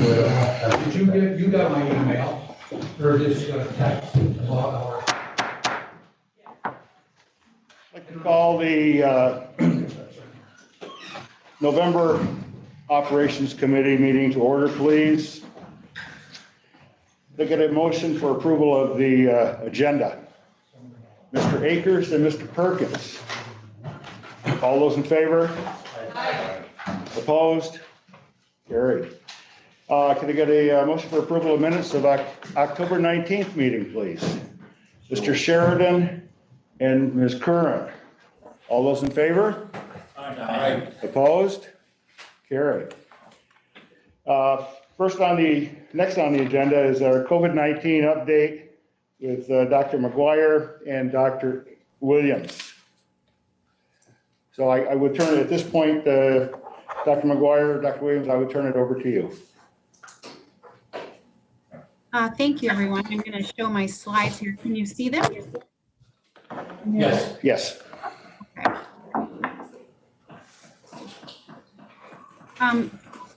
Did you got my email or just text about our? I'd like to call the November Operations Committee meeting to order, please. They get a motion for approval of the agenda. Mr. Akers and Mr. Perkins. All those in favor? Aye. Opposed? Carried. Can I get a motion for approval of minutes of October 19th meeting, please? Mr. Sheridan and Ms. Curran. All those in favor? Aye. Opposed? Carried. Next on the agenda is our COVID-19 update with Dr. McGuire and Dr. Williams. So I would turn it at this point, Dr. McGuire, Dr. Williams, I would turn it over to you. Thank you, everyone. I'm going to show my slides here. Can you see them? Yes. Yes. Okay.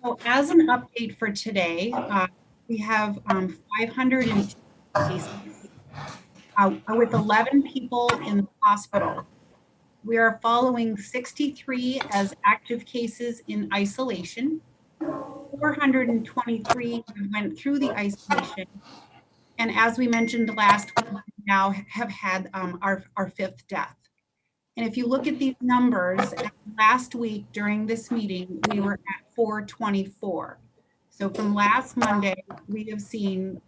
So as an update for today, we have 502 cases with 11 people in the hospital. We are following 63 as active cases in isolation. 423 went through the isolation. And as we mentioned last week, we now have had our fifth death. And if you look at these numbers, last week during this meeting, we were at 424. So from last Monday, we have seen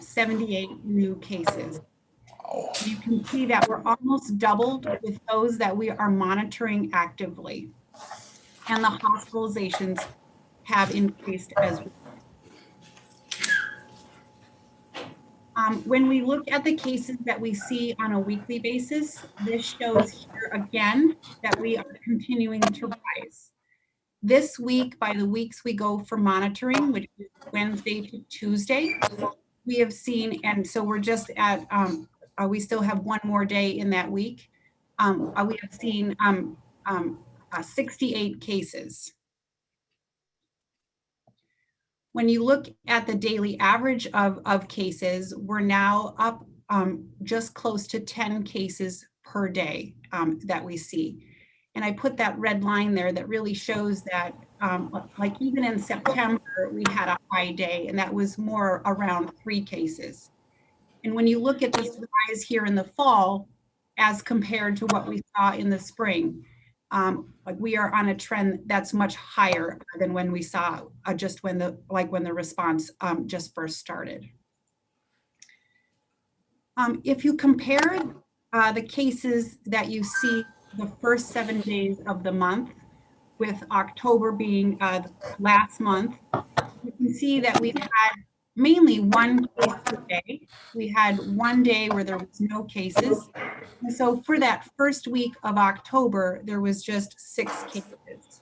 78 new cases. You can see that we're almost doubled with those that we are monitoring actively. And the hospitalizations have increased as well. When we look at the cases that we see on a weekly basis, this shows here again that we are continuing to rise. This week, by the weeks we go for monitoring, which is Wednesday to Tuesday, we have seen, and so we're just at, we still have one more day in that week. We have seen 68 cases. When you look at the daily average of cases, we're now up just close to 10 cases per day that we see. And I put that red line there that really shows that like even in September, we had a high day and that was more around 3 cases. And when you look at this rise here in the fall, as compared to what we saw in the spring, we are on a trend that's much higher than when we saw just when the response just first started. If you compare the cases that you see the first 7 days of the month with October being last month, you can see that we've had mainly 1 case per day. We had 1 day where there was no cases. And so for that first week of October, there was just 6 cases.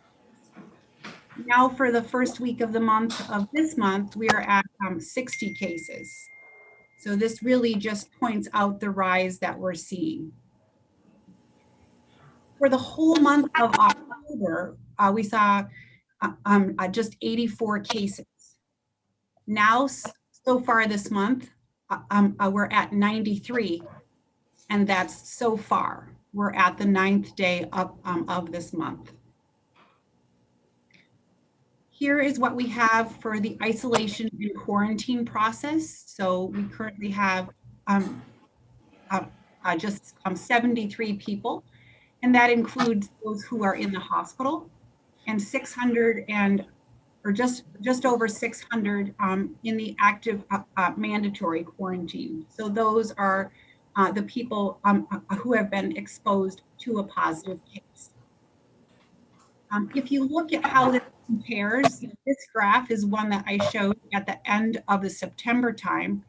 Now for the first week of the month of this month, we are at 60 cases. So this really just points out the rise that we're seeing. For the whole month of October, we saw just 84 cases. Now, so far this month, we're at 93, and that's so far. We're at the 9th day of this month. Here is what we have for the isolation and quarantine process. So we currently have just 73 people, and that includes those who are in the hospital, and 600 or just over 600 in the active mandatory quarantine. So those are the people who have been exposed to a positive case. If you look at how this compares, this graph is one that I showed at the end of the September time.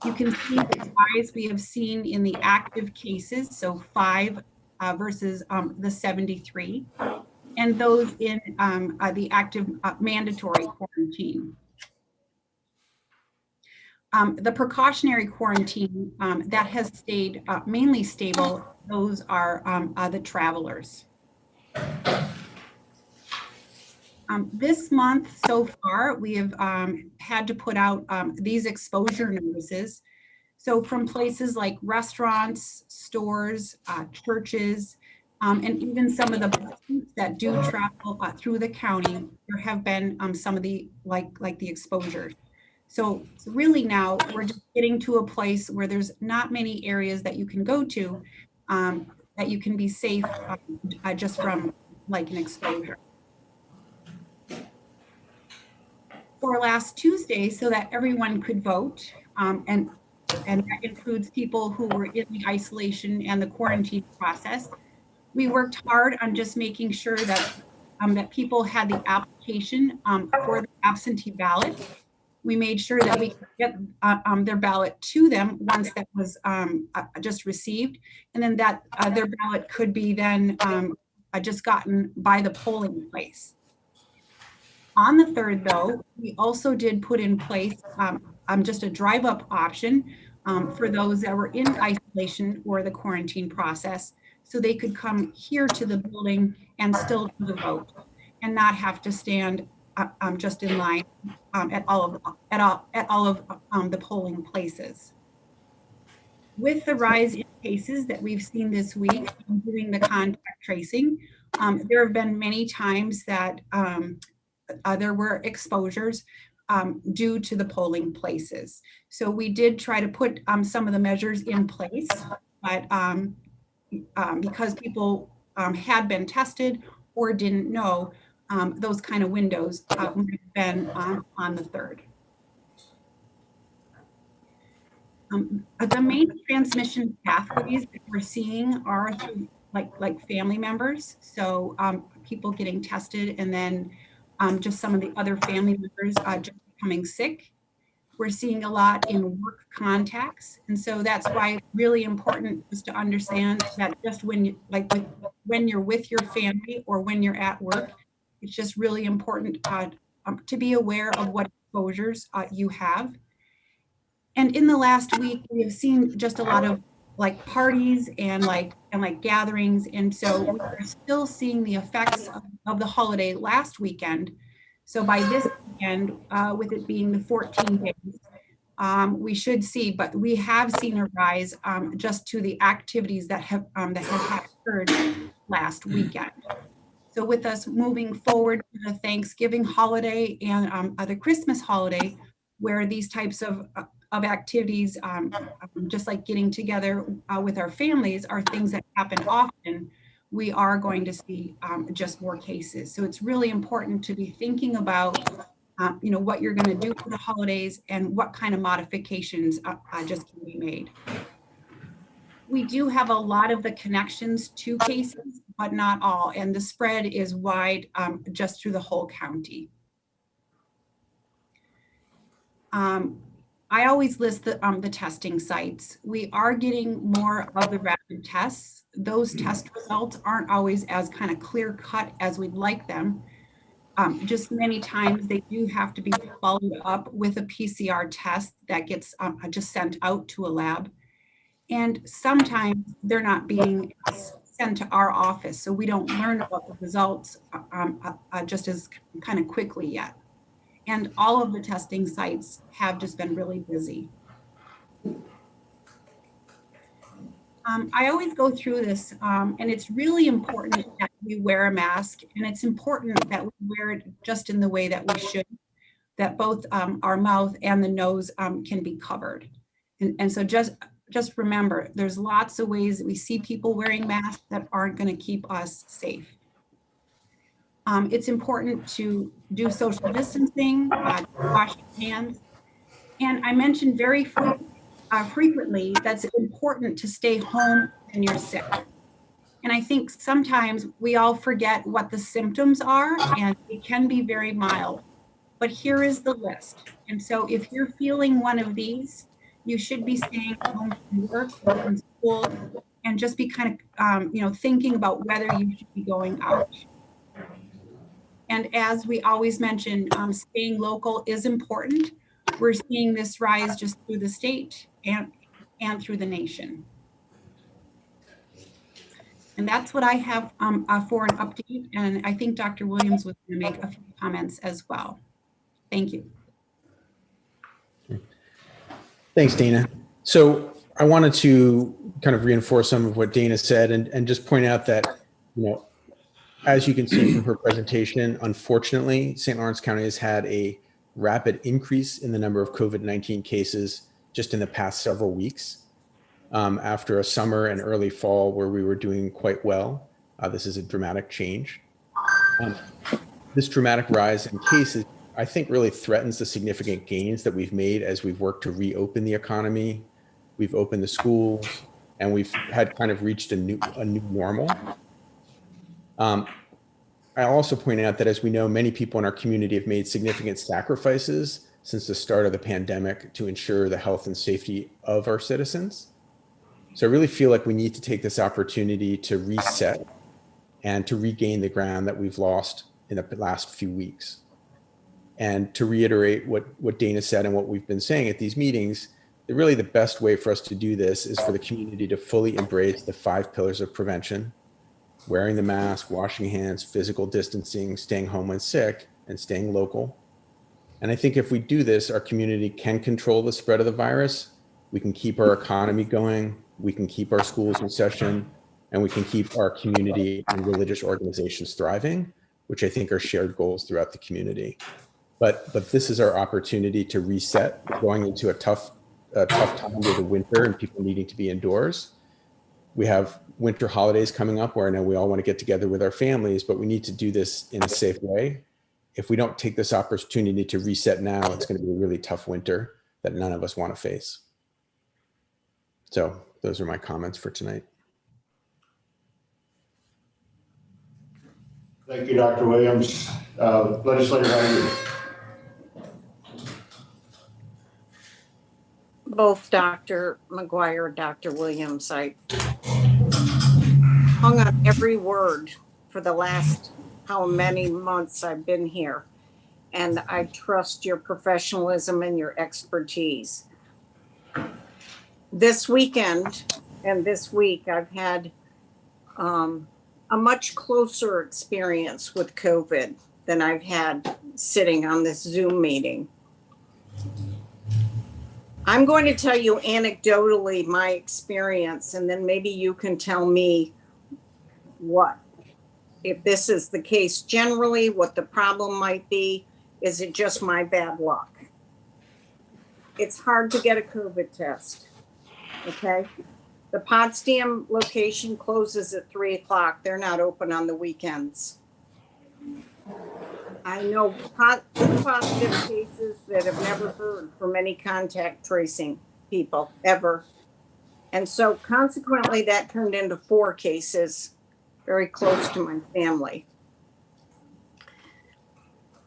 You can see the rise we have seen in the active cases, so 5 versus the 73. And those in the active mandatory quarantine. The precautionary quarantine that has stayed mainly stable, those are the travelers. This month so far, we have had to put out these exposure notices. So from places like restaurants, stores, churches, and even some of the buses that do travel through the county, there have been some of the like the exposures. So really now we're just getting to a place where there's not many areas that you can go to that you can be safe just from like an exposure. For last Tuesday, so that everyone could vote, and that includes people who were in the isolation and the quarantine process. We worked hard on just making sure that that people had the application for the absentee ballot. We made sure that we could get their ballot to them once that was just received, and then that their ballot could be then just gotten by the polling place. On the 3rd, though, we also did put in place just a drive-up option for those that were in isolation or the quarantine process, so they could come here to the building and still do the vote and not have to stand just in line at all of the polling places. With the rise in cases that we've seen this week doing the contact tracing, there have been many times that there were exposures due to the polling places. So we did try to put some of the measures in place, but because people had been tested or didn't know, those kind of windows might have been on the 3rd. The main transmission pathways that we're seeing are through like family members. So people getting tested and then just some of the other family members just becoming sick. We're seeing a lot in work contacts. And so that's why it's really important just to understand that just when you, when you're with your family or when you're at work, it's just really important to be aware of what exposures you have. And in the last week, we have seen just a lot of like parties and like gatherings. And so we're still seeing the effects of the holiday last weekend. So by this weekend, with it being the 14 days, we should see, but we have seen a rise just to the activities that have occurred last weekend. So with us moving forward to the Thanksgiving holiday and the Christmas holiday, where these types of activities, just like getting together with our families, are things that happen often, we are going to see just more cases. So it's really important to be thinking about, what you're going to do for the holidays and what kind of modifications just can be made. We do have a lot of the connections to cases, but not all, and the spread is wide just through the whole county. I always list the testing sites. We are getting more of the rapid tests. Those test results aren't always as kind of clear cut as we'd like them. Just many times they do have to be followed up with a PCR test that gets just sent out to a lab. And sometimes they're not being sent to our office, so we don't learn about the results just as kind of quickly yet. And all of the testing sites have just been really busy. I always go through this, and it's really important that we wear a mask, and it's important that we wear it just in the way that we should, that both our mouth and the nose can be covered. And so just remember, there's lots of ways that we see people wearing masks that aren't going to keep us safe. It's important to do social distancing, wash your hands. And I mentioned very frequently that's important to stay home when you're sick. And I think sometimes we all forget what the symptoms are, and it can be very mild. But here is the list. And so if you're feeling one of these, you should be staying home from work or from school and just be kind of, thinking about whether you should be going out. And as we always mention, staying local is important. We're seeing this rise just through the state and through the nation. And that's what I have for an update. And I think Dr. Williams was going to make a few comments as well. Thank you. Thanks, Dana. So I wanted to kind of reinforce some of what Dana said and just point out that, as you can see from her presentation, unfortunately, St. Lawrence County has had a rapid increase in the number of COVID-19 cases just in the past several weeks. After a summer and early fall where we were doing quite well, this is a dramatic change. This dramatic rise in cases, I think, really threatens the significant gains that we've made as we've worked to reopen the economy. We've opened the schools, and we've had kind of reached a new normal. I also point out that, as we know, many people in our community have made significant sacrifices since the start of the pandemic to ensure the health and safety of our citizens. So I really feel like we need to take this opportunity to reset and to regain the ground that we've lost in the last few weeks. And to reiterate what Dana said and what we've been saying at these meetings, that really the best way for us to do this is for the community to fully embrace the 5 pillars of prevention: wearing the mask, washing hands, physical distancing, staying home when sick, and staying local. And I think if we do this, our community can control the spread of the virus. We can keep our economy going, we can keep our schools in session, and we can keep our community and religious organizations thriving, which I think are shared goals throughout the community. But this is our opportunity to reset, going into a tough time with the winter and people needing to be indoors. We have winter holidays coming up where I know we all want to get together with our families, but we need to do this in a safe way. If we don't take this opportunity to reset now, it's going to be a really tough winter that none of us want to face. So those are my comments for tonight. Thank you, Dr. Williams. Legislator Heidi. Both Dr. McGuire and Dr. Williams, I hung on every word for the last how many months I've been here. And I trust your professionalism and your expertise. This weekend and this week, I've had a much closer experience with COVID than I've had sitting on this Zoom meeting. I'm going to tell you anecdotally my experience, and then maybe you can tell me if this is the case generally, what the problem might be. Is it just my bad luck? It's hard to get a COVID test, okay? The Potsdam location closes at 3 o'clock. They're not open on the weekends. I know positive cases that have never heard from any contact tracing people ever. And so consequently, that turned into 4 cases very close to my family.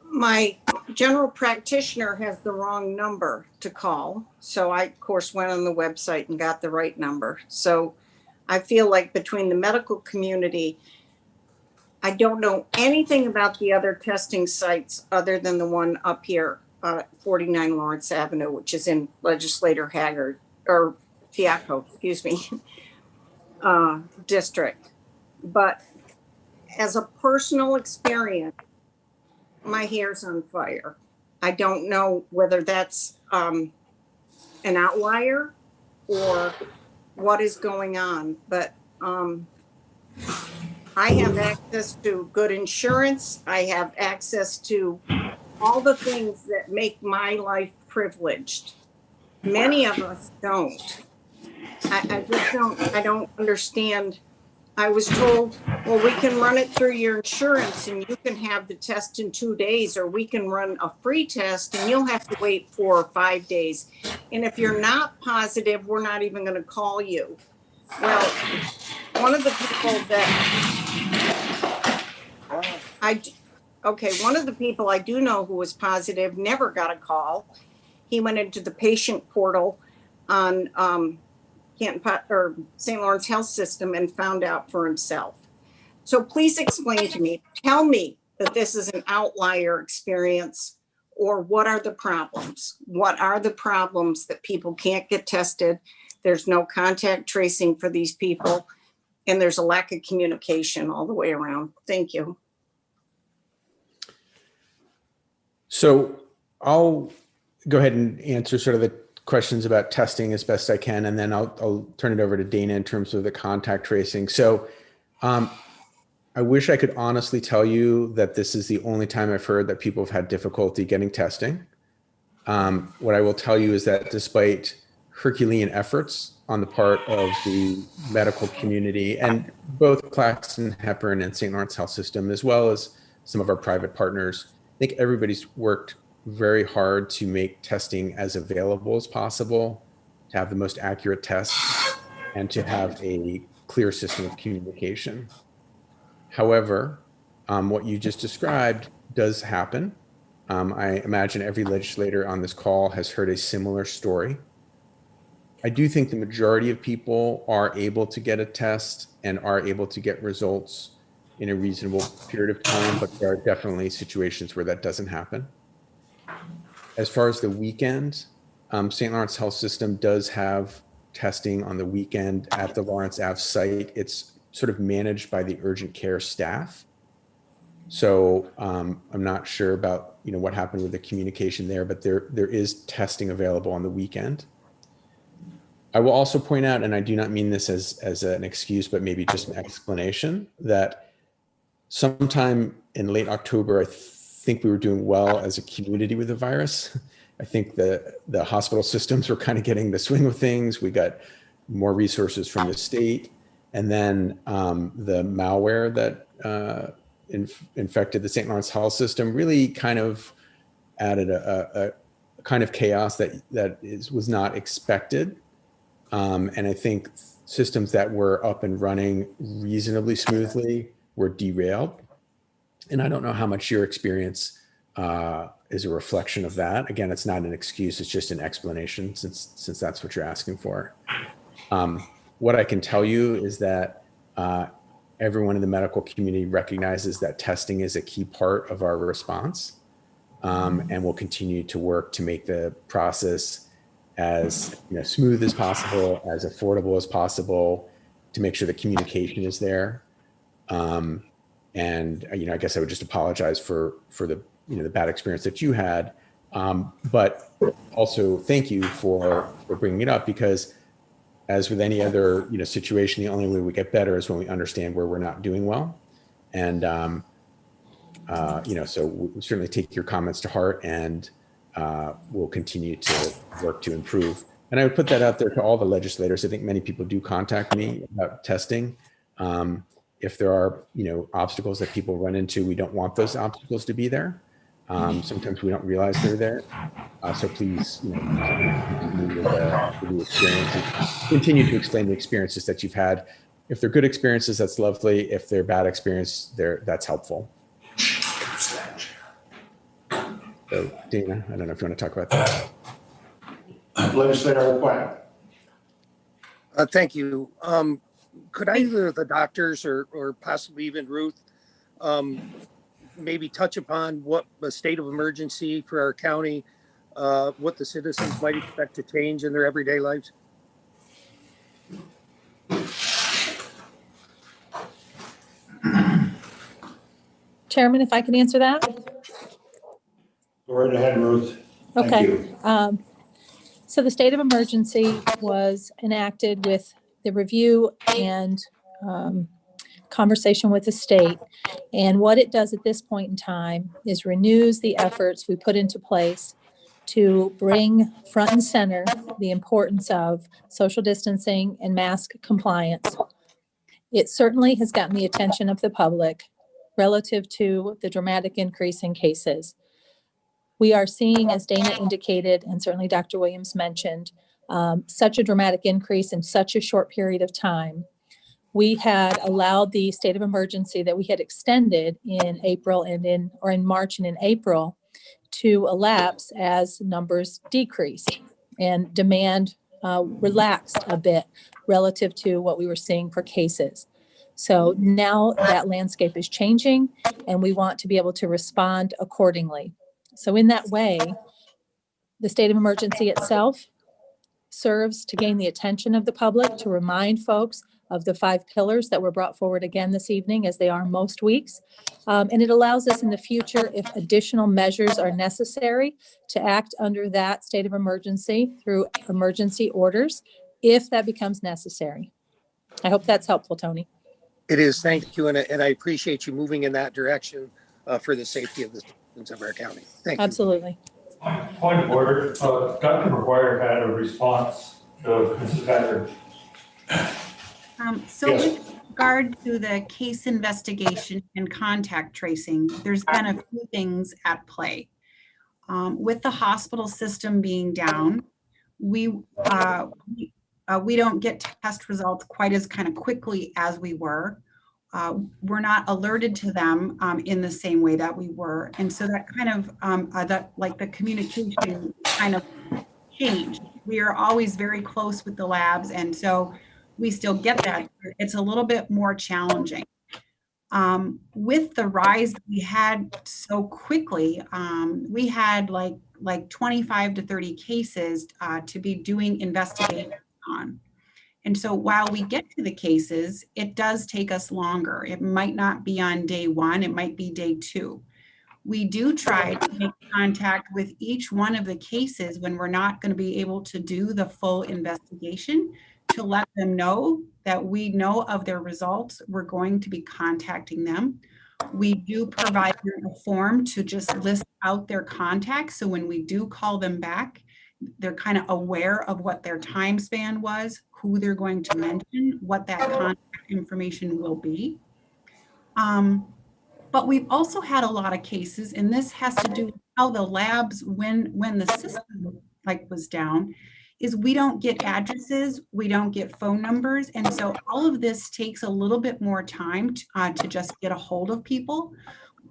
My general practitioner has the wrong number to call. So I, of course, went on the website and got the right number. So I feel like between the medical community, I don't know anything about the other testing sites other than the one up here, 49 Lawrence Avenue, which is in Legislator Haggard, or Fiacco, excuse me, district. But as a personal experience, my hair's on fire. I don't know whether that's an outlier or what is going on, but I have access to good insurance. I have access to all the things that make my life privileged. Many of us don't. I don't understand. I was told, well, we can run it through your insurance and you can have the test in 2 days, or we can run a free test and you'll have to wait 4 or 5 days. And if you're not positive, we're not even going to call you. Well, one of the people one of the people I do know who was positive never got a call. He went into the patient portal on St. Lawrence Health System and found out for himself. So please explain to me, tell me that this is an outlier experience, or what are the problems? What are the problems that people can't get tested? There's no contact tracing for these people. And there's a lack of communication all the way around. Thank you. So I'll go ahead and answer sort of the questions about testing as best I can, and then I'll turn it over to Dana in terms of the contact tracing. So I wish I could honestly tell you that this is the only time I've heard that people have had difficulty getting testing. What I will tell you is that despite Herculean efforts on the part of the medical community and both Claxton, Hepburn, and St. Lawrence Health System, as well as some of our private partners, I think everybody's worked very hard to make testing as available as possible, to have the most accurate tests, and to have a clear system of communication. However, what you just described does happen. I imagine every legislator on this call has heard a similar story. I do think the majority of people are able to get a test and are able to get results in a reasonable period of time, but there are definitely situations where that doesn't happen. As far as the weekend, St. Lawrence Health System does have testing on the weekend at the Lawrence Ave site. It's sort of managed by the urgent care staff. So I'm not sure about what happened with the communication there, but there is testing available on the weekend. I will also point out, and I do not mean this as an excuse, but maybe just an explanation, that sometime in late October, I think we were doing well as a community with the virus. I think the hospital systems were kind of getting the swing of things. We got more resources from the state. And then the malware that infected the St. Lawrence Health System really kind of added a kind of chaos that was not expected. And I think systems that were up and running reasonably smoothly were derailed. And I don't know how much your experience is a reflection of that. Again, it's not an excuse, it's just an explanation since that's what you're asking for. What I can tell you is that everyone in the medical community recognizes that testing is a key part of our response, and will continue to work to make the process as smooth as possible, as affordable as possible, to make sure the communication is there. And I guess I would just apologize for the the bad experience that you had, but also thank you for bringing it up, because as with any other situation, the only way we get better is when we understand where we're not doing well. And so we certainly take your comments to heart, and we'll continue to work to improve. And I would put that out there to all the legislators. I think many people do contact me about testing. If there are obstacles that people run into, we don't want those obstacles to be there. Sometimes we don't realize they're there. So please, continue to explain the experiences that you've had. If they're good experiences, that's lovely. If they're bad experience, that's helpful. So Dana, I don't know if you want to talk about that. Legislator O'Quinn. Thank you. Could either the doctors or possibly even Ruth maybe touch upon what the state of emergency for our county, what the citizens might expect to change in their everyday lives? Chairman, if I can answer that? Go right ahead, Ruth. Thank Okay. you. So the state of emergency was enacted with the review and conversation with the state. And what it does at this point in time is renews the efforts we put into place to bring front and center the importance of social distancing and mask compliance. It certainly has gotten the attention of the public relative to the dramatic increase in cases. We are seeing, as Dana indicated, and certainly Dr. Williams mentioned, such a dramatic increase in such a short period of time. We had allowed the state of emergency that we had extended in April and in March and in April to elapse as numbers decreased and demand relaxed a bit relative to what we were seeing for cases. So now that landscape is changing, and we want to be able to respond accordingly. So in that way, the state of emergency itself serves to gain the attention of the public, to remind folks of the 5 pillars that were brought forward again this evening, as they are most weeks. And it allows us in the future, if additional measures are necessary, to act under that state of emergency through emergency orders, if that becomes necessary. I hope that's helpful, Tony. It is, thank you, and I appreciate you moving in that direction for the safety of the citizens of our county. Thank you. Absolutely. Point of order, Dr. McGuire had a response to Mrs. Becker. So Yes. with regard to the case investigation and contact tracing, there's been a few things at play. With the hospital system being down, we don't get test results quite as kind of quickly as we were. We're not alerted to them in the same way that we were. And so that kind of, the communication kind of changed. We are always very close with the labs. And so we still get that. It's a little bit more challenging. With the rise that we had so quickly, we had like 25 to 30 cases to be doing investigations on. And so while we get to the cases, it does take us longer. It might not be on day 1, it might be day 2. We do try to make contact with each one of the cases when we're not going to be able to do the full investigation, to let them know that we know of their results. We're going to be contacting them. We do provide them a form to just list out their contacts. So when we do call them back, they're kind of aware of what their time span was, who they're going to mention, what that contact information will be. But we've also had a lot of cases, and this has to do with how the labs, when the system was down, is we don't get addresses, we don't get phone numbers. And so all of this takes a little bit more time to just get a hold of people.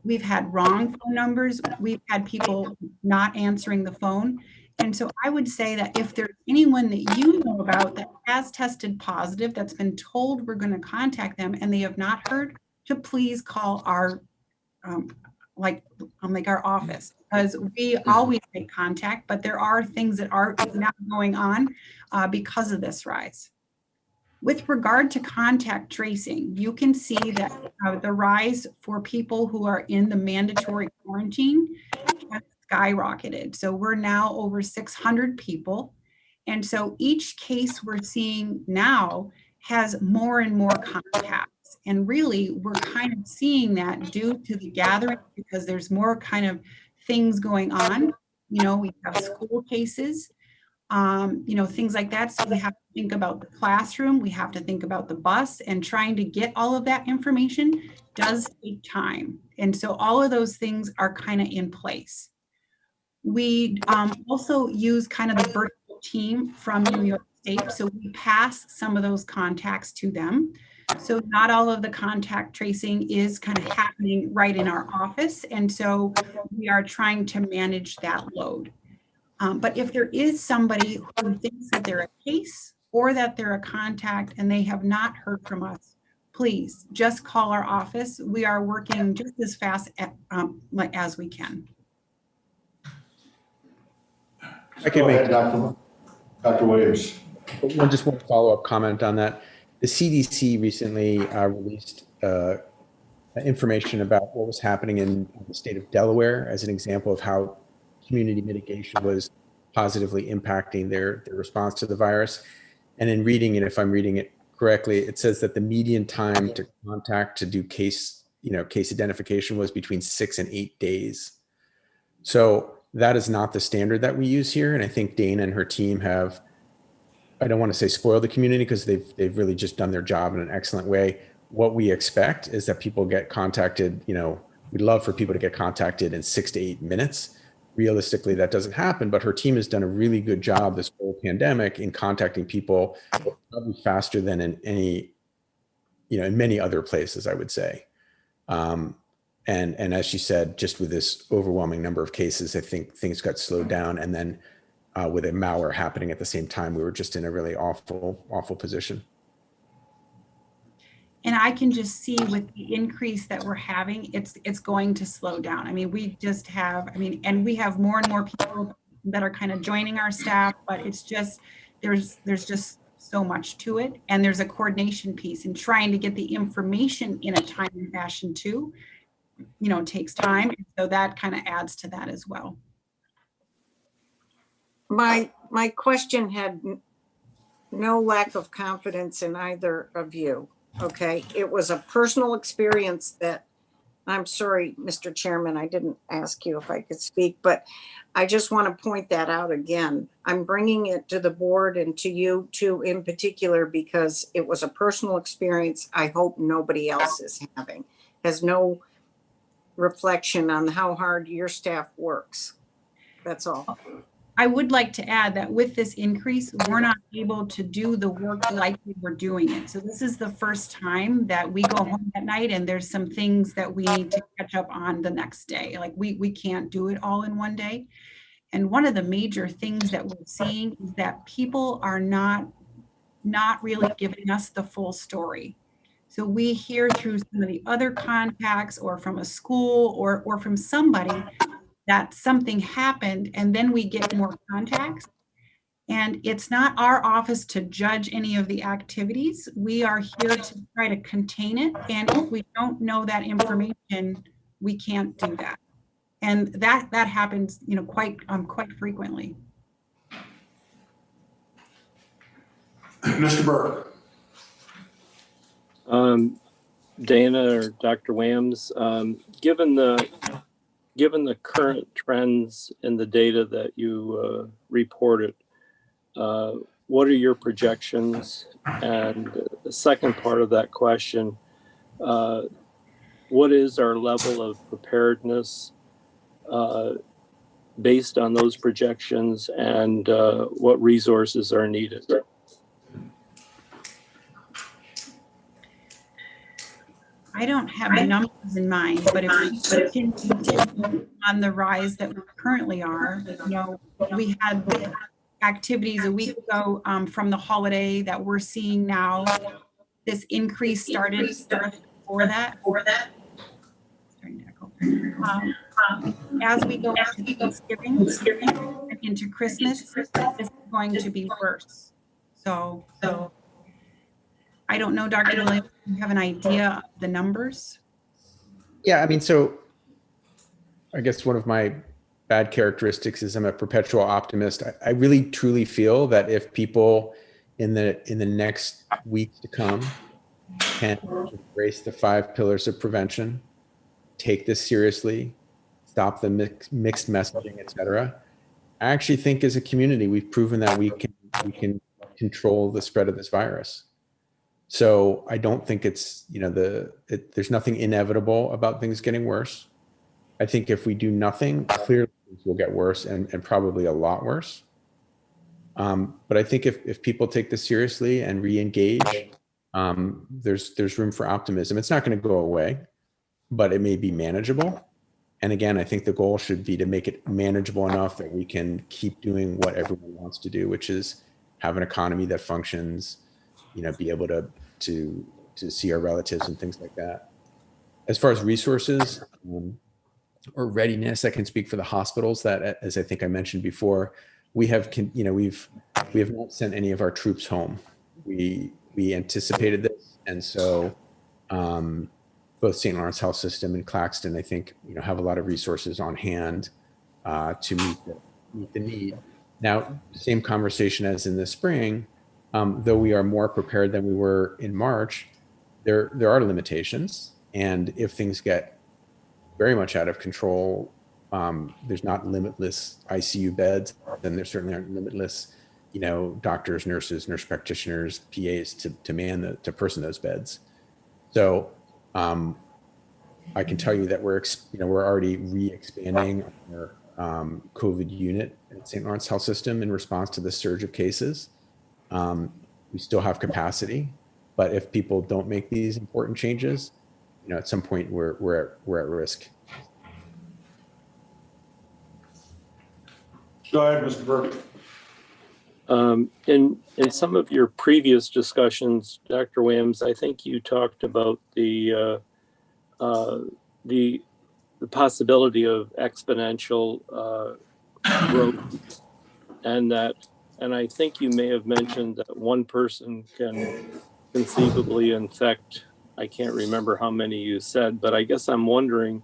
We've had wrong phone numbers. We've had people not answering the phone. And so I would say that if there's anyone that you know about that has tested positive, that's been told we're going to contact them and they have not heard, to please call our our office, because we always make contact, but there are things that are now going on because of this rise. With regard to contact tracing, you can see that the rise for people who are in the mandatory quarantine has skyrocketed. So we're now over 600 people. And so each case we're seeing now has more and more contacts. And really, we're kind of seeing that due to the gathering, because there's more kind of things going on. You know, we have school cases, things like that. So we have to think about the classroom, we have to think about the bus, and trying to get all of that information does take time. And so all of those things are kind of in place. We also use kind of the virtual team from New York State. So we pass some of those contacts to them. So not all of the contact tracing is kind of happening right in our office. And so we are trying to manage that load. But if there is somebody who thinks that they're a case or that they're a contact and they have not heard from us, please just call our office. We are working just as fast as we can. I can make Dr. Williams. just one follow-up comment on that. The CDC recently released information about what was happening in the state of Delaware as an example of how community mitigation was positively impacting their response to the virus. And in reading it, if I'm reading it correctly, it says that the median time to contact to do case identification was between 6 and 8 days. So that is not the standard that we use here. And I think Dana and her team have, I don't want to say spoiled the community, because they've really just done their job in an excellent way. What we expect is that people get contacted, we'd love for people to get contacted in 6 to 8 minutes. Realistically, that doesn't happen, but her team has done a really good job this whole pandemic in contacting people probably faster than in in many other places, I would say. And as she said, just with this overwhelming number of cases, I think things got slowed down. And then with a malware happening at the same time, we were just in a really awful position. And I can just see with the increase that we're having, it's going to slow down. I mean, we just have, and we have more and more people that are kind of joining our staff, but it's just, there's just so much to it. And there's a coordination piece in trying to get the information in a timely fashion too, takes time. So that kind of adds to that as well. My question had no lack of confidence in either of you. Okay. It was a personal experience that, I'm sorry, Mr. Chairman, I didn't ask you if I could speak, but I just want to point that out again. I'm bringing it to the board and to you too in particular because it was a personal experience I hope nobody else is having. Has no reflection on how hard your staff works. That's all. I would like to add that with this increase, we're not able to do the work like we were doing it. So this is the first time that we go home at night and there's some things that we need to catch up on the next day. Like we can't do it all in one day. And one of the major things that we're seeing is that people are not really giving us the full story. So we hear through some of the other contacts or from a school or from somebody that something happened, and then we get more contacts. And it's not our office to judge any of the activities. We are here to try to contain it. And if we don't know that information, we can't do that. And that happens, quite frequently. Mr. Burke. Dana or Dr. Wams, given the current trends in the data that you reported, what are your projections? And the second part of that question, what is our level of preparedness based on those projections, and what resources are needed? I don't have numbers in mind, but if we continue on the rise that we currently are, we had activities a week ago from the holiday that we're seeing now. This increase started before that. As we go into Thanksgiving and into Christmas, this is going to be worse. So I don't know, Dr. Williams, do you have an idea of the numbers? Yeah, I mean, so I guess one of my bad characteristics is I'm a perpetual optimist. I really truly feel that if people in the next week to come can embrace the 5 pillars of prevention, take this seriously, stop the mixed messaging, et cetera, I actually think as a community, we've proven that we can control the spread of this virus. So I don't think it's, there's nothing inevitable about things getting worse. I think if we do nothing, clearly things will get worse and probably a lot worse. But I think if people take this seriously and re-engage, there's room for optimism. It's not going to go away, but it may be manageable. And again, I think the goal should be to make it manageable enough that we can keep doing what everyone wants to do, which is have an economy that functions, be able to see our relatives and things like that. As far as resources or readiness, I can speak for the hospitals that, as I think I mentioned before, we have not sent any of our troops home. We anticipated this, and so both St. Lawrence Health System and Claxton, I think, have a lot of resources on hand to meet the need. Now, same conversation as in the spring. Though we are more prepared than we were in March, there are limitations. And if things get very much out of control, there's not limitless ICU beds, then there certainly aren't limitless, doctors, nurses, nurse practitioners, PAs to person those beds. So I can tell you that we're already re-expanding our COVID unit at St. Lawrence Health System in response to the surge of cases. We still have capacity, but if people don't make these important changes, at some point we're at risk. Go ahead, Mr. Burke. In some of your previous discussions, Dr. Williams, I think you talked about the possibility of exponential growth, and that and I think you may have mentioned that one person can conceivably infect, I can't remember how many you said, but I guess I'm wondering,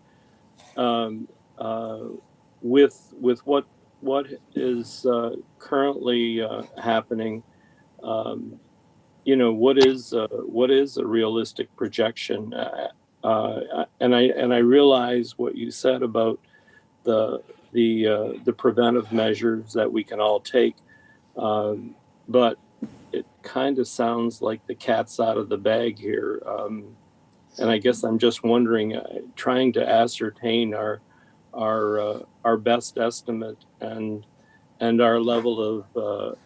with what is currently happening, what is a realistic projection? And I realize what you said about the preventive measures that we can all take, but it kind of sounds like the cat's out of the bag here. And I guess I'm just wondering, trying to ascertain our best estimate and our level of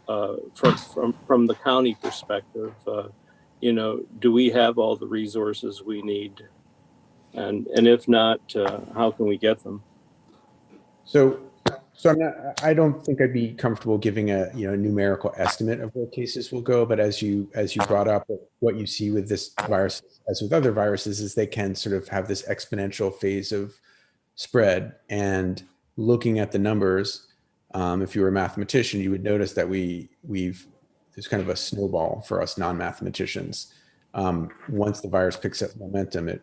from the county perspective. Do we have all the resources we need? And if not, how can we get them? So I don't think I'd be comfortable giving a numerical estimate of where cases will go. But as you brought up, what you see with this virus, as with other viruses, is they can sort of have this exponential phase of spread. And looking at the numbers, if you were a mathematician, you would notice that there's kind of a snowball for us non-mathematicians. Once the virus picks up momentum, it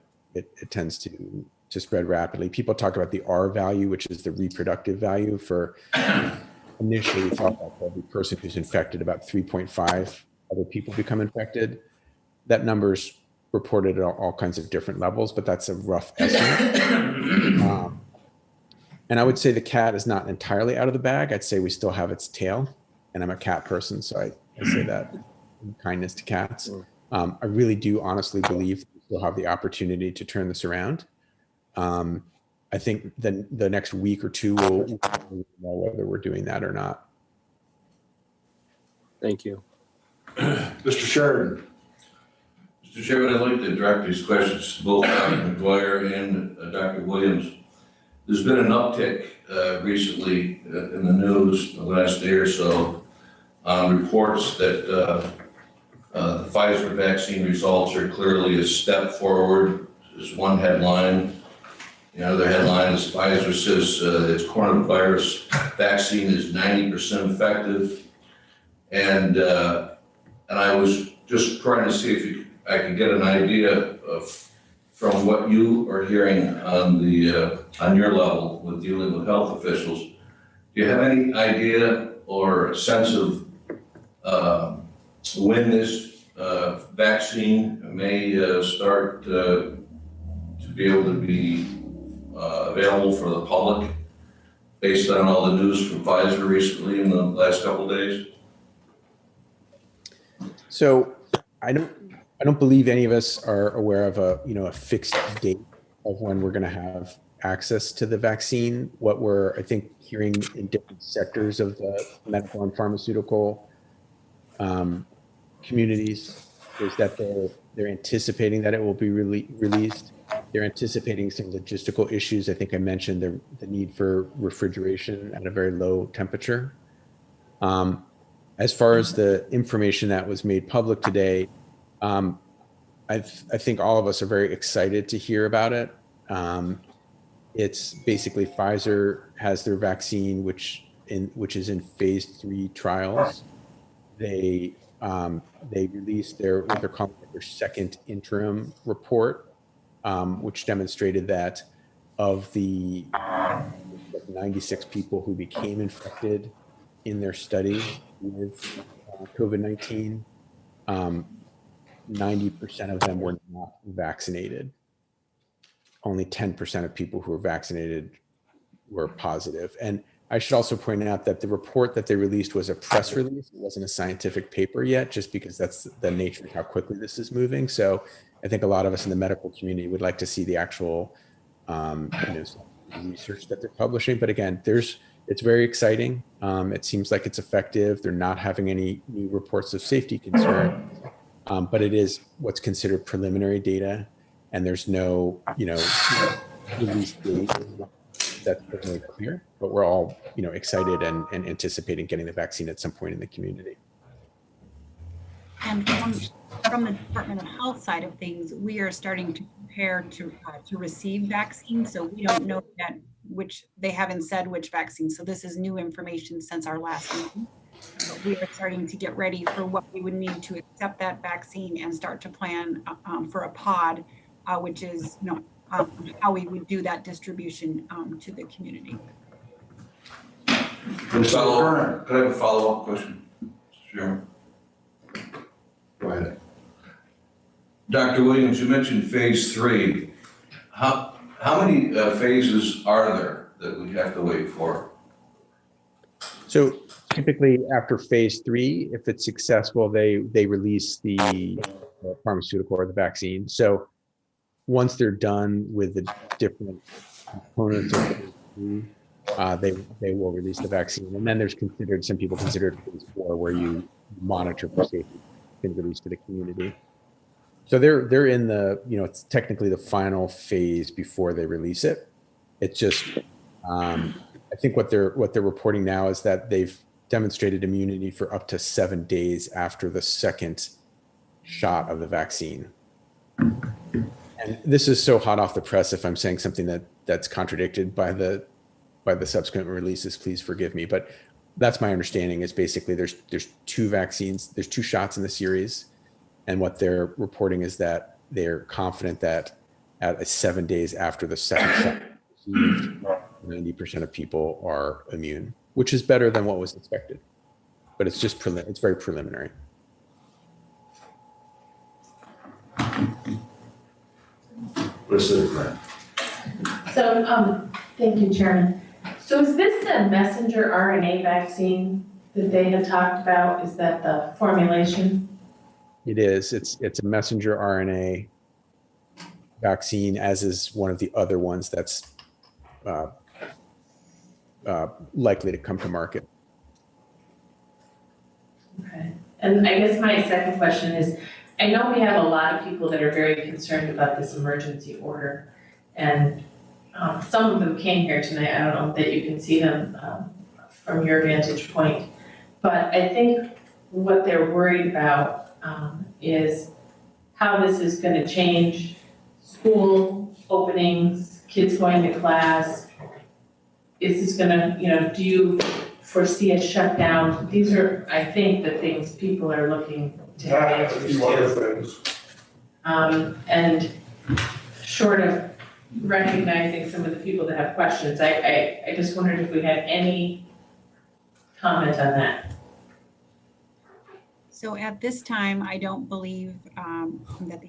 tends to spread rapidly. People talk about the R value, which is the reproductive value for initially we thought that every person who's infected, about 3.5 other people become infected. That number's reported at all kinds of different levels, but that's a rough estimate. And I would say the cat is not entirely out of the bag. I'd say we still have its tail, and I'm a cat person, so I say that in kindness to cats. I really do honestly believe we still have the opportunity to turn this around. I think the next week or two we'll know whether we're doing that or not. Thank you. Mr. Sheridan. Mr. Chairman, I'd like to direct these questions to both Dr. McGuire and Dr. Williams. There's been an uptick recently in the news the last day or so on reports that the Pfizer vaccine results are clearly a step forward. There's one headline. The other headline is Pfizer says its coronavirus vaccine is 90% effective. And I was just trying to see if I could get an idea of, from what you are hearing on your level with dealing with health officials, do you have any idea or sense of when this vaccine may start to be able to be available for the public based on all the news from Pfizer recently in the last couple of days? So I don't believe any of us are aware of a fixed date of when we're going to have access to the vaccine. What we're, I think, hearing in different sectors of the medical and pharmaceutical communities is that they're anticipating that it will be released. They're anticipating some logistical issues. I think I mentioned the need for refrigeration at a very low temperature. As far as the information that was made public today, I think all of us are very excited to hear about it. It's basically Pfizer has their vaccine, which is in phase 3 trials. They released what they're calling their second interim report, which demonstrated that of the 96 people who became infected in their study with COVID-19, 90% of them were not vaccinated. Only 10% of people who were vaccinated were positive. And I should also point out that the report that they released was a press release. It wasn't a scientific paper yet, just because that's the nature of how quickly this is moving. So I think a lot of us in the medical community would like to see the actual research that they're publishing. But again, it's very exciting. It seems like it's effective. They're not having any new reports of safety concern, but it is what's considered preliminary data, and there's no, release date that's really clear. But we're all, excited and anticipating getting the vaccine at some point in the community. And from the Department of Health side of things, we are starting to prepare to receive vaccines. So we don't know yet they haven't said which vaccine. So this is new information since our last meeting. But we are starting to get ready for what we would need to accept that vaccine and start to plan for a pod, which is how we would do that distribution to the community. Could I have a follow-up question, Mr. Chairman? Go ahead. Dr. Williams, you mentioned phase 3. How many phases are there that we have to wait for? So typically after phase 3, if it's successful, they release the pharmaceutical or the vaccine. So once they're done with the different components of phase 3, they will release the vaccine. And then there's some people consider it phase 4, where you monitor for safety and release to the community. So they're in the, it's technically the final phase before they release it. It's just, I think what they're reporting now is that they've demonstrated immunity for up to 7 days after the second shot of the vaccine. And this is so hot off the press. If I'm saying something that's contradicted by the subsequent releases, please forgive me. But that's my understanding, is basically there's 2 vaccines, there's 2 shots in the series. And what they're reporting is that they're confident that at 7 days after the second shot, 90% of people are immune, which is better than what was expected. But it's just it's very preliminary. So, thank you, Chairman. So is this the messenger RNA vaccine that they had talked about? Is that the formulation? It is. It's a messenger RNA vaccine, as is one of the other ones that's likely to come to market. Okay. And I guess my second question is, I know we have a lot of people that are very concerned about this emergency order, and some of them came here tonight. I don't know that you can see them from your vantage point, but I think what they're worried about is how this is going to change school openings, kids going to class. Is this going to, do you foresee a shutdown? These are, I think, the things people are looking to have answers to. And short of recognizing some of the people that have questions, I just wondered if we had any comment on that. So at this time, I don't believe that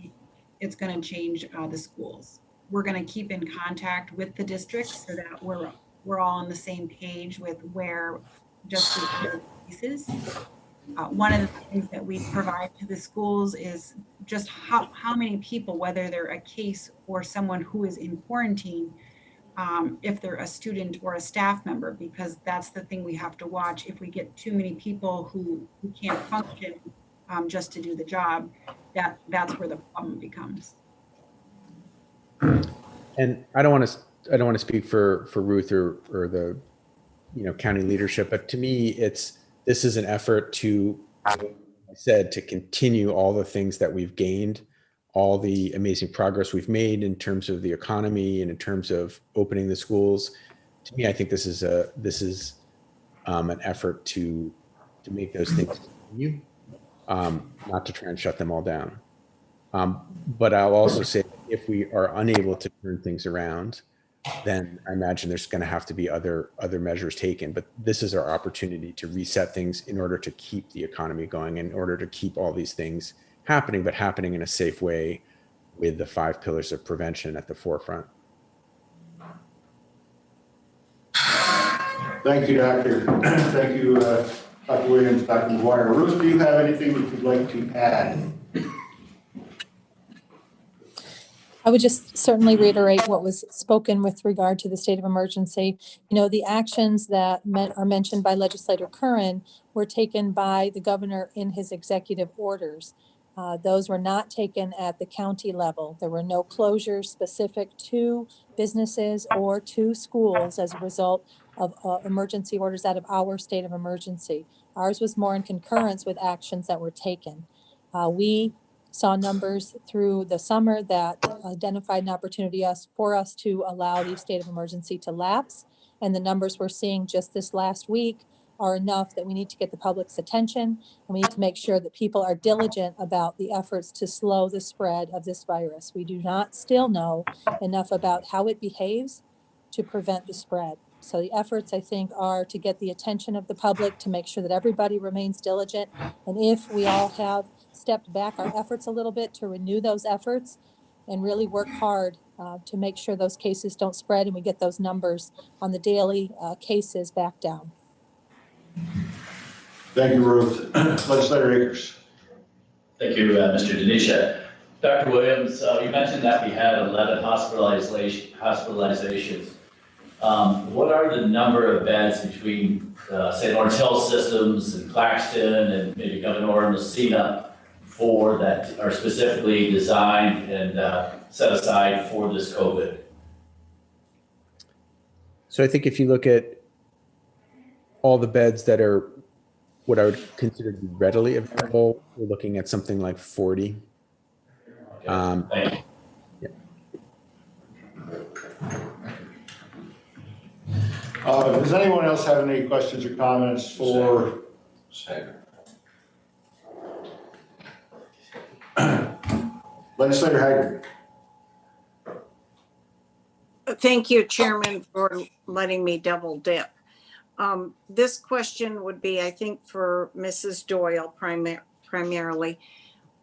it's going to change the schools. We're going to keep in contact with the districts so that we're all on the same page with where just the pieces. One of the things that we provide to the schools is just how many people, whether they're a case or someone who is in quarantine, if they're a student or a staff member, because that's the thing we have to watch. If we get too many people who can't function just to do the job, that's where the problem becomes. And I don't want to speak for Ruth or the county leadership, but to me, this is an effort to, like I said, to continue all the things that we've gained, all the amazing progress we've made in terms of the economy and in terms of opening the schools. To me, I think this is an effort to make those things continue, not to try and shut them all down. But I'll also say, if we are unable to turn things around, then I imagine there's going to have to be other measures taken. But this is our opportunity to reset things in order to keep the economy going, in order to keep all these things happening, but happening in a safe way with the 5 pillars of prevention at the forefront. Thank you, Doctor. Thank you, Dr. Williams, Dr. McGuire. Ruth, do you have anything that you'd like to add? I would just certainly reiterate what was spoken with regard to the state of emergency. The actions that are mentioned by Legislator Curran were taken by the governor in his executive orders. Those were not taken at the county level. There were no closures specific to businesses or to schools as a result of emergency orders out of our state of emergency. Ours was more in concurrence with actions that were taken. We saw numbers through the summer that identified an opportunity for us to allow the state of emergency to lapse. And the numbers we're seeing just this last week are enough that we need to get the public's attention, and we need to make sure that people are diligent about the efforts to slow the spread of this virus. We do not still know enough about how it behaves to prevent the spread. So the efforts, I think, are to get the attention of the public, to make sure that everybody remains diligent. And if we all have stepped back our efforts a little bit, to renew those efforts and really work hard to make sure those cases don't spread and we get those numbers on the daily cases back down. Thank you, Ruth. Legislator Akers. Thank you, Mr. Denisha. Dr. Williams, you mentioned that we had 11 hospitalizations. What are the number of beds between, say, Lawrence Health Systems and Claxton and maybe Governor and Messina that are specifically designed and set aside for this COVID? So I think if you look at all the beds that are what I would consider to be readily available, we're looking at something like 40. Thank you. Yeah. Does anyone else have any questions or comments for Legislator Hager? Thank you, Chairman, for letting me double dip. This question would be, I think, for Mrs. Doyle primarily.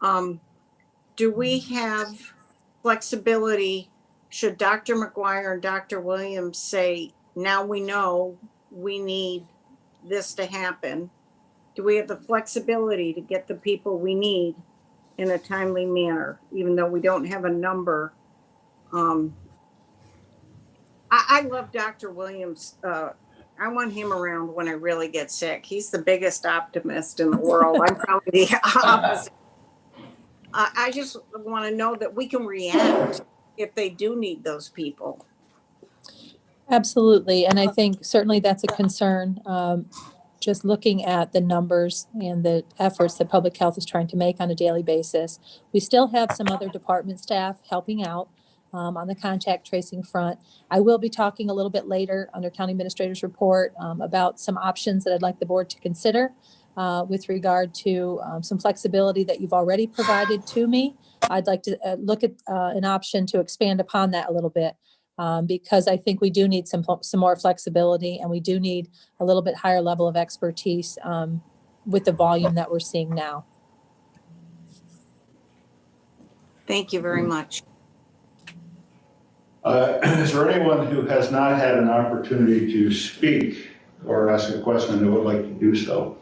Do we have flexibility? Should Dr. McGuire and Dr. Williams say, now we know we need this to happen? Do we have the flexibility to get the people we need in a timely manner, even though we don't have a number? I love Dr. Williams. I want him around when I really get sick. He's the biggest optimist in the world. I'm probably the opposite. I just want to know that we can react if they do need those people. Absolutely. And I think certainly that's a concern. Just looking at the numbers and the efforts that public health is trying to make on a daily basis. We still have some other department staff helping out on the contact tracing front. I will be talking a little bit later under County Administrator's report about some options that I'd like the board to consider with regard to some flexibility that you've already provided to me. I'd like to look at an option to expand upon that a little bit because I think we do need some more flexibility, and we do need a little bit higher level of expertise with the volume that we're seeing now. Thank you very much. Is there anyone who has not had an opportunity to speak or ask a question and would like to do so?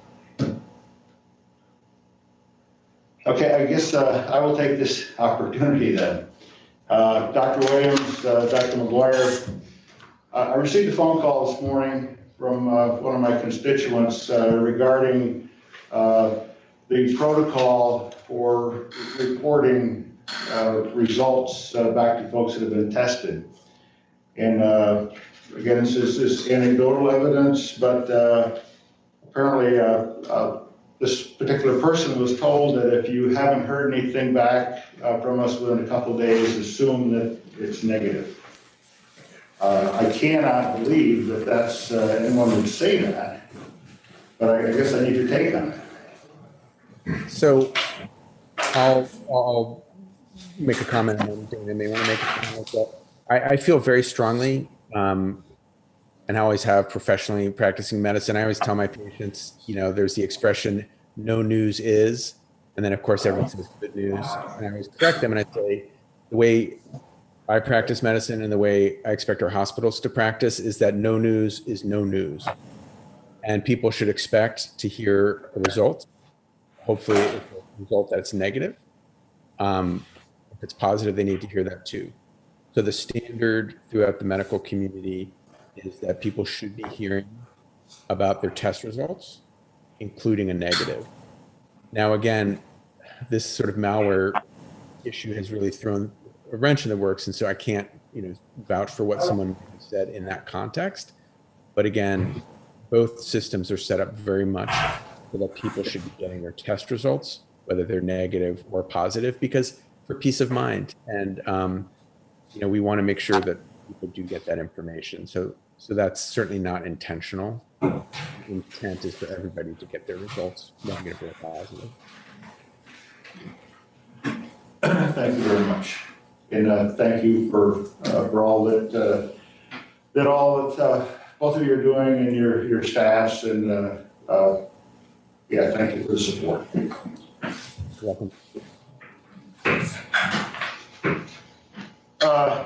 Okay, I guess I will take this opportunity then. Dr. Williams, Dr. McGuire, I received a phone call this morning from one of my constituents regarding the protocol for reporting results back to folks that have been tested. And again, this is anecdotal evidence, but apparently this particular person was told that if you haven't heard anything back from us within a couple of days, assume that it's negative. I cannot believe that that's anyone would say that, but I guess I need your take on it. So I'll make a comment on Dana may want to make a comment. But I feel very strongly, and I always have professionally practicing medicine. I always tell my patients, you know, there's the expression, no news is, and then of course everyone says good news. And I always correct them and I say, the way I practice medicine and the way I expect our hospitals to practice is that no news is no news. And people should expect to hear a result. Hopefully it's a result that's negative. If it's positive, they need to hear that too. So the standard throughout the medical community is that people should be hearing about their test results, including a negative. Now, again, this sort of malware issue has really thrown a wrench in the works, and so I can't, vouch for what someone said in that context. But again, both systems are set up very much so that people should be getting their test results, whether they're negative or positive, because for peace of mind. And we want to make sure that people do get that information. So So that's certainly not intentional. Intent is for everybody to get their results, negative or positive. Thank you very much. And thank you for all that both of you are doing and your staffs. And yeah, thank you for the support. You're welcome.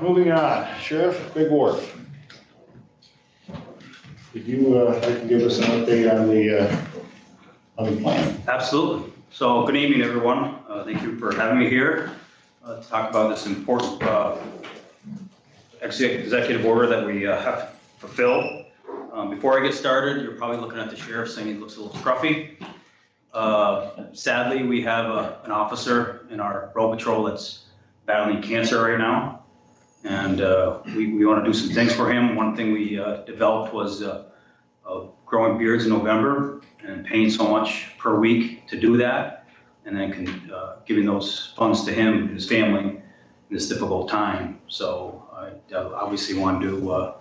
Moving on, Sheriff, Big Wharf. Would you like to give us an update on the plan? Absolutely. So good evening, everyone. Thank you for having me here to talk about this important executive order that we have to fulfill. Before I get started, you're probably looking at the sheriff saying he looks a little scruffy. Sadly, we have an officer in our road patrol that's battling cancer right now. And we want to do some things for him. One thing we developed was growing beards in November and paying so much per week to do that, and then giving those funds to him and his family in this difficult time. So I obviously want to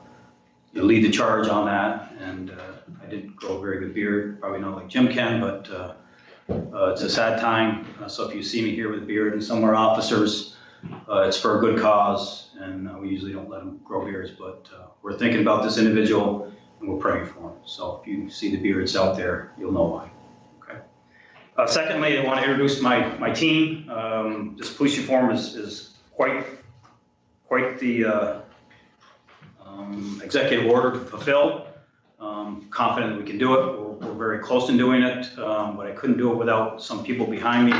lead the charge on that. And I didn't grow a very good beard, probably not like Jim can, but it's a sad time. So if you see me here with a beard and some of our officers, it's for a good cause, and we usually don't let them grow beards, but we're thinking about this individual and we're praying for him. So if you see the beards out there, you'll know why. Okay. Secondly, I want to introduce my team. This police reform is quite the executive order to fulfill. Confident that we can do it. We're very close in doing it, but I couldn't do it without some people behind me.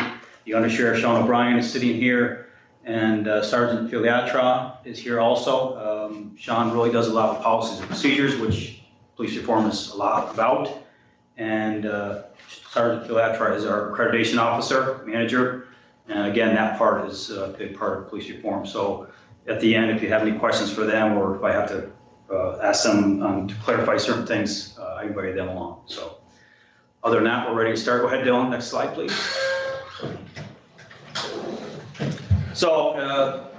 The Undersheriff Sean O'Brien is sitting here. And Sergeant Filiatra is here also. Sean really does a lot of policies and procedures, which police reform is a lot about. And Sergeant Filiatra is our accreditation officer, manager. And again, that part is a big part of police reform. So at the end, if you have any questions for them, or if I have to ask them to clarify certain things, I invite them along. So other than that, we're ready to start. Go ahead, Dylan. Next slide, please. So,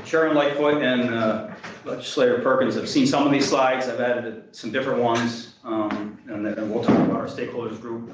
Chairman Lightfoot and Legislator Perkins have seen some of these slides. I've added some different ones, and we'll talk about our stakeholders group.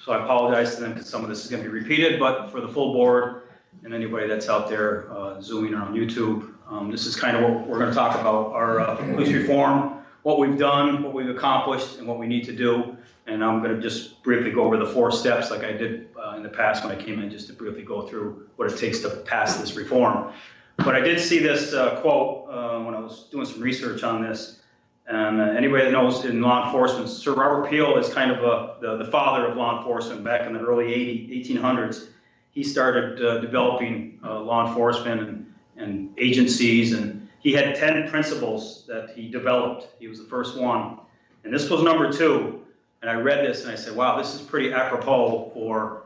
So I apologize to them because some of this is going to be repeated, but for the full board and anybody that's out there Zooming or on YouTube, this is kind of what we're going to talk about, our police reform, what we've done, what we've accomplished, and what we need to do. And I'm going to just briefly go over the 4 steps like I did in the past when I came in, just to briefly go through what it takes to pass this reform. But I did see this quote when I was doing some research on this. And anybody that knows in law enforcement, Sir Robert Peel is kind of the father of law enforcement back in the early 1800s. He started developing law enforcement and agencies, and he had 10 principles that he developed. He was the first one. And this was number 2. And I read this and I said, wow, this is pretty apropos for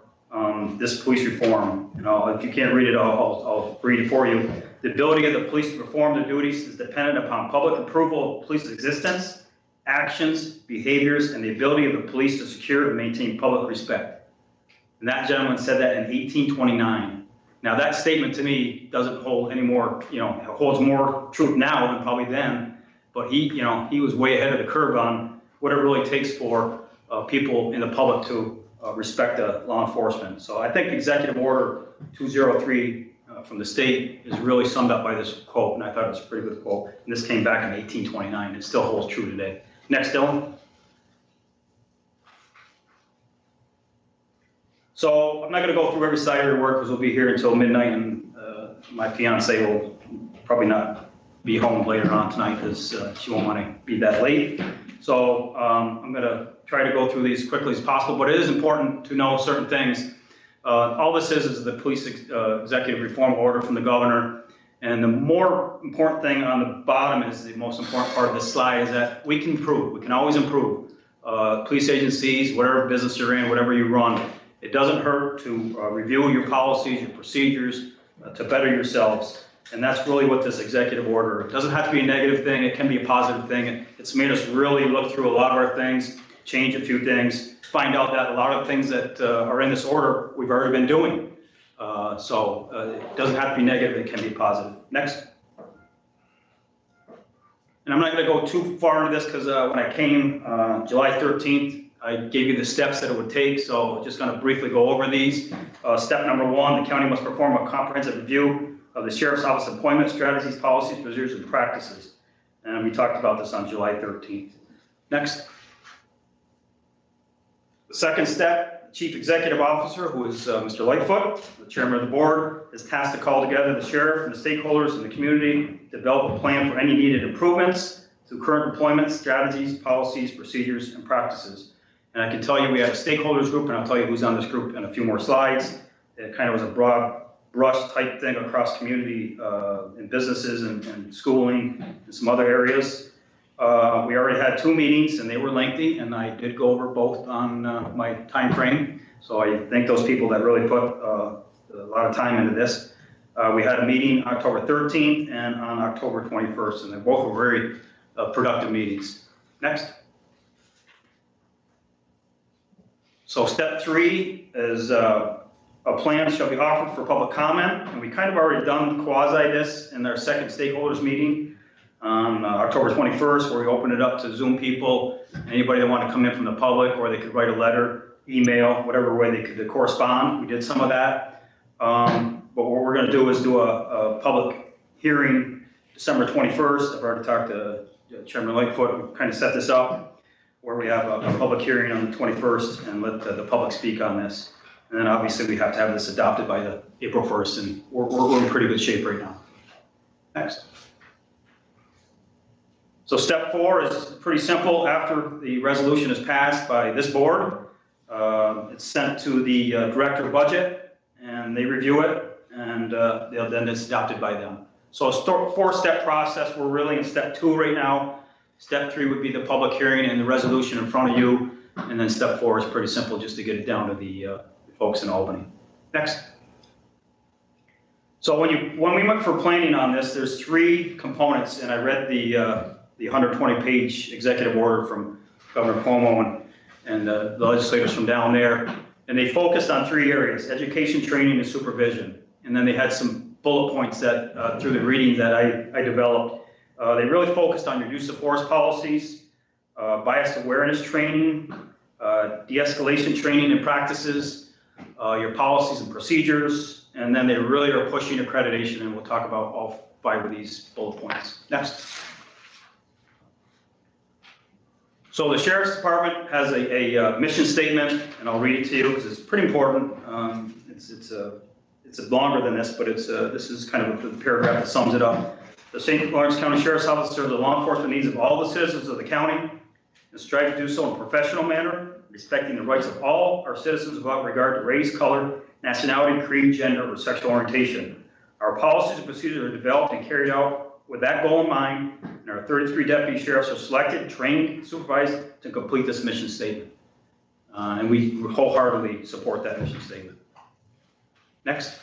this police reform. You know, if you can't read it, I'll read it for you. The ability of the police to perform their duties is dependent upon public approval of police existence, actions, behaviors, and the ability of the police to secure and maintain public respect. And that gentleman said that in 1829. Now that statement to me doesn't hold any more, it holds more truth now than probably then. But he was way ahead of the curve on what it really takes for people in the public to respect law enforcement. So I think Executive Order 203 from the state is really summed up by this quote, and I thought it was a pretty good quote. And this came back in 1829. It still holds true today. Next, Dylan. So I'm not going to go through every side of your work because we'll be here until midnight, and my fiance will probably not be home later on tonight because she won't want to be that late. So I'm going to try to go through these quickly as possible, but it is important to know certain things. All this is the police executive reform order from the governor. And the more important thing on the bottom is the most important part of this slide is that we can improve. We can always improve. Police agencies, whatever business you're in, whatever you run, it doesn't hurt to review your policies, your procedures, to better yourselves. And that's really what this executive order, it doesn't have to be a negative thing, it can be a positive thing. It's made us really look through a lot of our things, change a few things, find out that a lot of things that are in this order we've already been doing. So it doesn't have to be negative, it can be positive. Next. And I'm not going to go too far into this because when I came July 13th, I gave you the steps that it would take, so I'm just going to briefly go over these. Step number 1, the county must perform a comprehensive review of the Sheriff's Office employment strategies, policies, procedures, and practices. And we talked about this on July 13th. Next. The second step, the Chief Executive Officer, who is Mr. Lightfoot, the Chairman of the Board, is tasked to call together the Sheriff and the stakeholders in the community, develop a plan for any needed improvements to current employment strategies, policies, procedures, and practices. And I can tell you we have a stakeholders group, and I'll tell you who's on this group in a few more slides. It kind of was a broad brush type thing across community and businesses and schooling and some other areas. We already had 2 meetings and they were lengthy, and I did go over both on my time frame. So I thank those people that really put a lot of time into this. We had a meeting October 13th and on October 21st, and they both were very productive meetings. Next. So step 3 is a plan shall be offered for public comment, and we kind of already done quasi this in our second stakeholders meeting on October 21st, where we opened it up to Zoom people, anybody that wanted to come in from the public, or they could write a letter, email, whatever way they could correspond. We did some of that. But what we're going to do is do a public hearing December 21st. I've already talked to Chairman Lightfoot. We kind of set this up where we have a public hearing on the 21st and let the public speak on this. And then obviously we have to have this adopted by the April 1st, and we're in pretty good shape right now. Next. So step 4 is pretty simple. After the resolution is passed by this board, it's sent to the director of budget, and they review it, and then it's adopted by them. So a 4-step process. We're really in step 2 right now. Step 3 would be the public hearing and the resolution in front of you, and then step 4 is pretty simple, just to get it down to the folks in Albany. Next. So when we went for planning on this, there's 3 components, and I read the 120-page executive order from Governor Cuomo and the legislators from down there, and they focused on 3 areas: education, training, and supervision. And then they had some bullet points that through the reading that I developed. They really focused on your use of force policies, bias awareness training, de-escalation training and practices, your policies and procedures, and then they really are pushing accreditation, and we'll talk about all 5 of these bullet points. Next. So the Sheriff's Department has a mission statement, and I'll read it to you because it's pretty important. It's longer than this, but this is kind of the paragraph that sums it up. The St. Lawrence County Sheriff's Office serves the law enforcement needs of all the citizens of the county and strive to do so in a professional manner, respecting the rights of all our citizens without regard to race, color, nationality, creed, gender, or sexual orientation. Our policies and procedures are developed and carried out with that goal in mind, and our 33 deputy sheriffs are selected, trained, supervised to complete this mission statement. And we wholeheartedly support that mission statement. Next.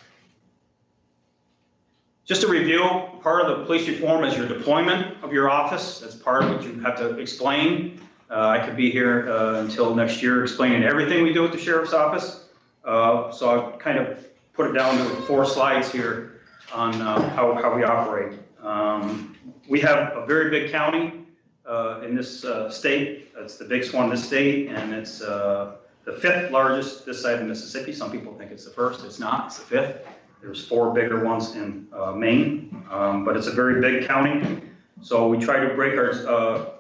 Just a review, part of the police reform is your deployment of your office. That's part of what you have to explain. I could be here until next year explaining everything we do at the Sheriff's Office. So I've kind of put it down to 4 slides here on how we operate. We have a very big county in this state. It's the biggest one in this state, and it's the 5th largest this side of Mississippi. Some people think it's the 1st. It's not. It's the 5th. There's 4 bigger ones in Maine, but it's a very big county. So we try to break our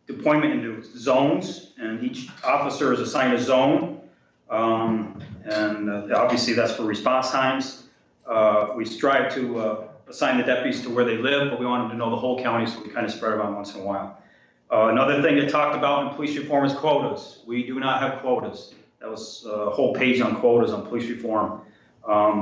deployment into zones, and each officer is assigned a zone. And obviously that's for response times. We strive to assign the deputies to where they live, but we want them to know the whole county, so we kind of spread them out once in a while. Another thing that talked about in police reform is quotas. We do not have quotas. That was a whole page on quotas on police reform.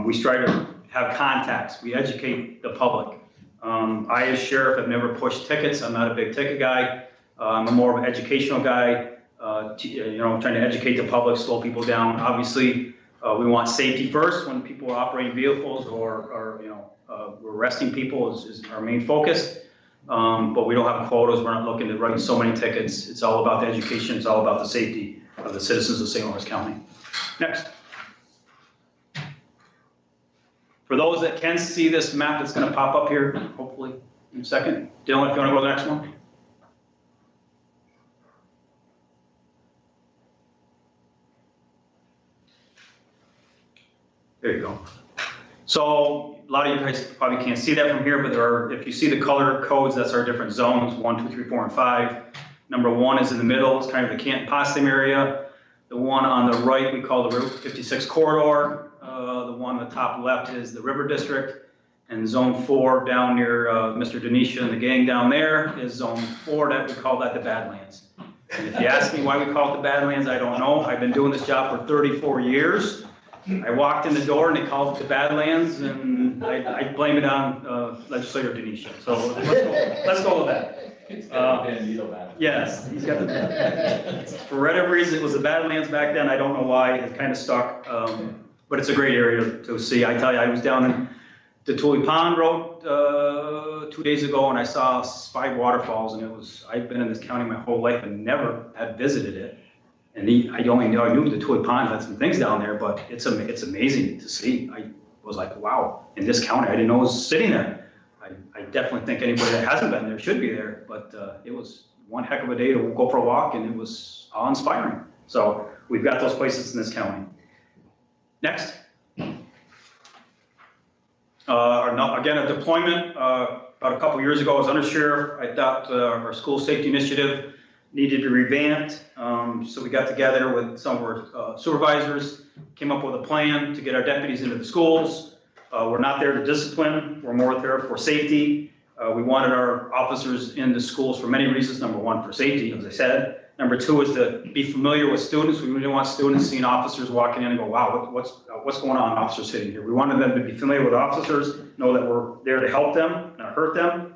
We strive to have contacts. We educate the public. I, as sheriff, have never pushed tickets. I'm not a big ticket guy. I'm more of an educational guy, trying to educate the public, slow people down. Obviously, we want safety first when people are operating vehicles or we're arresting people is our main focus. But we don't have quotas. We're not looking to write so many tickets. It's all about the education. It's all about the safety of the citizens of St. Lawrence County. Next. For those that can see this map that's going to pop up here, hopefully in a second. Dylan, if you want to go to the next one. There you go. So a lot of you guys probably can't see that from here, but there are, if you see the color codes, that's our different zones, 1, 2, 3, 4, and 5. Number 1 is in the middle, it's kind of the Canton-Potsdam area. The one on the right, we call the Route 56 corridor. The one on the top left is the River District. And zone 4 down near Mr. Denisha and the gang down there is zone 4, that we call that the Badlands. And if you ask me why we call it the Badlands, I don't know. I've been doing this job for 34 years. I walked in the door and they called it the Badlands, and I blame it on legislator Denisha. So let's go with that. Yes, he's got the, for whatever reason, it was the Badlands back then. I don't know why, it kind of stuck. But it's a great area to see. I tell you, I was down in the Tully Pond Road 2 days ago, and I saw 5 waterfalls, and it was, I've been in this county my whole life and never had visited it. And I knew the Tully Pond had some things down there, but it's amazing to see. I was like, wow, in this county, I didn't know it was sitting there. I definitely think anybody that hasn't been there should be there, but it was one heck of a day to go for a walk, and it was awe-inspiring. So we've got those places in this county. Next. Again, a deployment. About a couple years ago, I was undersheriff. I thought our school safety initiative needed to be revamped. So we got together with some of our supervisors, came up with a plan to get our deputies into the schools. We're not there to discipline, we're more there for safety. We wanted our officers in the schools for many reasons. Number 1, for safety, as I said. Number 2 is to be familiar with students. We didn't want students seeing officers walking in and go, wow, what's going on, officers sitting here. We wanted them to be familiar with officers, know that we're there to help them, not hurt them.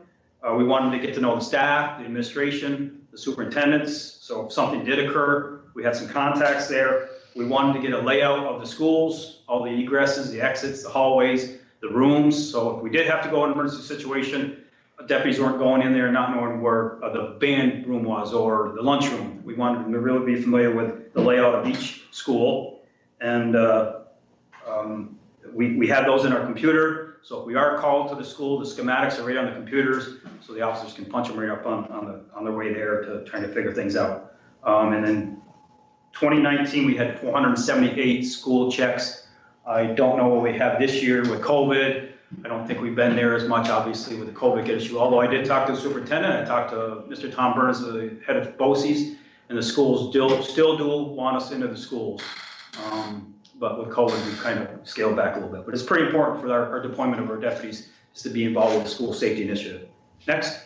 We wanted to get to know the staff, the administration, the superintendents. So if something did occur, we had some contacts there. We wanted to get a layout of the schools, all the egresses, the exits, the hallways, the rooms. So if we did have to go in an emergency situation, deputies weren't going in there not knowing where the band room was or the lunchroom. We wanted them to really be familiar with the layout of each school. And we had those in our computer. So if we are called to the school, the schematics are right on the computers, so the officers can punch them right up on their way there to trying to figure things out. And then 2019, we had 478 school checks. I don't know what we have this year with COVID. I don't think we've been there as much, obviously, with the COVID issue. Although I did talk to the superintendent, I talked to Mr. Tom Burns, the head of BOCES, and the schools still do want us into the schools. But with COVID, we've kind of scaled back a little bit. But it's pretty important for our deployment of our deputies is to be involved with the school safety initiative. Next.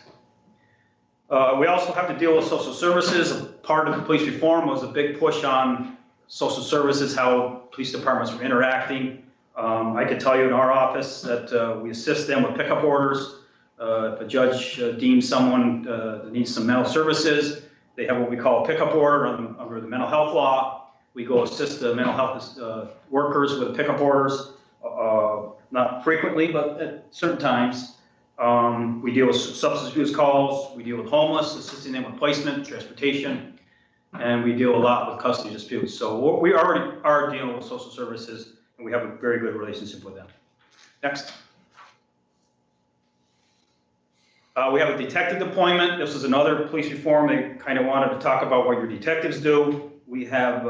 We also have to deal with social services. Part of the police reform was a big push on social services, how police departments were interacting. I could tell you in our office that we assist them with pickup orders. If a judge deems someone that needs some mental services, they have what we call a pickup order under the mental health law. We go assist the mental health workers with pickup orders, not frequently, but at certain times. We deal with substance abuse calls. We deal with homeless, assisting them with placement, transportation, and we deal a lot with custody disputes. So we already are dealing with social services, and we have a very good relationship with them. Next. We have a detective deployment. This is another police reform. They kind of wanted to talk about what your detectives do. We have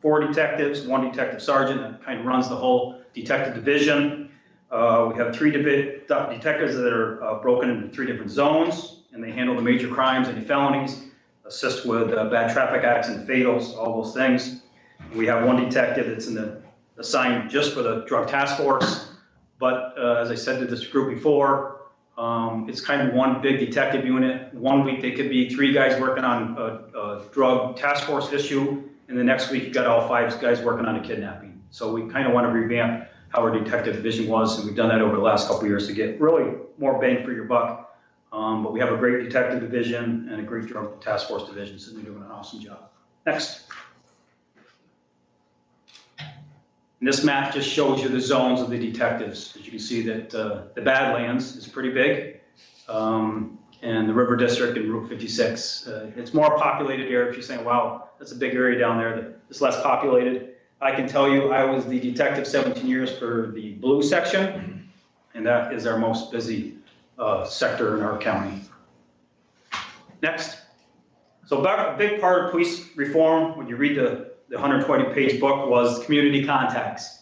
4 detectives, 1 detective sergeant that kind of runs the whole detective division. We have 3 detectives that are broken into 3 different zones, and they handle the major crimes, any felonies, assist with bad traffic accidents, fatals, all those things. We have 1 detective that's assigned just for the drug task force. But as I said to this group before, it's kind of one big detective unit. One week they could be 3 guys working on a drug task force issue, and the next week you got all 5 guys working on a kidnapping. So we kind of want to revamp how our detective division was, and we've done that over the last couple of years to get really more bang for your buck. But we have a great detective division and a great drug task force division, so they're doing an awesome job. Next. And this map just shows you the zones of the detectives. As you can see that the Badlands is pretty big, and the River District and Route 56. It's more populated area. If you're saying, wow, that's a big area down there, it's less populated. I can tell you I was the detective 17 years for the blue section, and that is our most busy sector in our county. Next. So a big part of police reform, when you read the 120-page book, was community contacts.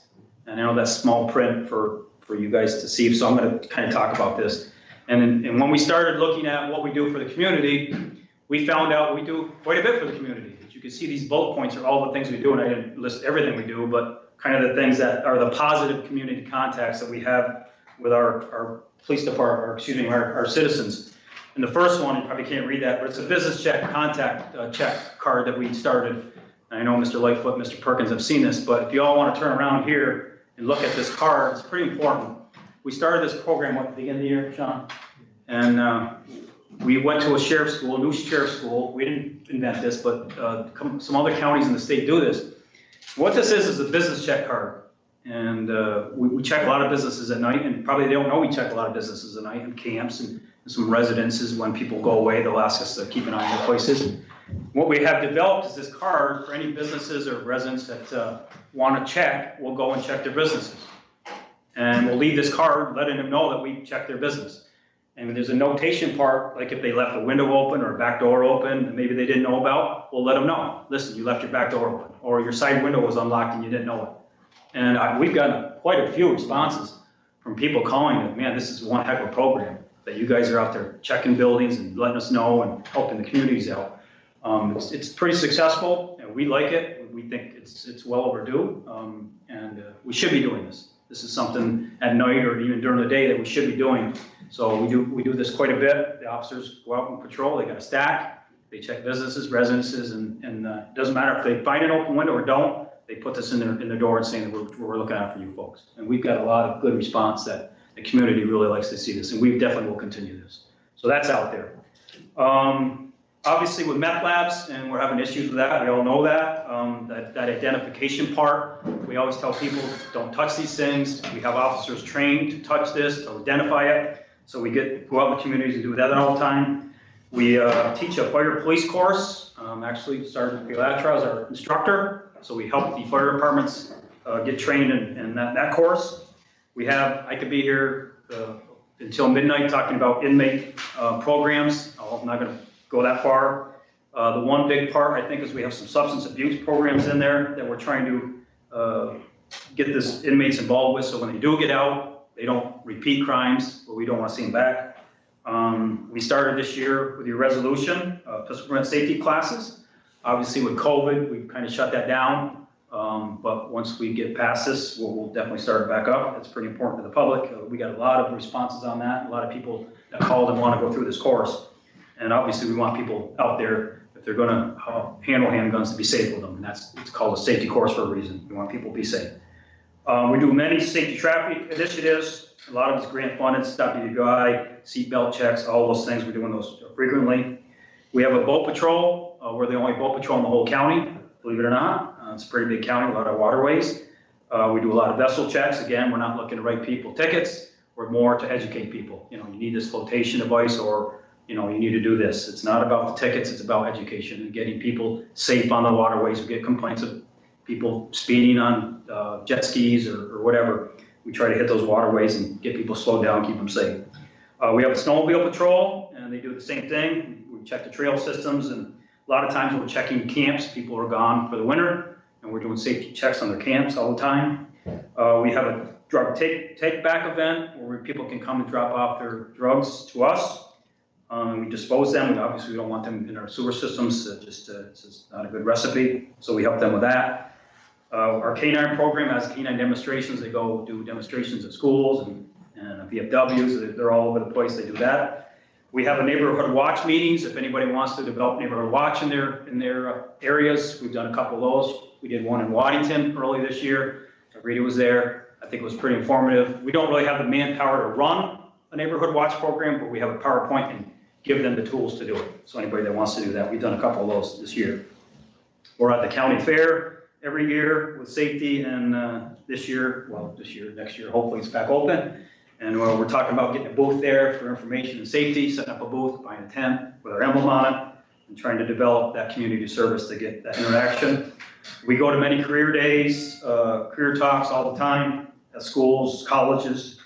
And I know that's small print for you guys to see, so I'm gonna kind of talk about this. And when we started looking at what we do for the community, we found out we do quite a bit for the community. As you can see, these bullet points are all the things we do, and I didn't list everything we do, but kind of the things that are the positive community contacts that we have with our police department, or excuse me, our citizens. And the first one, you probably can't read that, but it's a business check contact check card that we started. And I know Mr. Lightfoot, Mr. Perkins have seen this, but if you all want to turn around here and look at this card, it's pretty important. We started this program at the beginning of the year, Sean, and we went to a sheriff's school, a new sheriff's school. We didn't invent this, but some other counties in the state do this. What this is a business check card. And we check a lot of businesses at night, and probably they don't know we check a lot of businesses at night in camps and some residences. When people go away, they'll ask us to keep an eye on their places. What we have developed is this card for any businesses or residents that want to check. We'll go and check their businesses. And we'll leave this card letting them know that we checked their business. And there's a notation part, like if they left a window open or a back door open that maybe they didn't know about, we'll let them know. Listen, you left your back door open, or your side window was unlocked and you didn't know it. And we've gotten quite a few responses from people calling that, man, this is one heck of a program, that you guys are out there checking buildings and letting us know and helping the communities out. It's pretty successful, and we like it. We think it's well overdue, and we should be doing this. This is something at night or even during the day that we should be doing. So we do this quite a bit. The officers go out and patrol. They got a stack. They check businesses, residences, and it doesn't matter if they find an open window or don't. They put this in their door and saying that we're looking out for you folks. And we've got a lot of good response that the community really likes to see this, and we definitely will continue this. So that's out there. Obviously with meth labs, and we're having issues with that, we all know that. That identification part, we always tell people, don't touch these things. We have officers trained to touch this, to identify it. So we go out in the communities and do that all the time. We teach a fire police course. Actually, Sergeant Pilatra is our instructor. So we help the fire departments get trained in that course. I could be here until midnight talking about inmate programs. I'm not going to go that far. The one big part, I think, is we have some substance abuse programs in there that we're trying to get this inmates involved with, so when they do get out, they don't repeat crimes, but we don't want to see them back. We started this year with your resolution, pistol permit safety classes. Obviously with COVID, we've kind of shut that down. But once we get past this, we'll definitely start it back up. It's pretty important to the public. We got a lot of responses on that. A lot of people that called and want to go through this course. And obviously we want people out there, if they're going to handle handguns, to be safe with them. And it's called a safety course for a reason. We want people to be safe. We do many safety traffic initiatives. A lot of it's grant funded, stop DWI, seatbelt checks, all those things. We're doing those frequently. We have a boat patrol. We're the only boat patrol in the whole county, believe it or not. It's a pretty big county, a lot of waterways. We do a lot of vessel checks. Again, we're not looking to write people tickets. We're more to educate people. You need this flotation device, or you need to do this. It's not about the tickets, it's about education and getting people safe on the waterways. We get complaints of people speeding on jet skis or whatever. We try to hit those waterways and get people slowed down, keep them safe. We have a snowmobile patrol, and they do the same thing. We check the trail systems, and a lot of times we're checking camps. People are gone for the winter, and we're doing safety checks on their camps all the time. We have a drug take-back event where people can come and drop off their drugs to us. We dispose them. Obviously, we don't want them in our sewer systems. It's just not a good recipe, so we help them with that. Our K9 program has K9 demonstrations. They go do demonstrations at schools and VFWs. They're all over the place. They do that. We have a neighborhood watch meetings. If anybody wants to develop neighborhood watch in their areas, we've done a couple of those. We did one in Waddington early this year. Rita was there. I think it was pretty informative. We don't really have the manpower to run a neighborhood watch program, but we have a PowerPoint and give them the tools to do it. So anybody that wants to do that, we've done a couple of those this year. We're at the county fair every year with safety, and next year, hopefully it's back open. And we're talking about getting a booth there for information and safety, setting up a booth, buying a tent with our emblem on it, and trying to develop that community service to get that interaction. We go to many career days, career talks all the time at schools, colleges.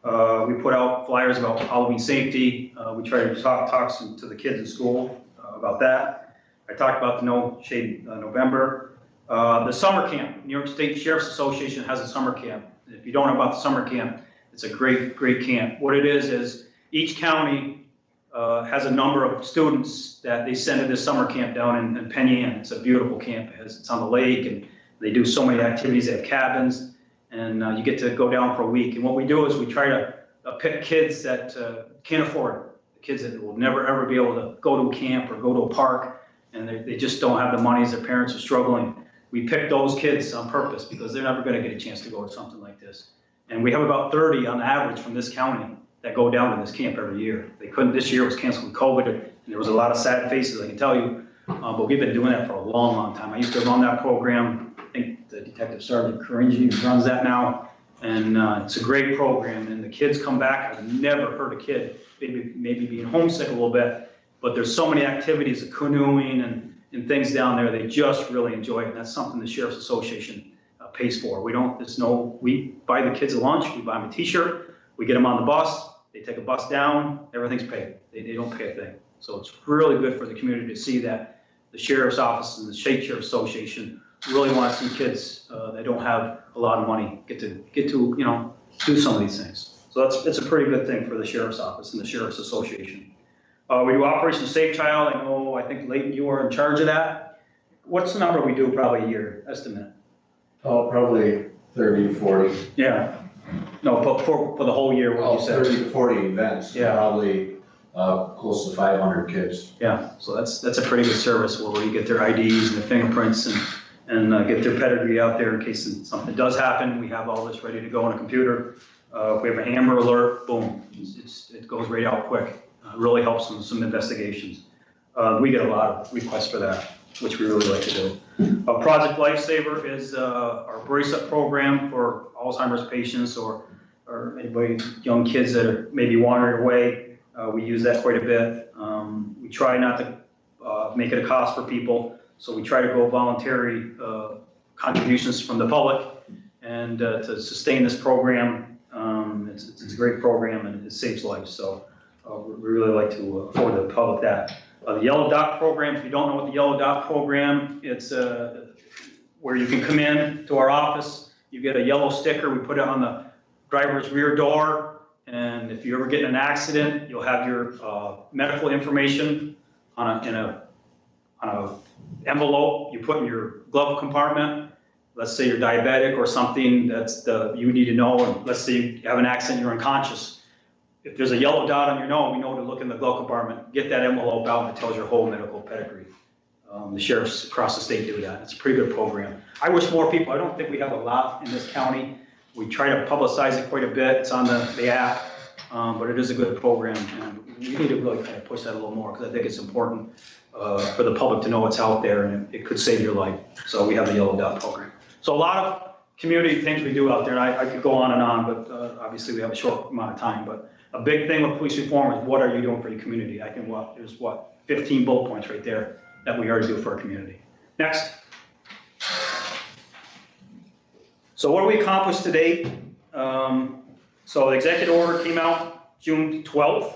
We put out flyers about Halloween safety. We try to talk to the kids in school about that. I talked about the No Shade November. The summer camp, New York State Sheriff's Association has a summer camp. If you don't know about the summer camp, it's a great camp. What it is each county has a number of students that they send to this summer camp down in Penn Yan. It's a beautiful camp. It's on the lake, and they do so many activities. They have cabins, and you get to go down for a week. And what we do is we try to pick kids that can't afford it, the kids that will never ever be able to go to a camp or go to a park, and they just don't have the money as their parents are struggling. We pick those kids on purpose because they're never going to get a chance to go to something like this. And we have about 30 on average from this county that go down to this camp every year. They couldn't this year, it was canceled with COVID, and there was a lot of sad faces, I can tell you. But we've been doing that for a long time. I used to run that program. I think the Detective Sergeant Caringi runs that now. And it's a great program, and the kids come back. I've never heard a kid maybe being homesick a little bit, but there's so many activities of canoeing and things down there. They just really enjoy it, and that's something the Sheriff's Association pays for. We buy the kids a lunch, we buy them a t-shirt, we get them on the bus, they take a bus down, everything's paid. They don't pay a thing. So it's really good for the community to see that the Sheriff's Office and the State Sheriff's Association really want to see kids that don't have a lot of money get to do some of these things. So it's a pretty good thing for the Sheriff's Office and the Sheriff's Association. We do Operation Safe Child. I think Leighton, you are in charge of that. What's the number we do probably a year, estimate? Oh, probably 30 to 40. Yeah. No, for the whole year, what you said? 30 to 40 events. Yeah. Probably close to 500 kids. Yeah, so that's a pretty good service where you get their IDs and their fingerprints and get their pedigree out there in case something does happen. We have all this ready to go on a computer. If we have a Amber Alert, boom, it goes right out quick. Really helps in some investigations. We get a lot of requests for that, which we really like to do. Project Lifesaver is our brace-up program for Alzheimer's patients or anybody, young kids that are maybe wandering away. We use that quite a bit. We try not to make it a cost for people, so we try to go voluntary contributions from the public and to sustain this program. It's a great program and it saves lives. So we really like to afford the public that. The Yellow Dot program, if you don't know what the Yellow Dot program, it's where you can come in to our office, you get a yellow sticker, we put it on the driver's rear door, and if you ever get in an accident, you'll have your medical information in an envelope you put in your glove compartment. Let's say you're diabetic or something you need to know, and let's say you have an accident, you're unconscious. If there's a yellow dot on your nose, we know to look in the glove compartment, get that envelope out, and it tells your whole medical pedigree. The sheriffs across the state do that. It's a pretty good program. I wish more people, I don't think we have a lot in this county. We try to publicize it quite a bit. It's on the app, but it is a good program. And we need to really kind of push that a little more because I think it's important for the public to know what's out there, and it could save your life. So we have the Yellow Dot program. So a lot of community things we do out there, and I could go on, but obviously we have a short amount of time. But a big thing with police reform is what are you doing for your community? There's 15 bullet points right there that we already do for our community. Next. So what have we accomplished to date? So the executive order came out June 12th.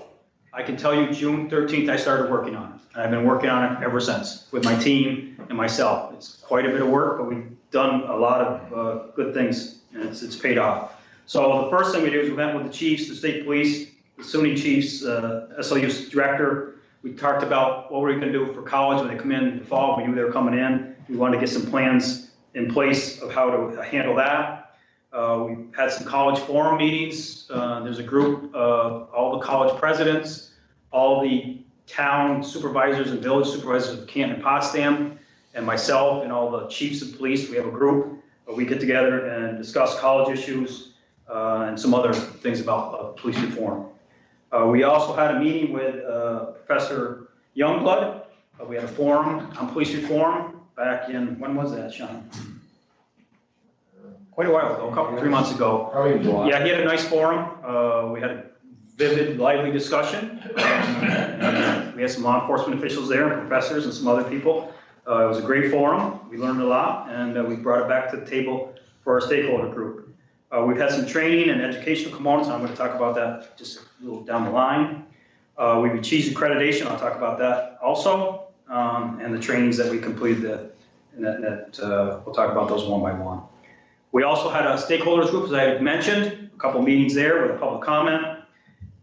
I can tell you June 13th I started working on it. And I've been working on it ever since with my team and myself. It's quite a bit of work, but we've done a lot of good things, and it's paid off. So the first thing we do is we met with the chiefs, the state police, the SUNY chiefs, SLU's director. We talked about what we're going to do for college when they come in the fall. We knew they were coming in. We wanted to get some plans in place of how to handle that. We had some college forum meetings. There's a group of all the college presidents, all the town supervisors and village supervisors of Canton and Potsdam, and myself and all the chiefs of police. We have a group where we get together and discuss college issues and some other things about police reform. We also had a meeting with Professor Youngblood. We had a forum on police reform back in, when was that, Sean? Quite a while ago, 3 months ago. Yeah, he had a nice forum. We had a vivid, lively discussion. We had some law enforcement officials there and professors and some other people. It was a great forum. We learned a lot, and we brought it back to the table for our stakeholder group. We've had some training and educational components, and I'm going to talk about that just a little down the line. We've achieved accreditation. I'll talk about that also, and the trainings that we completed and we'll talk about those one by one. We also had a stakeholders group, as I had mentioned, a couple meetings there with a public comment.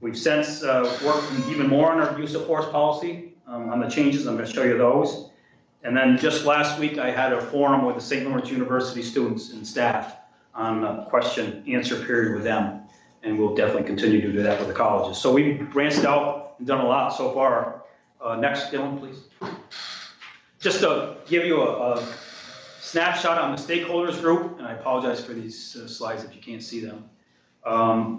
We've since worked even more on our use of force policy, on the changes. I'm going to show you those. And then just last week, I had a forum with the St. Lawrence University students and staff on a question answer period with them. And we'll definitely continue to do that with the colleges. So we've branched out and done a lot so far. Next, Dylan, please. Just to give you a snapshot on the stakeholders group, and I apologize for these slides if you can't see them.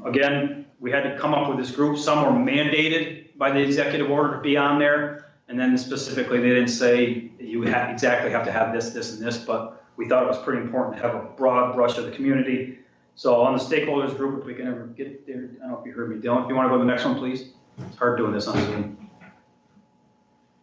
Again, we had to come up with this group. Some were mandated by the executive order to be on there, and then specifically they didn't say that you exactly have to have this, this, and this, but we thought it was pretty important to have a broad brush of the community. So on the stakeholders group, if we can ever get there, I don't know if you heard me, Dylan, if you want to go to the next one, please. It's hard doing this on Zoom.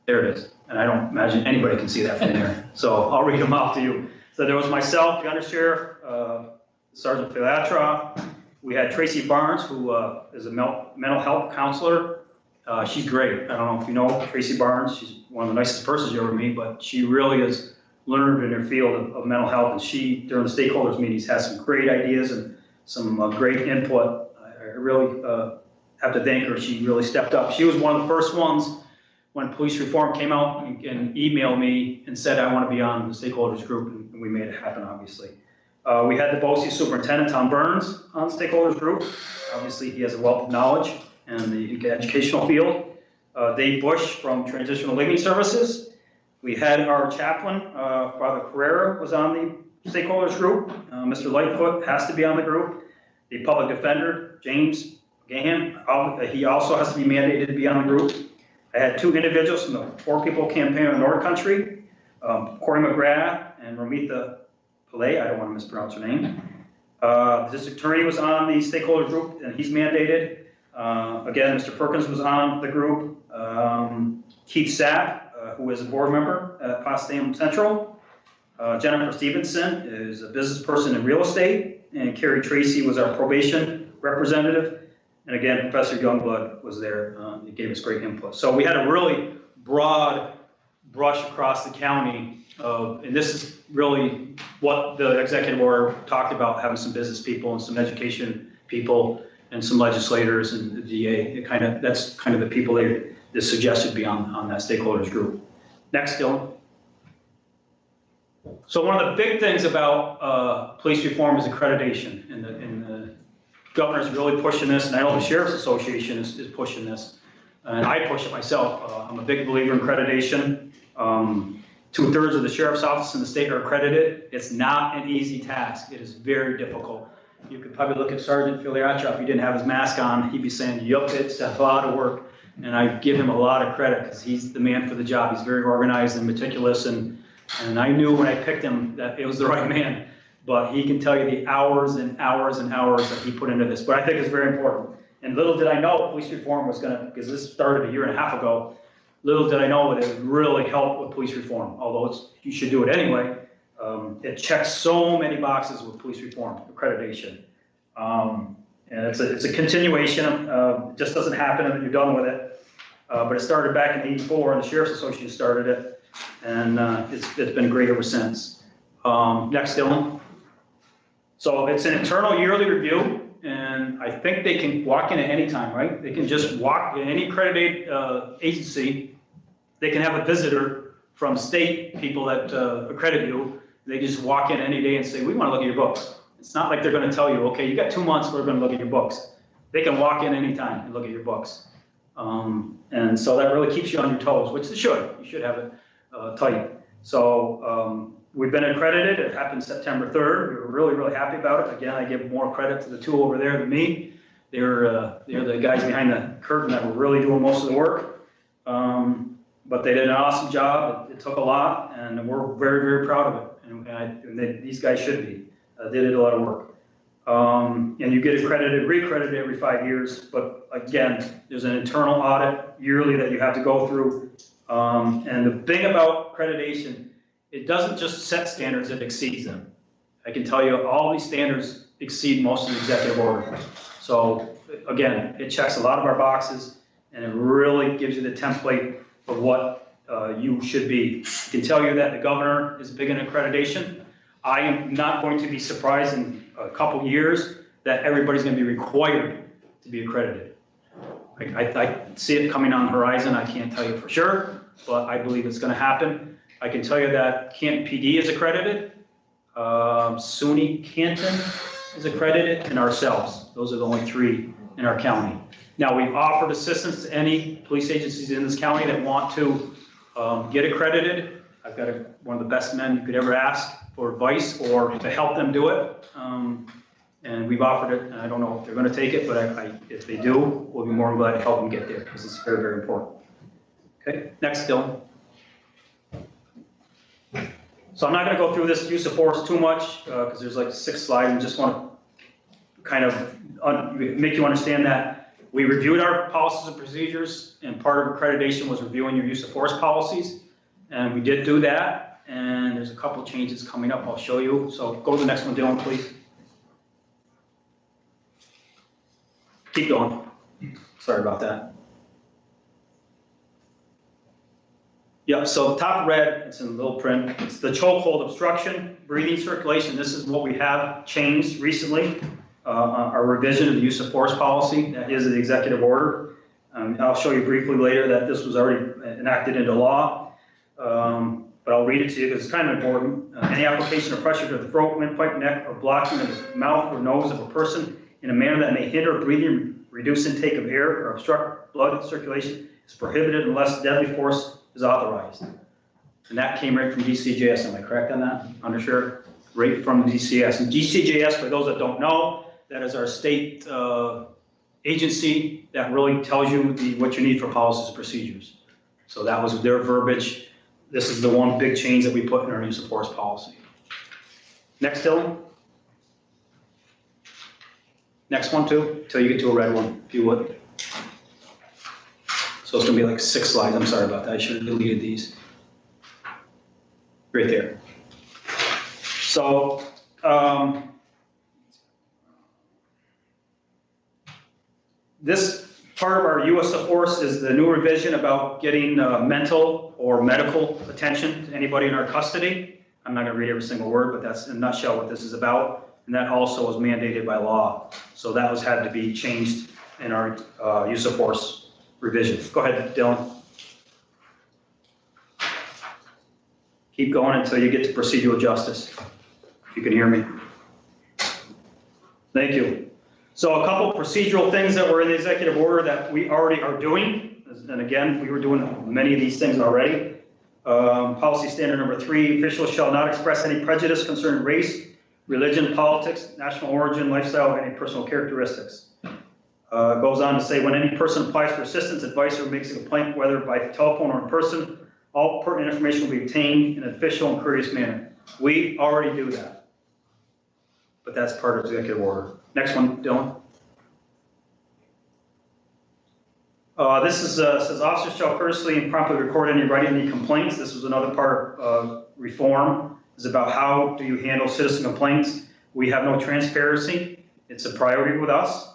There it is. And I don't imagine anybody can see that from there. So I'll read them off to you. So there was myself, the undersheriff, Sergeant Filatra. We had Tracy Barnes, who is a mental health counselor. She's great. I don't know if you know Tracy Barnes. She's one of the nicest persons you ever meet, but she really is learned in her field of mental health. And she, during the stakeholders meetings, has some great ideas and some great input. I really have to thank her. She really stepped up. She was one of the first ones when police reform came out and emailed me and said, I want to be on the stakeholders group, and we made it happen, obviously. We had the BOCES superintendent, Tom Burns, on the stakeholders group. Obviously, he has a wealth of knowledge in the educational field. Dave Bush from Transitional Living Services. We had our chaplain, Father Carrera, was on the stakeholders group. Mr. Lightfoot has to be on the group. The public defender, James Gahan, he also has to be mandated to be on the group. I had two individuals from the Four People Campaign of North Country, Corey McGrath and Romita Pillay. I don't want to mispronounce her name. The district attorney was on the stakeholder group, and he's mandated. Again, Mr. Perkins was on the group. Keith Sapp, who is a board member at Potsdam Central. Jennifer Stevenson is a business person in real estate, and Carrie Tracy was our probation representative. And again, Professor Youngblood was there. He gave us great input. So we had a really broad brush across the county. And this is really what the executive order talked about, having some business people and some education people and some legislators and the DA. That's kind of the people that suggested be on that stakeholders group. Next, Dylan. So one of the big things about police reform is accreditation. And the governor's really pushing this, and I know the Sheriff's Association is pushing this, and I push it myself. I'm a big believer in accreditation. 2/3 of the sheriff's office in the state are accredited. It's not an easy task. It is very difficult. You could probably look at Sergeant Filatra. If he didn't have his mask on, he'd be saying, yup, it's a lot of work. And I give him a lot of credit because he's the man for the job. He's very organized and meticulous, and I knew when I picked him that it was the right man. But he can tell you the hours and hours and hours that he put into this. But I think it's very important. And little did I know police reform was going to, because this started 1.5 years ago, little did I know that it would really help with police reform, although you should do it anyway. It checks so many boxes with police reform, accreditation. And it's a continuation. It just doesn't happen and you're done with it. But it started back in '84 and the Sheriff's Association started it. And it's been great ever since. Next, Dylan. So it's an internal yearly review, and I think they can walk in at any time, right? They can just walk in any accredited agency. They can have a visitor from state people that accredit you. They just walk in any day and say, we want to look at your books. It's not like they're going to tell you, okay, you got 2 months, we're going to look at your books. They can walk in anytime and look at your books. And so that really keeps you on your toes, which they should. You should have it tight. So we've been accredited. It happened September 3rd. We were really, really happy about it. Again, I give more credit to the two over there than me. They're the guys behind the curtain that were really doing most of the work. But they did an awesome job. It took a lot, and we're very, very proud of it. And these guys should be. They did a lot of work. And you get accredited, recredited every 5 years. But again, there's an internal audit yearly that you have to go through. And the thing about accreditation, it doesn't just set standards, it exceeds them. I can tell you all these standards exceed most of the executive order. So again, it checks a lot of our boxes, and it really gives you the template of what you should be. I can tell you that the governor is big in accreditation. I am not going to be surprised in a couple years that everybody's going to be required to be accredited. I see it coming on the horizon. I can't tell you for sure, but I believe it's going to happen. I can tell you that Canton PD is accredited, SUNY Canton is accredited, and ourselves. Those are the only 3 in our county. Now, we've offered assistance to any police agencies in this county that want to get accredited. I've got one of the best men you could ever ask for advice or to help them do it. And we've offered it, and I don't know if they're going to take it, but if they do, we'll be more than glad to help them get there because it's very, very important. Okay, next, Dylan. So I'm not going to go through this use of force too much because there's like 6 slides. I just want to kind of make you understand that we reviewed our policies and procedures, and part of accreditation was reviewing your use of force policies. And we did do that, and there's a couple of changes coming up I'll show you. So go to the next one, Dylan, please. Keep going. Sorry about that. Yep, so top red, it's in little print. It's the chokehold obstruction, breathing circulation. This is what we have changed recently. Our revision of the use of force policy, that is the executive order. I'll show you briefly later that this was already enacted into law. But I'll read it to you because it's kind of important. Any application of pressure to the throat, windpipe, neck, or blocking of the mouth or nose of a person in a manner that may hinder breathing, reduce intake of air, or obstruct blood circulation is prohibited unless deadly force is authorized. And that came right from DCJS, am I correct on that? Undersheriff? Right from the DCS. And DCJS, for those that don't know, that is our state agency that really tells you what you need for policies and procedures. So that was their verbiage. This is the one big change that we put in our use of force policy. Next, Dylan. Next one too, till you get to a red one, if you would. So it's gonna be like 6 slides. I'm sorry about that. I should have deleted these. Right there. So, this part of our use of force is the new revision about getting mental or medical attention to anybody in our custody. I'm not gonna read every single word, but that's in a nutshell what this is about. And that also was mandated by law. So that had to be changed in our use of force revision. Go ahead, Dylan. Keep going until you get to procedural justice. If you can hear me. Thank you. So a couple procedural things that were in the executive order that we already are doing. And again, we were doing many of these things already. Policy standard number 3, officials shall not express any prejudice concerning race, religion, politics, national origin, lifestyle, or any personal characteristics. Goes on to say, when any person applies for assistance, advice, or makes a complaint, whether by telephone or in person, all pertinent information will be obtained in an official and courteous manner. We already do that. But that's part of executive order. Next one, Dylan. This is, says officers shall courteously and promptly record any writing any complaints. This was another part of reform. Is about how do you handle citizen complaints. We have no transparency. It's a priority with us.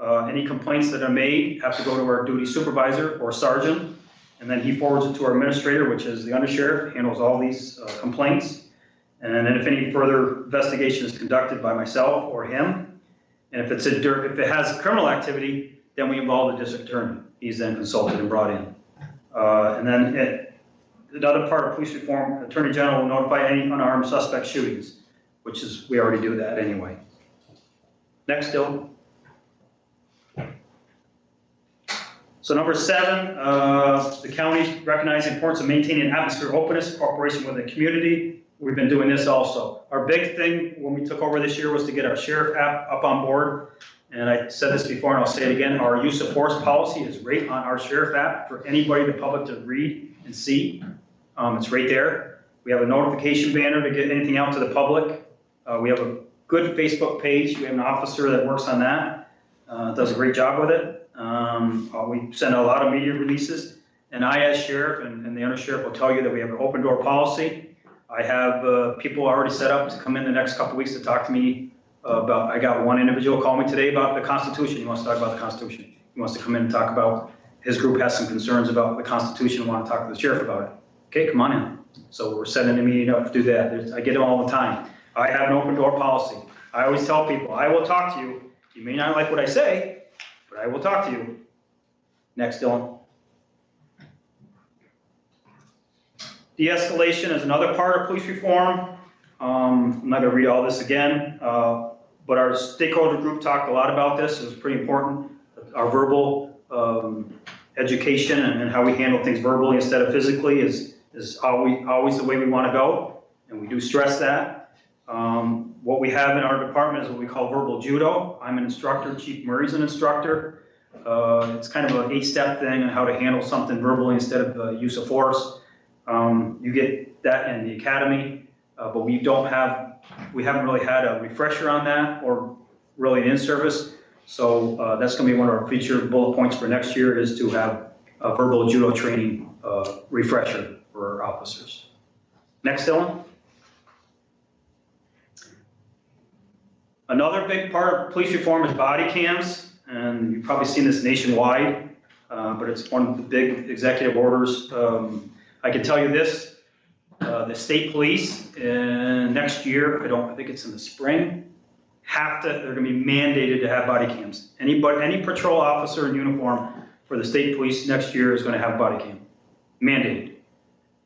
Any complaints that are made have to go to our duty supervisor or sergeant, and then he forwards it to our administrator, which is the undersheriff, handles all these complaints. And then if any further investigation is conducted by myself or him, and if it has criminal activity, then we involve the district attorney. He's then consulted and brought in. And then another part of police reform, Attorney General will notify any unarmed suspect shootings, which is, we already do that anyway. Next, Dylan. So number 7, the county recognizes the importance of maintaining an atmosphere of openness, cooperation with the community. We've been doing this also. Our big thing when we took over this year was to get our sheriff app up on board. And I said this before and I'll say it again, our use of force policy is right on our sheriff app for anybody in the public to read and see. It's right there. We have a notification banner to get anything out to the public. We have a good Facebook page. We have an officer that works on that, does a great job with it. We send a lot of media releases. And I, as sheriff, and the undersheriff will tell you that we have an open door policy. I have people already set up to come in the next couple weeks to talk to me about, I got one individual call me today about the Constitution. He wants to talk about the Constitution. He wants to come in and talk about his group has some concerns about the Constitution and want to talk to the sheriff about it. Okay, come on in. So we're setting a meeting up to do that. I get them all the time. I have an open door policy. I always tell people, I will talk to you. You may not like what I say, but I will talk to you. Next, Dylan. De-escalation is another part of police reform. I'm not going to read all this again, but our stakeholder group talked a lot about this. It was pretty important. Our verbal education and how we handle things verbally instead of physically is always the way we want to go, and we do stress that. What we have in our department is what we call verbal judo. I'm an instructor, Chief Murray's an instructor. It's kind of an 8-step thing on how to handle something verbally instead of use of force. You get that in the academy, but we haven't really had a refresher on that or really an in-service. So that's going to be one of our featured bullet points for next year is to have a verbal judo training refresher for our officers. Next, Dylan. Another big part of police reform is body cams, and you've probably seen this nationwide, but it's one of the big executive orders. I can tell you this, the state police next year, I think it's in the spring, they're gonna be mandated to have body cams. Any patrol officer in uniform for the state police next year is gonna have a body cam, mandated.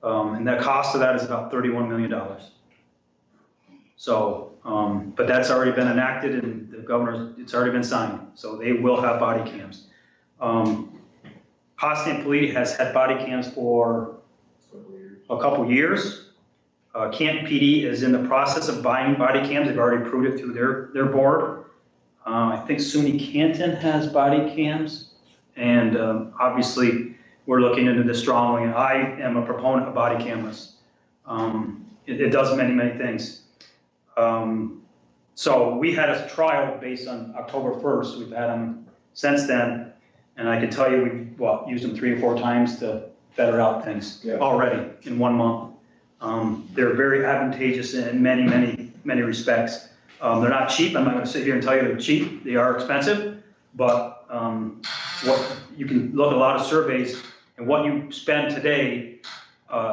And the cost of that is about $31 million. So, but that's already been enacted and the governor, it's already been signed. So they will have body cams. Potsdam Police has had body cams for a couple years. Canton PD is in the process of buying body cams. They've already approved it through their board. I think SUNY Canton has body cams. And obviously, we're looking into this strongly. And I am a proponent of body cameras. It does many, many things. So we had a trial based on October 1st. We've had them since then. And I can tell you, we've used them 3 or 4 times to better out things already in 1 month. They're very advantageous in many, many, many respects. They're not cheap. I'm not going to sit here and tell you they're cheap. They are expensive, but what you can look at a lot of surveys and what you spend today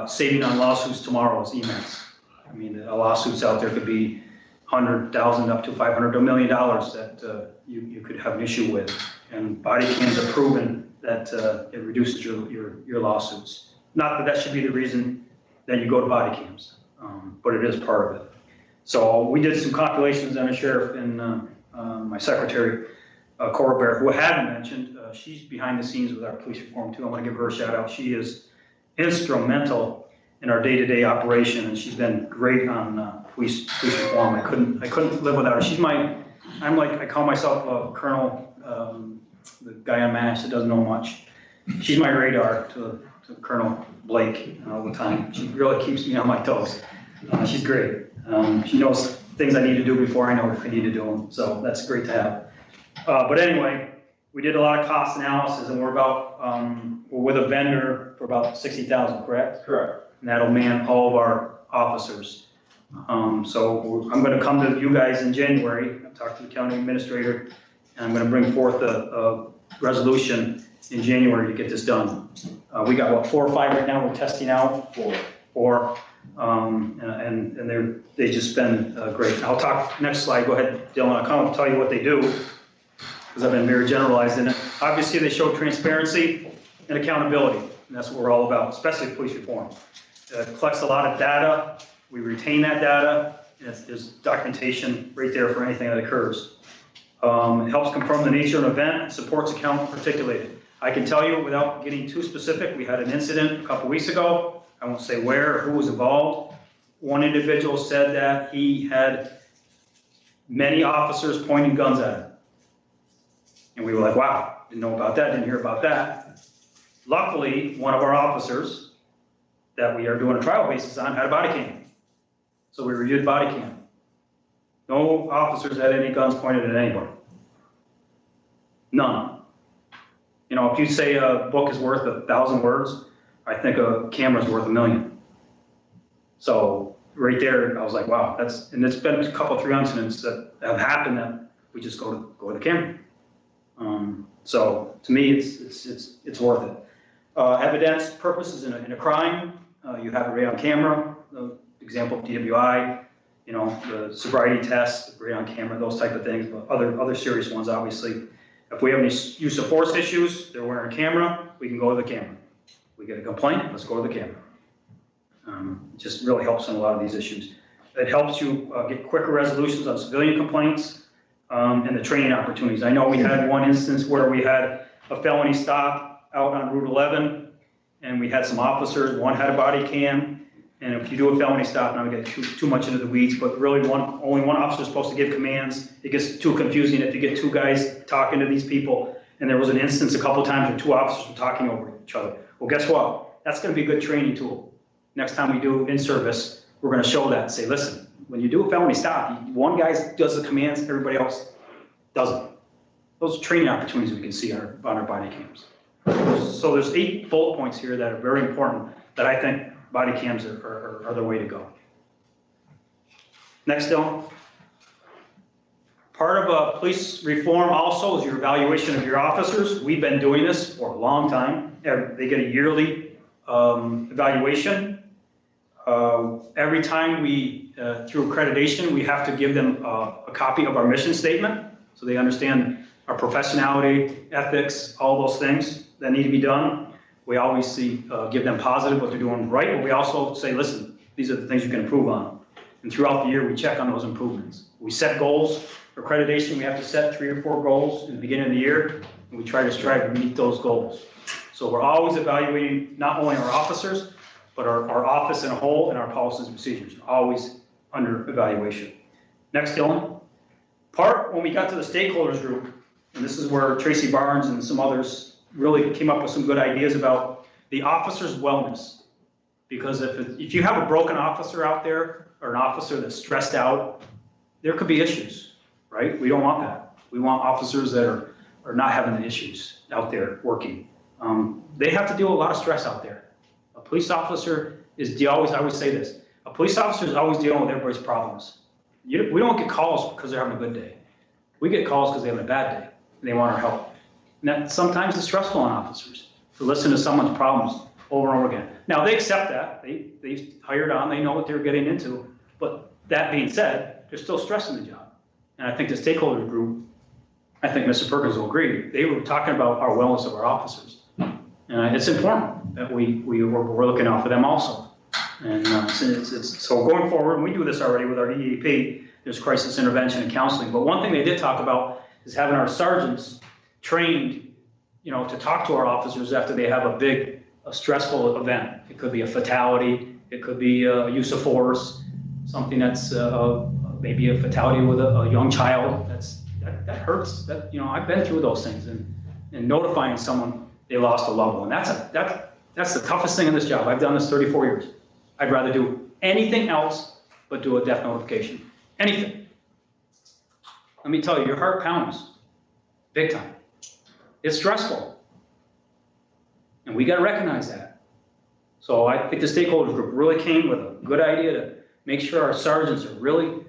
saving on lawsuits tomorrow is immense. I mean, lawsuits out there could be $100,000 up to $500 to $1 million that you could have an issue with. And body cams have proven that it reduces your lawsuits. Not that should be the reason that you go to body cams, but it is part of it. So we did some calculations on a sheriff and my secretary, Cora Bear, who I hadn't mentioned. She's behind the scenes with our police reform too. I want to give her a shout out. She is instrumental in our day-to-day operation, and she's been great on police reform. I couldn't live without her. I call myself a colonel, the guy on MASH that doesn't know much. She's my radar to Colonel Blake all the time. She really keeps me on my toes. She's great. She knows things I need to do before I know if I need to do them. So that's great to have. But anyway, we did a lot of cost analysis, and we're with a vendor for about $60,000, correct? Correct. And that'll man all of our officers. So I'm going to come to you guys in January, talk to the county administrator, and I'm going to bring forth a resolution in January to get this done. We got 4 or 5 right now. We're testing out 4, and they just been great. I'll talk next slide. Go ahead, Dylan. I'll kind of tell you what they do because I've been very generalized in it. Obviously, they show transparency and accountability, and that's what we're all about, especially police reform. It collects a lot of data. We retain that data. There's documentation right there for anything that occurs. It helps confirm the nature of an event and supports account articulated. I can tell you without getting too specific, we had an incident a couple weeks ago. I won't say where or who was involved. One individual said that he had many officers pointing guns at him. And we were like, wow, didn't know about that, didn't hear about that. Luckily, one of our officers that we are doing a trial basis on had a body cam. So we reviewed the body cam. No officers had any guns pointed at anybody. None. You know, if you say a book is worth 1,000 words, I think a camera's worth 1,000,000. So right there, I was like, wow, and it's been a couple, 3 incidents that have happened that we just go to the camera. So to me, it's worth it. Evidence purposes in a crime, you have it right on camera, example of DWI, you know, the sobriety test, right on camera, those type of things, but other serious ones, obviously. If we have any use of force issues, they're wearing a camera, we can go to the camera. We get a complaint, let's go to the camera. It just really helps in a lot of these issues. It helps you get quicker resolutions on civilian complaints and the training opportunities. I know we had one instance where we had a felony stop out on Route 11, and we had some officers, one had a body cam, and if you do a felony stop, now we get too much into the weeds, but really only one officer is supposed to give commands. It gets too confusing if you get two guys talking to these people, and there was an instance a couple times where two officers were talking over each other. Well, guess what? That's gonna be a good training tool. Next time we do in-service, we're gonna show that and say, listen, when you do a felony stop, one guy does the commands, everybody else doesn't. Those are training opportunities we can see on our body cams. So there's 8 bullet points here that are very important that I think body cams are the way to go. Next, Dylan. Part of police reform also is your evaluation of your officers. We've been doing this for a long time. They get a yearly evaluation. Every time we, through accreditation, we have to give them a copy of our mission statement so they understand our professionality, ethics, all those things that need to be done. We always give them positive, what they're doing right, but we also say, listen, these are the things you can improve on. And throughout the year, we check on those improvements. We set goals for accreditation. We have to set 3 or 4 goals in the beginning of the year, and we try to strive to meet those goals. So we're always evaluating not only our officers, but our office in a whole and our policies and procedures, always under evaluation. Next, Dylan. When we got to the stakeholders group, and this is where Tracy Barnes and some others really came up with some good ideas about the officer's wellness. Because if you have a broken officer out there, or an officer that's stressed out, there could be issues, right? We don't want that. We want officers that are not having the issues out there working. They have to deal with a lot of stress out there. A police officer I always say this, a police officer is always dealing with everybody's problems. We don't get calls because they're having a good day. We get calls because they're having a bad day, and they want our help. And that sometimes it's stressful on officers to listen to someone's problems over and over again. Now, they accept that. They hired on, they know what they're getting into. But that being said, they're still stressing the job. And I think the stakeholder group, I think Mr. Perkins will agree, they were talking about our wellness of our officers. And it's important that we're looking out for them also. And so going forward, and we do this already with our EAP, there's crisis intervention and counseling. But one thing they did talk about is having our sergeants trained, to talk to our officers after they have a stressful event. It could be a fatality, it could be a use of force, something that's maybe a fatality with a young child. That hurts. I've been through those things, and notifying someone they lost a loved one. That's the toughest thing in this job. I've done this 34 years. I'd rather do anything else but do a death notification. Anything. Let me tell you, your heart pounds big time. It's stressful. And we got to recognize that. So I think the stakeholders group really came with a good idea to make sure our sergeants are really,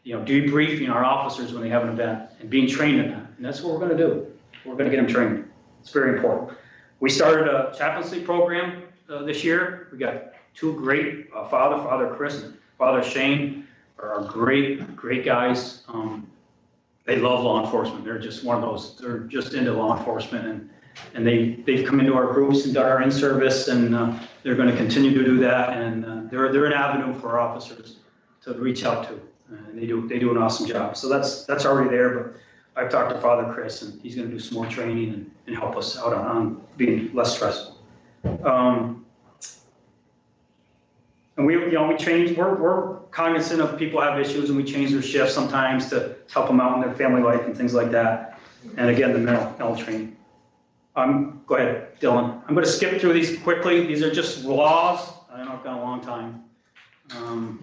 debriefing our officers when they have an event and being trained in that. And that's what we're going to do. We're going to get them trained. It's very important. We started a chaplaincy program this year. We got 2 great, Father Chris and Father Shane are great guys. They love law enforcement. They're just one of those, they're just into law enforcement. And they've come into our groups and done our in-service, and they're going to continue to do that. And they're an avenue for our officers to reach out to. And they do an awesome job. So that's already there, but I've talked to Father Chris, and he's going to do some more training and help us out on being less stressful. And we change. We're cognizant of people have issues, and we change their shifts sometimes to help them out in their family life and things like that. And again, the mental training. Go ahead, Dylan. I'm going to skip through these quickly. These are just laws. I know I've got a long time,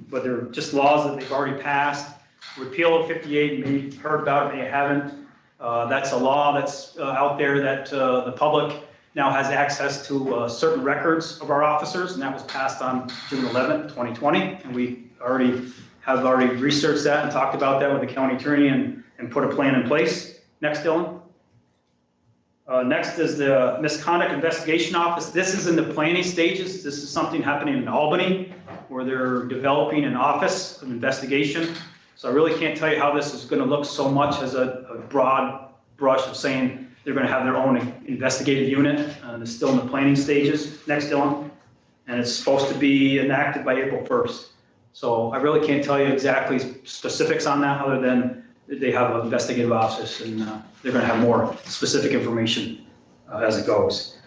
but they're just laws that they've already passed. Repeal of 58, you may have heard about it, may haven't. That's a law that's out there that the public now has access to certain records of our officers, and that was passed on June 11th, 2020. And we have already researched that and talked about that with the county attorney and put a plan in place. Next, Dylan. Next is the Misconduct Investigation Office. This is in the planning stages. This is something happening in Albany where they're developing an office of investigation. So I really can't tell you how this is going to look so much as a broad brush of saying they're going to have their own investigative unit. It's still in the planning stages. Next, Dylan. And it's supposed to be enacted by April 1st. So I really can't tell you exactly specifics on that other than they have an investigative office and they're going to have more specific information as it goes.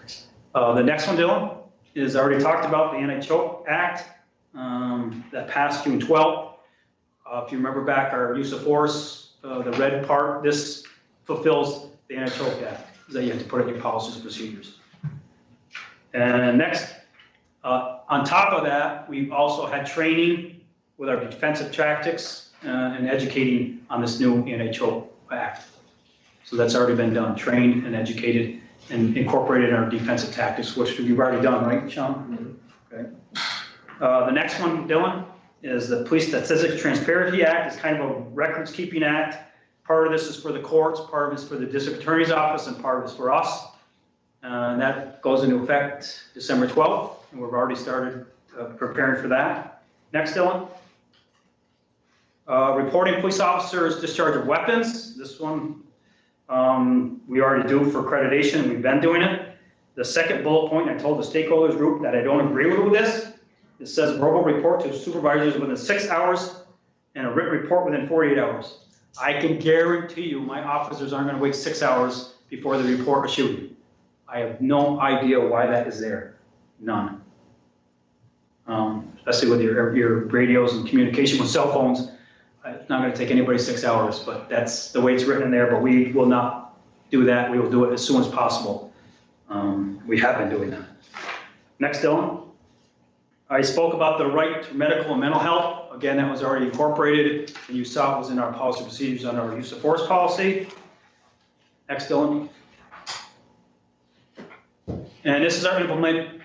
The next one, Dylan, is I already talked about the Anti-Choke Act that passed June 12th. If you remember back our use of force, the red part, this fulfills the Anti-Choke Act, that you have to put in your policies and procedures. And next, on top of that, we've also had training with our defensive tactics and educating on this new Anti-Choke Act. So that's already been done, trained and educated and incorporated in our defensive tactics, which we've already done, right, Sean? Okay. The next one, Dylan, is the Police Statistics Transparency Act. It's kind of a records keeping act. Part of this is for the courts, part of it's for the district attorney's office, and part of it's for us. And that goes into effect December 12th, and we've already started preparing for that. Next, Dylan. Reporting police officers' discharge of weapons. This one we already do for accreditation, and we've been doing it. The second bullet point, I told the stakeholders group that I don't agree with this. It says verbal report to supervisors within 6 hours and a written report within 48 hours. I can guarantee you my officers aren't going to wait 6 hours before they report a shooting. I have no idea why that is there. None. Especially with your radios and communication with cell phones. It's not going to take anybody 6 hours, but that's the way it's written in there. But we will not do that. We will do it as soon as possible. We have been doing that. Next, Dylan. I spoke about the right to medical and mental health. Again, that was already incorporated, and you saw it was in our policy procedures on our use of force policy. Next, Dylan. And this is our implementation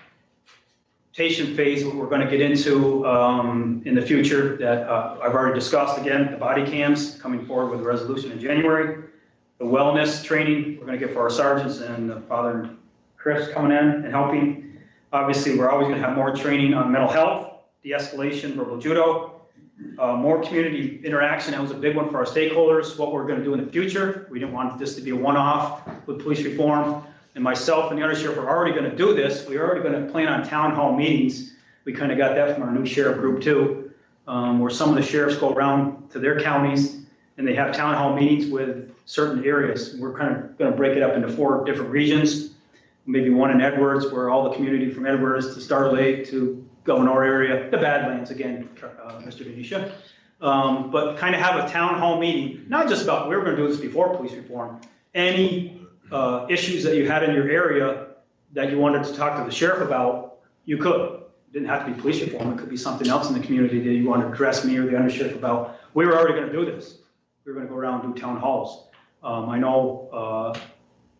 phase, what we're going to get into in the future that I've already discussed. Again, the body cams coming forward with a resolution in January. The wellness training we're going to get for our sergeants and Father Chris coming in and helping. Obviously, we're always going to have more training on mental health, de-escalation, verbal judo, more community interaction. That was a big one for our stakeholders, what we're going to do in the future. We didn't want this to be a one-off with police reform. And myself and the undersheriff are already going to do this. We're already going to plan on town hall meetings. We kind of got that from our new sheriff group too, where some of the sheriffs go around to their counties and they have town hall meetings with certain areas. We're kind of going to break it up into 4 different regions. Maybe one in Edwards, where all the community from Edwards to Star Lake to Governor area, the Badlands again, Mr. Venetia. But kind of have a town hall meeting, not just about, we were going to do this before police reform, any issues that you had in your area that you wanted to talk to the sheriff about, you could. It didn't have to be police reform. It could be something else in the community that you wanted to address me or the undersheriff about. We were already going to do this. We were going to go around and do town halls. I know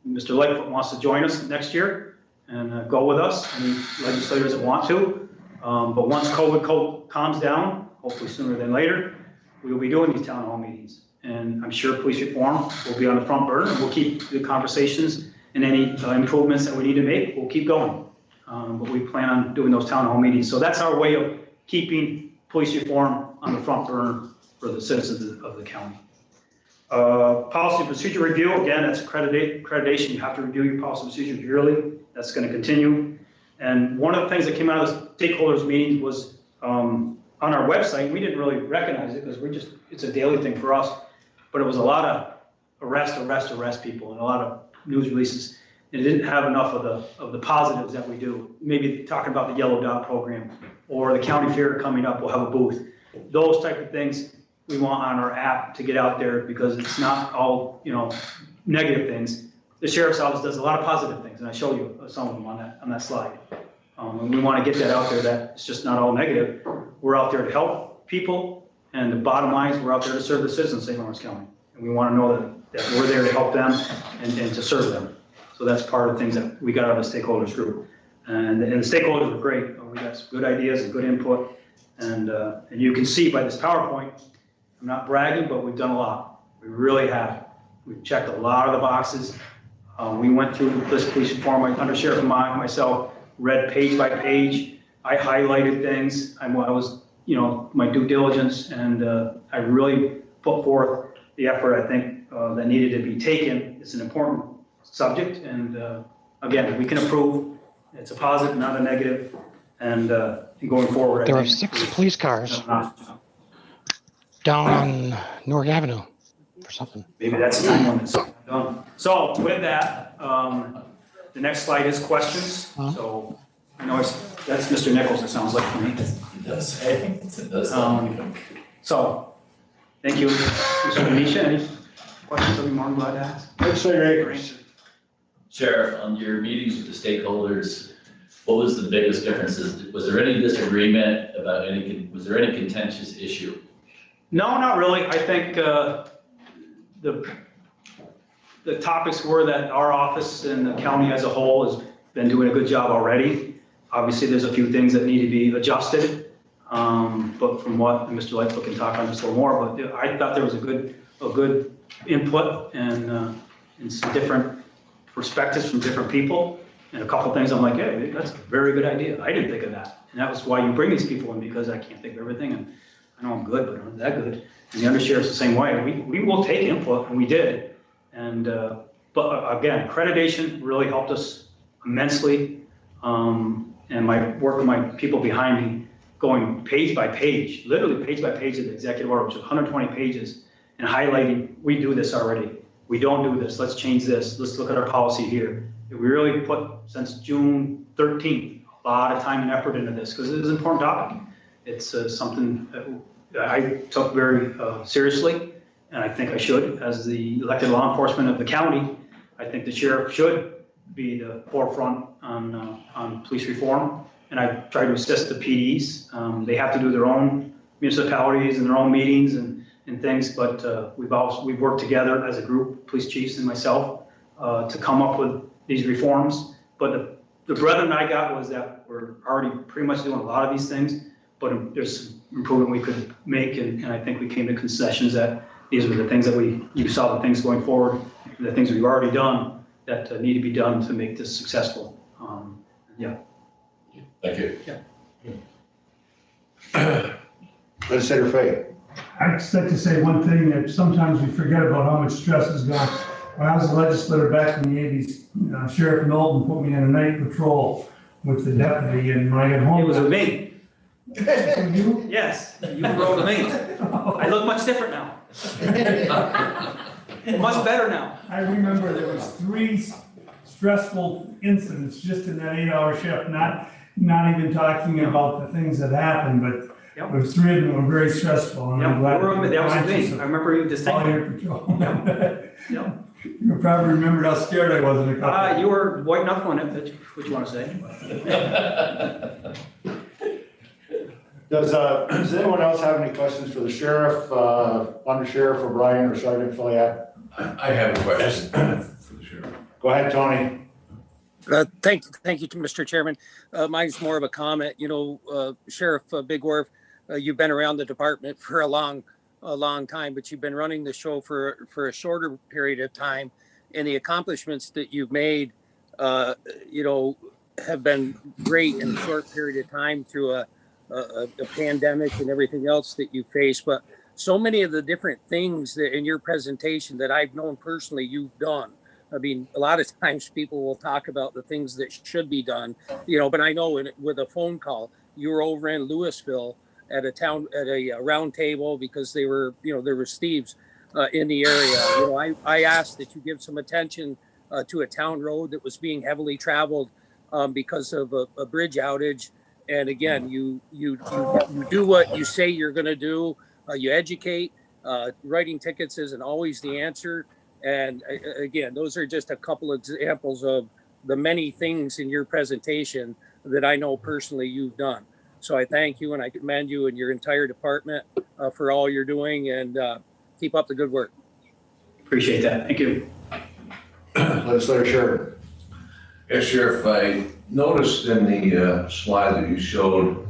Mr. Lightfoot wants to join us next year and go with us, any legislators that want to. But once COVID calms down, hopefully sooner than later, we will be doing these town hall meetings. And I'm sure police reform will be on the front burner. We'll keep the conversations and any improvements that we need to make, we'll keep going. But we plan on doing those town hall meetings. So that's our way of keeping police reform on the front burner for the citizens of the county. Policy and procedure review, again, that's accreditation. You have to review your policy and procedures yearly. That's going to continue. And one of the things that came out of the stakeholders meeting was on our website. We didn't really recognize it because it's a daily thing for us. But it was a lot of arrest people and a lot of news releases. And it didn't have enough of the positives that we do. Maybe talking about the Yellow Dot program or the county fair coming up, we'll have a booth. Those type of things we want on our app to get out there because it's not all, negative things. The sheriff's office does a lot of positive things, and I showed you some of them on that slide. And we want to get that out there that it's just not all negative. We're out there to help people, and the bottom line is we're out there to serve the citizens of St. Lawrence County. And we want to know that we're there to help them and to serve them. So that's part of the things that we got out of the stakeholders group. And the stakeholders were great. We got some good ideas and good input. And you can see by this PowerPoint, I'm not bragging, but we've done a lot. We really have. We've checked a lot of the boxes. We went through this police reform, Under Sheriff myself, read page by page. I highlighted things. I was, my due diligence, and I really put forth the effort I think that needed to be taken. It's an important subject, and again, we can approve. It's a positive, not a negative, and going forward, There are 6 police cars down on Newark Avenue for something. Maybe that's the time limit. Done. So with that, the next slide is questions. So I know that's Mr. Nichols, it sounds like to me. It does. It does. So, thank you. Mr. Denisha, any questions I'll be more than glad to ask? Legislator Akers. Sheriff, on your meetings with the stakeholders, what was the biggest differences? Was there any disagreement about was there any contentious issue? No, not really. I think the topics were that our office and the county as a whole has been doing a good job already. Obviously, there's a few things that need to be adjusted. But from what Mr. Lightfoot can talk on this a little more, but I thought there was a good input and some different perspectives from different people. And a couple things I'm like, hey, that's a very good idea. I didn't think of that. And that was why you bring these people in, because I can't think of everything. And I know I'm good, but I'm not that good. And the undersheriff's the same way. We will take input, and we did. And but again, accreditation really helped us immensely. And my work with my people behind me, going page by page, literally page by page of the executive order, which is 120 pages, and highlighting, we do this already. We don't do this. Let's change this. Let's look at our policy here. We really put, since June 13th, a lot of time and effort into this because it is an important topic. It's something that I took very seriously, and I think I should. As the elected law enforcement of the county, I think the sheriff should be the forefront on police reform. And I try to assist the PDs. They have to do their own municipalities and their own meetings and things, but we've worked together as a group, police chiefs and myself, to come up with these reforms. But the brethren I got was that we're already pretty much doing a lot of these things, but there's some improvement we could make, and I think we came to concessions that these were the things that you saw the things going forward, the things we've already done that need to be done to make this successful. Yeah. Thank you. Yeah. Legislator Fay. I'd just like to say one thing that sometimes we forget about how much stress is gone. When I was a legislator back in the 80s, Sheriff Knowlton put me on a night patrol with the deputy, and when I got home. It was with me. You? Yes, you rode with me. I look much different now. Much better now. I remember there was 3 stressful incidents just in that 8-hour shift, not even talking about the things that happened, but there was 3 of them that were very stressful. And I'm glad that was the thing. I remember you distinctly. Yep. You probably remember how scared I was in a couple. You were white knuckling it, what you want to say. Does anyone else have any questions for the sheriff, Under Sheriff O'Brien or Sergeant Filiat? I have a question for the sheriff. Go ahead, Tony. Thank you, Mr. Chairman. Mine's more of a comment. Sheriff Bigworth, you've been around the department for a long time, but you've been running the show for a shorter period of time, and the accomplishments that you've made, have been great in a short period of time through a pandemic and everything else that you face. But so many of the different things that in your presentation that I've known personally you've done. I mean, a lot of times people will talk about the things that should be done, but I know with a phone call, you were over in Louisville at a round table because there were thieves in the area. I asked that you give some attention to a town road that was being heavily traveled because of a bridge outage. And again, you do what you say you're going to do. You educate. Writing tickets isn't always the answer. And again, those are just a couple examples of the many things in your presentation that I know personally you've done. So I thank you and I commend you and your entire department for all you're doing, and keep up the good work. Appreciate that. Thank you. Legislator Sherman. Yes, Sheriff, I noticed in the slide that you showed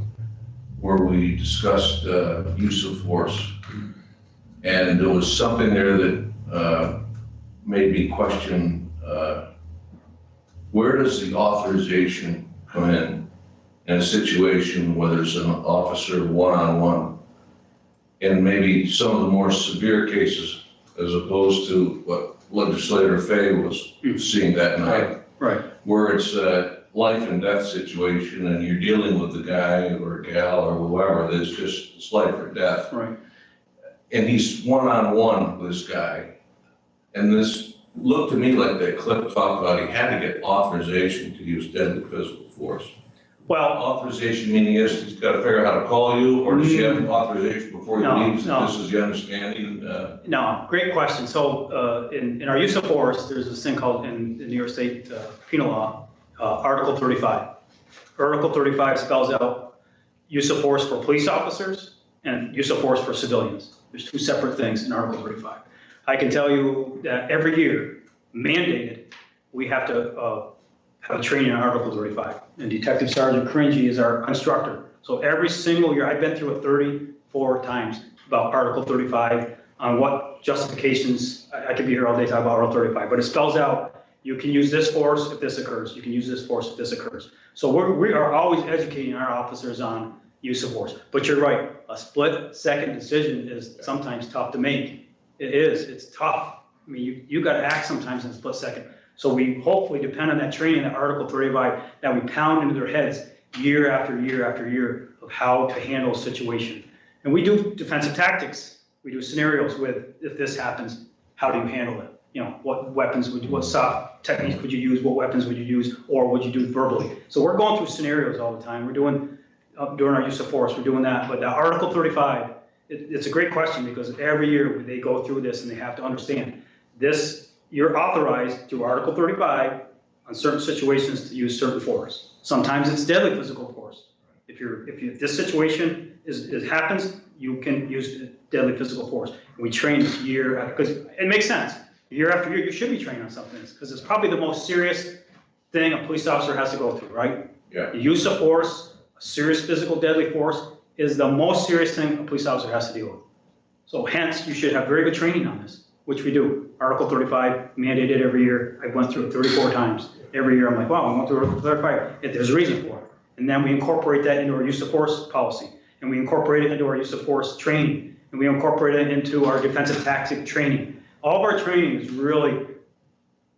where we discussed use of force, and there was something there that made me question where does the authorization come in a situation where there's an officer one-on-one? And maybe some of the more severe cases, as opposed to what Legislator Fay was seeing that night. Right. Where it's a life and death situation and you're dealing with the guy or gal or whoever that's just, it's life or death. Right. And he's one-on-one with this guy. And this looked to me like that clip talked about he had to get authorization to use deadly physical force. Well, authorization meaning is he's got to figure out how to call you, or does he have authorization before he leaves? No. This is the understanding. No, great question. So in our use of force, there's this thing called in New York State penal law, Article 35. Article 35 spells out use of force for police officers and use of force for civilians. There's two separate things in Article 35. I can tell you that every year, mandated, we have to have a training on Article 35. And Detective Sergeant Cringy is our instructor. So every single year, I've been through it 34 times about Article 35 on what justifications, I could be here all day talking about Article 35, but it spells out, you can use this force if this occurs. You can use this force if this occurs. So we are always educating our officers on use of force. But you're right, a split-second decision is sometimes tough to make. It is, it's tough. I mean, you got to act sometimes in a split second. So we hopefully depend on that training, that Article 35, that we pound into their heads year after year after year of how to handle a situation. And we do defensive tactics. We do scenarios with, if this happens, how do you handle it? You know, what weapons would you, what soft techniques would you use? What weapons would you use? Or would you do verbally? So we're going through scenarios all the time. We're doing, during our use of force, we're doing that. But Article 35, it's a great question because every year they go through this and they have to understand this. You're authorized through Article 35 on certain situations to use certain force. Sometimes it's deadly physical force. If this situation happens, you can use deadly physical force. And we train this year after, because it makes sense. Year after year, you should be trained on something because it's probably the most serious thing a police officer has to go through, right? Yeah. The use of force, a serious physical deadly force, is the most serious thing a police officer has to deal with. So hence, you should have very good training on this, which we do. Article 35 mandated every year. I went through it 34 times. Every year I'm like, wow, I went through Article 35. There's a reason for it. And then we incorporate that into our use of force policy. And we incorporate it into our use of force training. And we incorporate it into our defensive tactic training. All of our training is really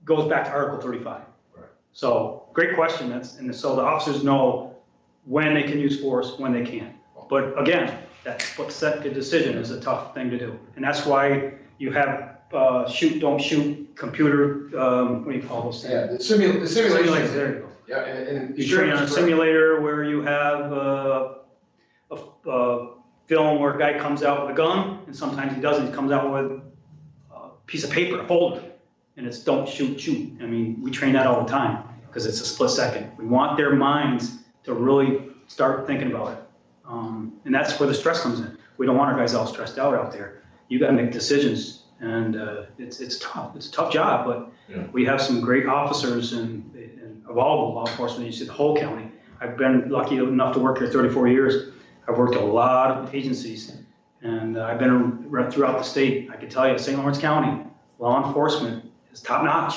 goes back to Article 35. Right. So great question. And so the officers know when they can use force, when they can't. But again, that split-second decision is a tough thing to do. And that's why you have shoot, don't shoot, computer, what do you call those things? Yeah, the simulation. There you go. Yeah, and You train on a simulator where you have a film where a guy comes out with a gun, and sometimes he doesn't. He comes out with a piece of paper, a folder, and it's don't shoot, shoot. I mean, we train that all the time because it's a split second. We want their minds to really start thinking about it. And that's where the stress comes in. We don't want our guys all stressed out there. You got to make decisions. And it's tough. It's a tough job, but yeah. We have some great officers and of all the law enforcement agencies, the whole county. I've been lucky enough to work here 34 years. I've worked at a lot of agencies, and I've been throughout the state. I can tell you, St. Lawrence County law enforcement is top notch.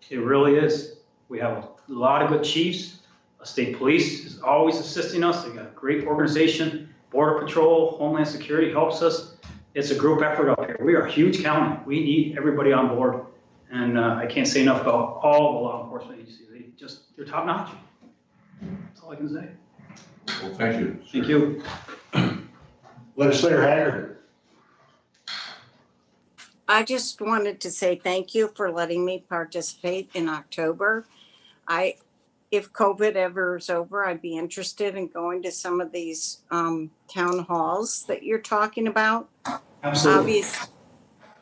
It really is. We have a lot of good chiefs. State police is always assisting us. They got a great organization. Border Patrol, Homeland Security helps us. It's a group effort out here. We are a huge county. We need everybody on board. And I can't say enough about all the law enforcement agencies. They're top notch. That's all I can say. Well, thank you. Thank you. Legislator Haggard. I just wanted to say thank you for letting me participate in October. If COVID ever is over, I'd be interested in going to some of these town halls that you're talking about. Absolutely.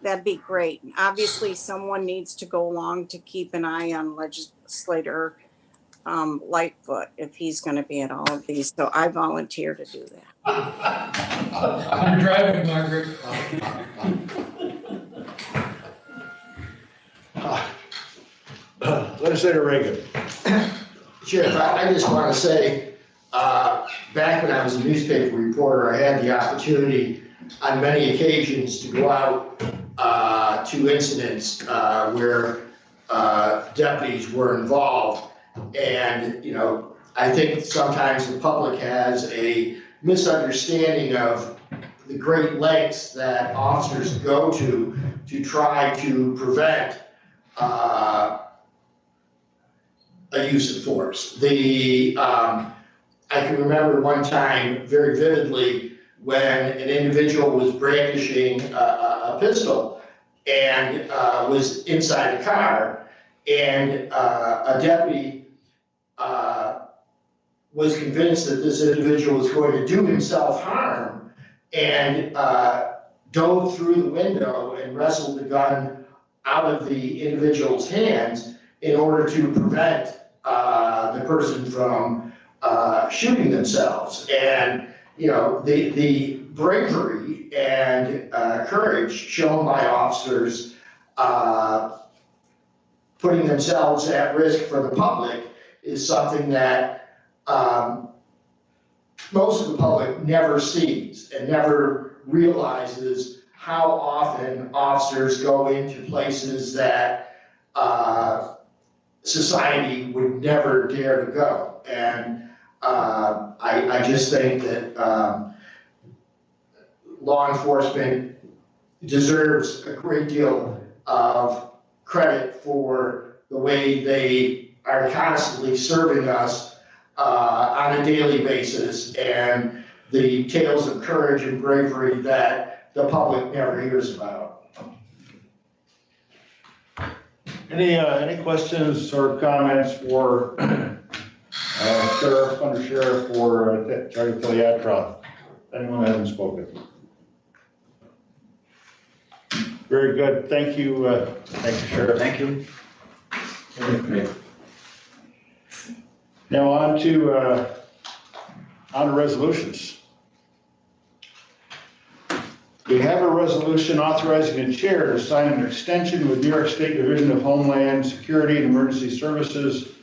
That'd be great. Obviously, someone needs to go along to keep an eye on Legislator Lightfoot if he's going to be at all of these. So I volunteer to do that. You're driving, Margaret. Legislator Reagan. Sheriff, I just want to say, back when I was a newspaper reporter, I had the opportunity on many occasions to go out to incidents where deputies were involved. And, you know, I think sometimes the public has a misunderstanding of the great lengths that officers go to try to prevent a use of force. I can remember one time very vividly when an individual was brandishing a pistol and was inside a car, and a deputy was convinced that this individual was going to do himself harm and dove through the window and wrestled the gun out of the individual's hands in order to prevent the person from shooting themselves. And, you know, the bravery and courage shown by officers putting themselves at risk for the public is something that most of the public never sees and never realizes how often officers go into places that society would never dare to go. And I just think that law enforcement deserves a great deal of credit for the way they are constantly serving us on a daily basis, and the tales of courage and bravery that the public never hears about. Any questions or comments for Sheriff, Under Sheriff, or Charlie Tiliatroff? Anyone hasn't spoken? Very good. Thank you, Sheriff. Thank you. Now on to resolutions. We have a resolution authorizing the chair to sign an extension with New York State Division of Homeland Security and Emergency Services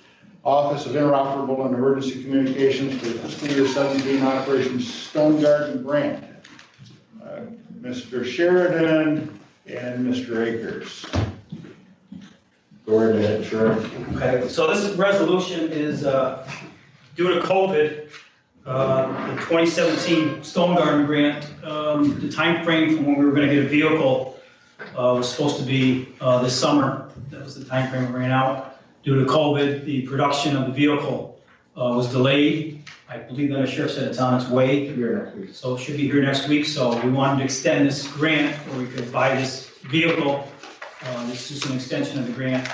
Office of Interoperable and Emergency Communications for the fiscal year 17 Operation Stone Garden Grant. Mr. Sheridan and Mr. Akers. Go right ahead, Sheriff. Okay, so this resolution is due to COVID, the 2017 Stone Garden Grant. The time frame from when we were going to get a vehicle was supposed to be this summer. That was the time frame we ran out. Due to COVID, the production of the vehicle was delayed. I believe that the sheriff said it's on its way. So it should be here next week. So we wanted to extend this grant where we could buy this vehicle. This is an extension of the grant.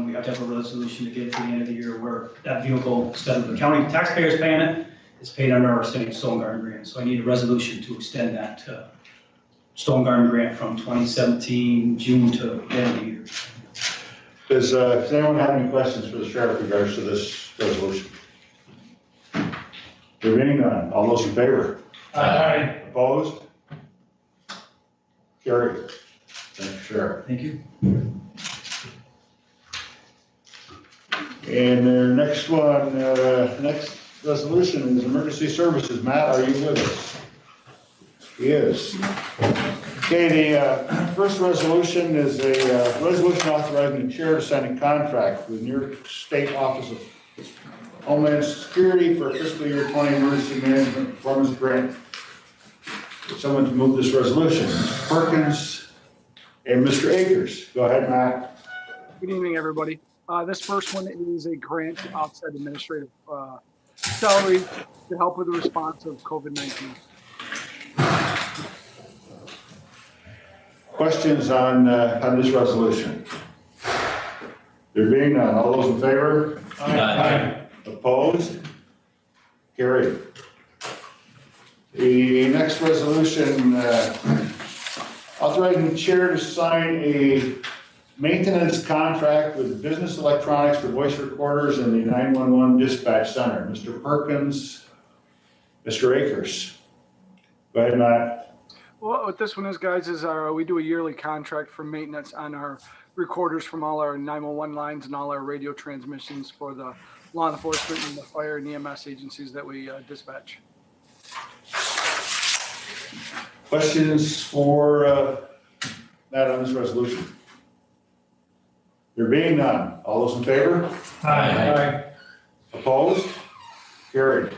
We have to have a resolution to get to the end of the year where that vehicle, instead of the county taxpayers paying it, is paid under our state Stone Garden Grant. So I need a resolution to extend that Stone Garden Grant from 2017 June to the end of the year. Does anyone have any questions for the sheriff in regards to this resolution? There being none, all those in favor? Aye. Opposed? Carried. Thank you, Sheriff. Thank you. And the next one, next resolution is emergency services. Matt, are you with us? He is. Okay, the first resolution is a resolution authorizing the chair to sign a contract with New York State Office of Homeland Security for fiscal year 20 emergency management performance grant. Would someone to move this resolution? Mr. Perkins and Mr. Akers. Go ahead, Matt. Good evening, everybody. This first one is a grant to offset administrative salary to help with the response of COVID-19. Questions on this resolution? There being none, all those in favor? Aye. Opposed? Carried. The next resolution, authorizing the chair to sign a maintenance contract with Business Electronics for voice recorders in the 911 dispatch center. Mr. Perkins, Mr. Akers. Go ahead, Matt. Well, what this one is, guys, is we do a yearly contract for maintenance on our recorders from all our 911 lines and all our radio transmissions for the law enforcement and the fire and EMS agencies that we dispatch. Questions for Matt on this resolution? There being none, all those in favor? Aye. Opposed? Carried.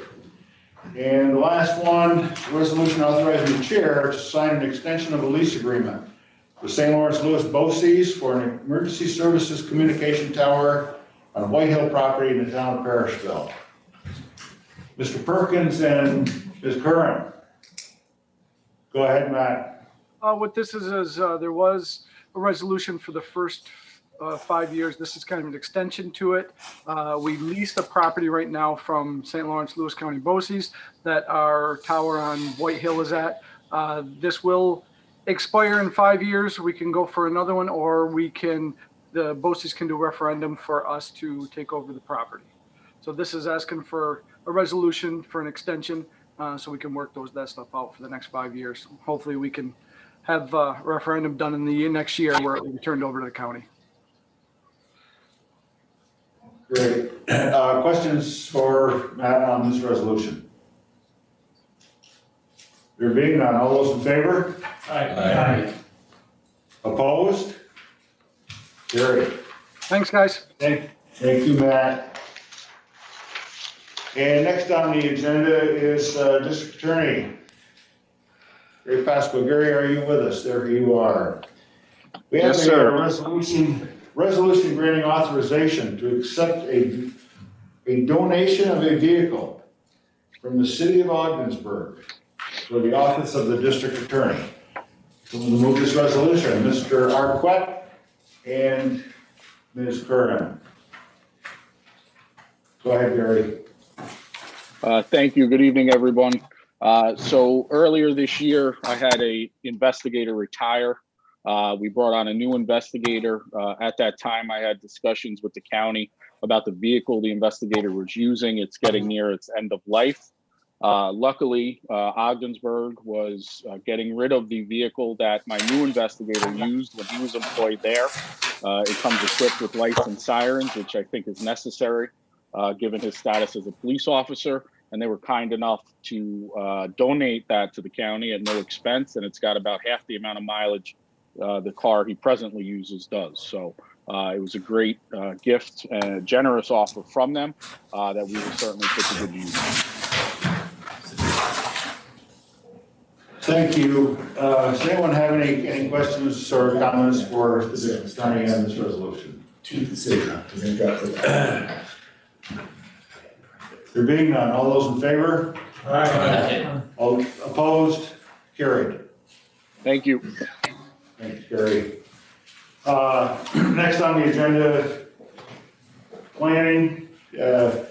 And the last one, resolution authorizing the chair to sign an extension of a lease agreement with St. Lawrence Lewis BOCES for an emergency services communication tower on White Hill property in the town of Parrishville. Mr. Perkins and Ms. Curran. Go ahead, Matt. What this is there was a resolution for the first 5 years. This is kind of an extension to it. We lease the property right now from St. Lawrence Lewis County BOCES that our tower on White Hill is at. This will expire in 5 years. We can go for another one, or the BOCES can do a referendum for us to take over the property. So this is asking for a resolution for an extension so we can work that stuff out for the next 5 years. Hopefully we can have a referendum done in the next year where it will be turned over to the county. Great. Questions for Matt on this resolution? There being none, all those in favor? Aye. Opposed? Carried. Thanks, guys. Thank you, Matt. And next on the agenda is District Attorney Gary Pasco. Gary, are you with us? There you are. We have a resolution granting authorization to accept a donation of a vehicle from the city of Ogdensburg for the office of the District Attorney. So we'll move this resolution. Mr. Arquette and Ms. Curran. Go ahead, Gary. Thank you. Good evening, everyone. So earlier this year, I had a investigator retire. We brought on a new investigator. At that time, I had discussions with the county about the vehicle the investigator was using. It's getting near its end of life. Luckily, Ogdensburg was getting rid of the vehicle that my new investigator used when he was employed there. It comes equipped with lights and sirens, which I think is necessary given his status as a police officer. And they were kind enough to donate that to the county at no expense. And it's got about half the amount of mileage the car he presently uses does. So it was a great gift and a generous offer from them that we will certainly put to good use. Thank you. Does anyone have any questions or comments for the District Attorney on this resolution? To the city. There being none, all those in favor? Aye. All opposed? Carried. Thank you. Thanks, Gary. Next on the agenda, planning. We have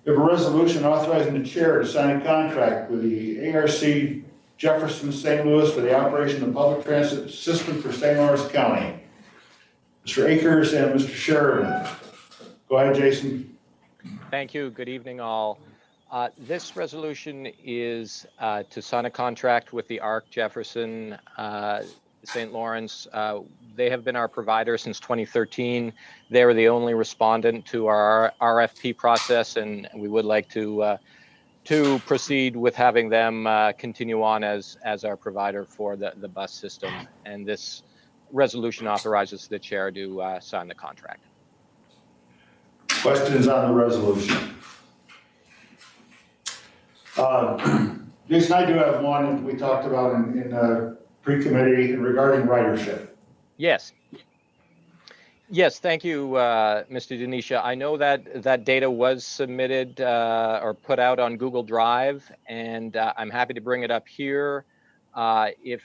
a resolution authorizing the chair to sign a contract with the ARC Jefferson St. Louis for the operation of the public transit system for St. Lawrence County. Mr. Akers and Mr. Sheridan. Go ahead, Jason. Thank you. Good evening, all. This resolution is to sign a contract with the ARC Jefferson St. Lawrence. They have been our provider since 2013. They were the only respondent to our RFP process, and we would like to proceed with having them continue on as our provider for the bus system. And this resolution authorizes the chair to sign the contract. Questions on the resolution? Jason, I do have one we talked about in pre-committee regarding ridership. Yes. Yes, thank you, Mr. Denisha. I know that data was submitted or put out on Google Drive, and I'm happy to bring it up here. If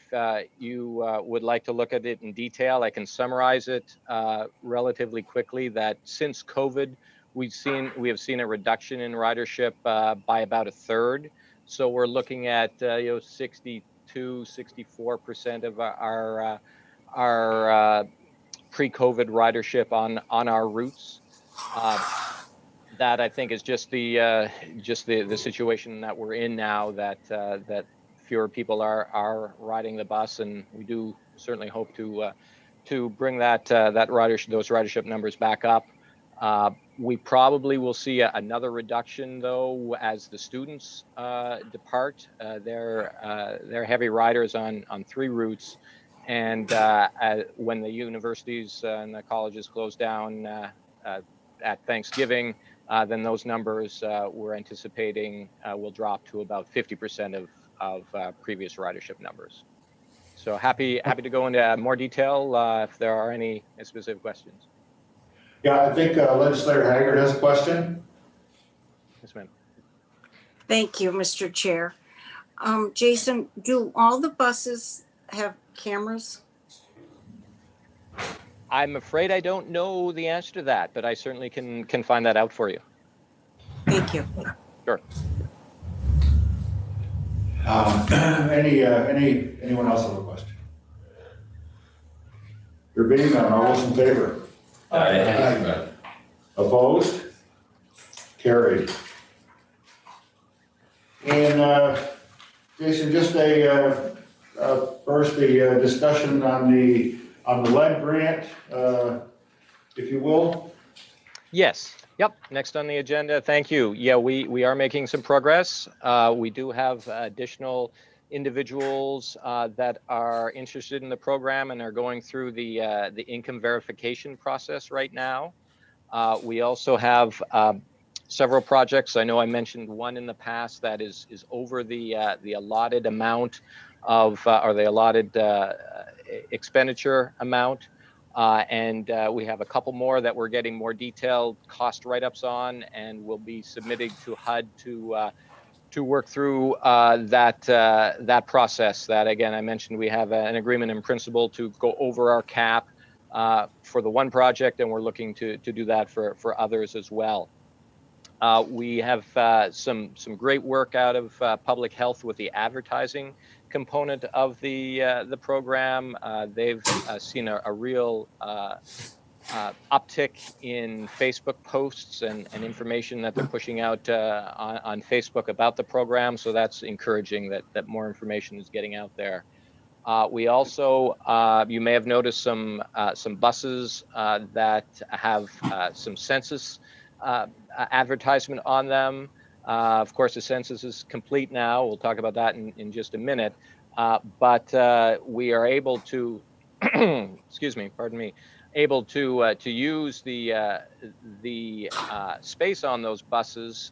you would like to look at it in detail, I can summarize it relatively quickly. That since COVID, we have seen a reduction in ridership by about a third. So we're looking at 62-64% of our pre-COVID ridership on our routes. That I think is just the situation that we're in now, that fewer people are riding the bus, and we do certainly hope to bring those ridership numbers back up. We probably will see another reduction though as the students depart. They're heavy riders on 3 routes, and when the universities and the colleges close down at Thanksgiving, then those numbers we're anticipating will drop to about 50% of previous ridership numbers. So happy to go into more detail if there are any specific questions. Yeah, I think Legislator Haggard has a question. Yes, ma'am. Thank you, Mr. Chair. Jason, do all the buses have cameras? I'm afraid I don't know the answer to that, but I certainly can find that out for you. Thank you. Sure. Anyone else have a question? There being none, all those in favor? Aye. Opposed? Carried. And Jason, just first the discussion on the lead grant, if you will. Yes. Yep. Next on the agenda. Thank you. Yeah, we are making some progress. We do have additional individuals that are interested in the program and are going through the income verification process right now. We also have several projects. I know I mentioned one in the past that is over the allotted amount of or the allotted expenditure amount. And we have a couple more that we're getting more detailed cost write-ups on, and we'll be submitting to HUD to work through that process. That again, I mentioned we have an agreement in principle to go over our cap for the one project, and we're looking to do that for others as well. We have some great work out of public health with the advertising component of the program. They've seen a real uptick in Facebook posts and information that they're pushing out on Facebook about the program. So that's encouraging that more information is getting out there. We also, you may have noticed some buses that have some census advertisement on them. Of course, the census is complete now. We'll talk about that in just a minute. But we are able to, excuse me, pardon me, able to use the space on those buses,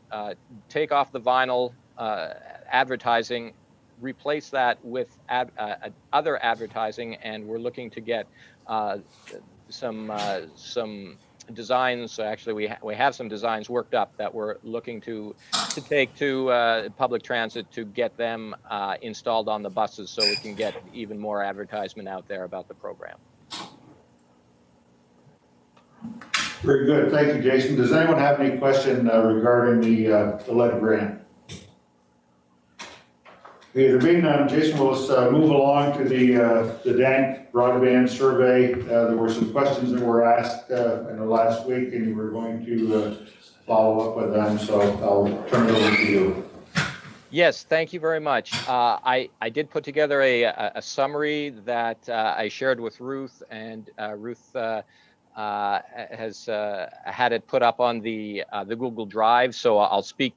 take off the vinyl advertising, replace that with other advertising, and we're looking to get some designs. Actually, we have some designs worked up that we're looking to take to public transit to get them installed on the buses, so we can get even more advertisement out there about the program. Very good, thank you, Jason. Does anyone have any question regarding the lead grant? Okay, there being none, Jason, will move along to the DANK broadband survey. There were some questions that were asked in the last week, and you were going to follow up with them, so I'll turn it over to you. Yes, thank you very much. I did put together a summary that I shared with Ruth, and Ruth has had it put up on the Google Drive, so I'll speak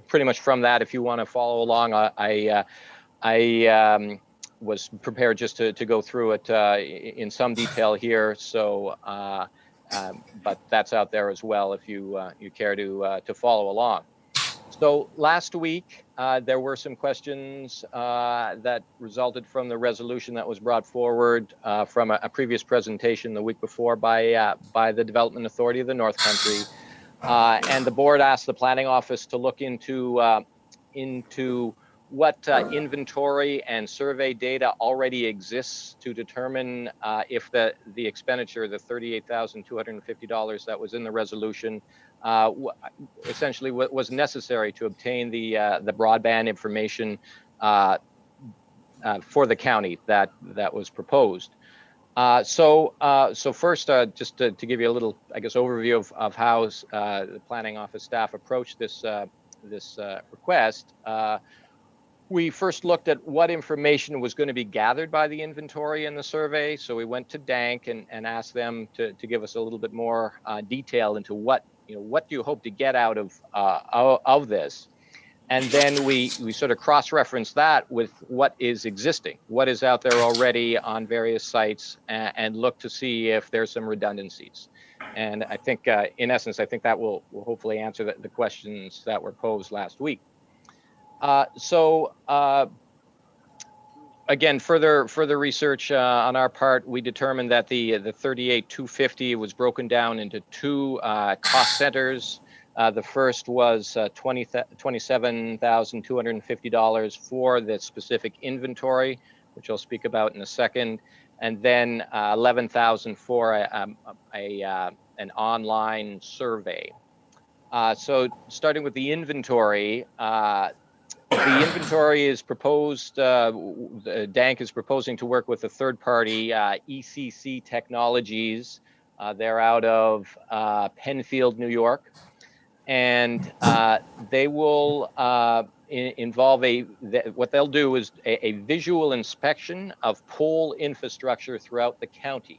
pretty much from that. If you want to follow along, I was prepared just to go through it in some detail here. So, but that's out there as well if you care to follow along. So last week there were some questions that resulted from the resolution that was brought forward from a previous presentation the week before by the Development Authority of the North Country. And the board asked the planning office to look into what inventory and survey data already exists to determine if the expenditure, the $38,250 that was in the resolution, essentially was necessary to obtain the broadband information for the county that was proposed. So first, just to give you a little, I guess, overview of how the planning office staff approached this request. We first looked at what information was going to be gathered by the inventory in the survey. So we went to DANK and asked them to give us a little bit more detail into what do you hope to get out of this. And then we sort of cross-reference that with what is existing, what is out there already on various sites, and look to see if there's some redundancies. And I think, in essence, I think that will hopefully answer the questions that were posed last week. Again, further research on our part, we determined that the 38,250 was broken down into two cost centers. The first was $27,250 for the specific inventory, which I'll speak about in a second, and then $11,000 for an online survey. So starting with the inventory, the inventory is proposed, DANC is proposing to work with a third party, ECC Technologies. They're out of Penfield, New York. And they will involve what they'll do is a visual inspection of pole infrastructure throughout the county.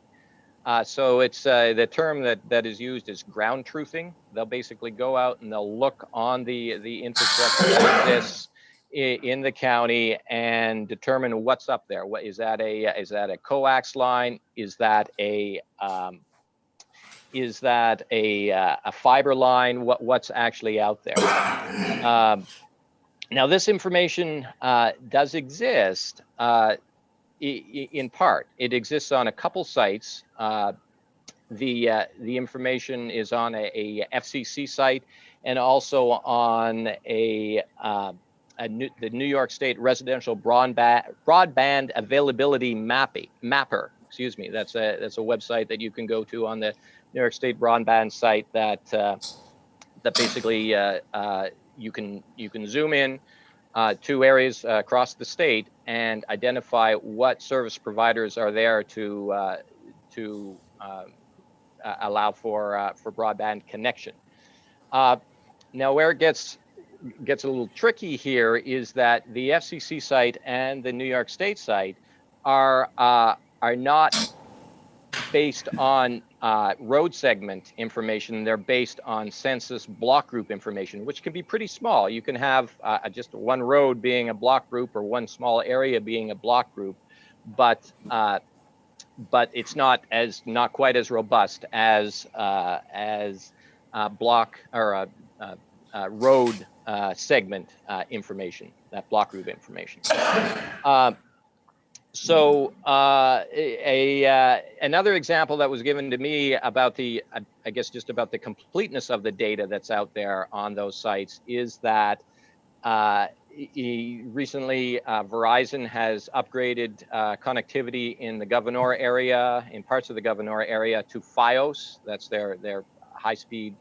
So it's the term that is used is ground truthing. They'll basically go out and they'll look on the infrastructure that exists in the county and determine what's up there. What is that a coax line? Is that a fiber line? What's actually out there? Now this information does exist in part. It exists on a couple sites. The information is on a FCC site and also on the New York State Residential Broadband Availability Mapper. Excuse me. That's a website that you can go to on the New York State Broadband site that basically you can zoom in to areas across the state and identify what service providers are there to allow for broadband connection. Now, where it gets a little tricky here is that the FCC site and the New York State site are not based on road segment information. They're based on census block group information, which can be pretty small. You can have just one road being a block group or one small area being a block group, but it's not quite as robust as block or road segment information, that block group information. So another example that was given to me about I guess just about the completeness of the data that's out there on those sites is that recently Verizon has upgraded connectivity in the Governor area, in parts of the Governor area, to FiOS. That's their high-speed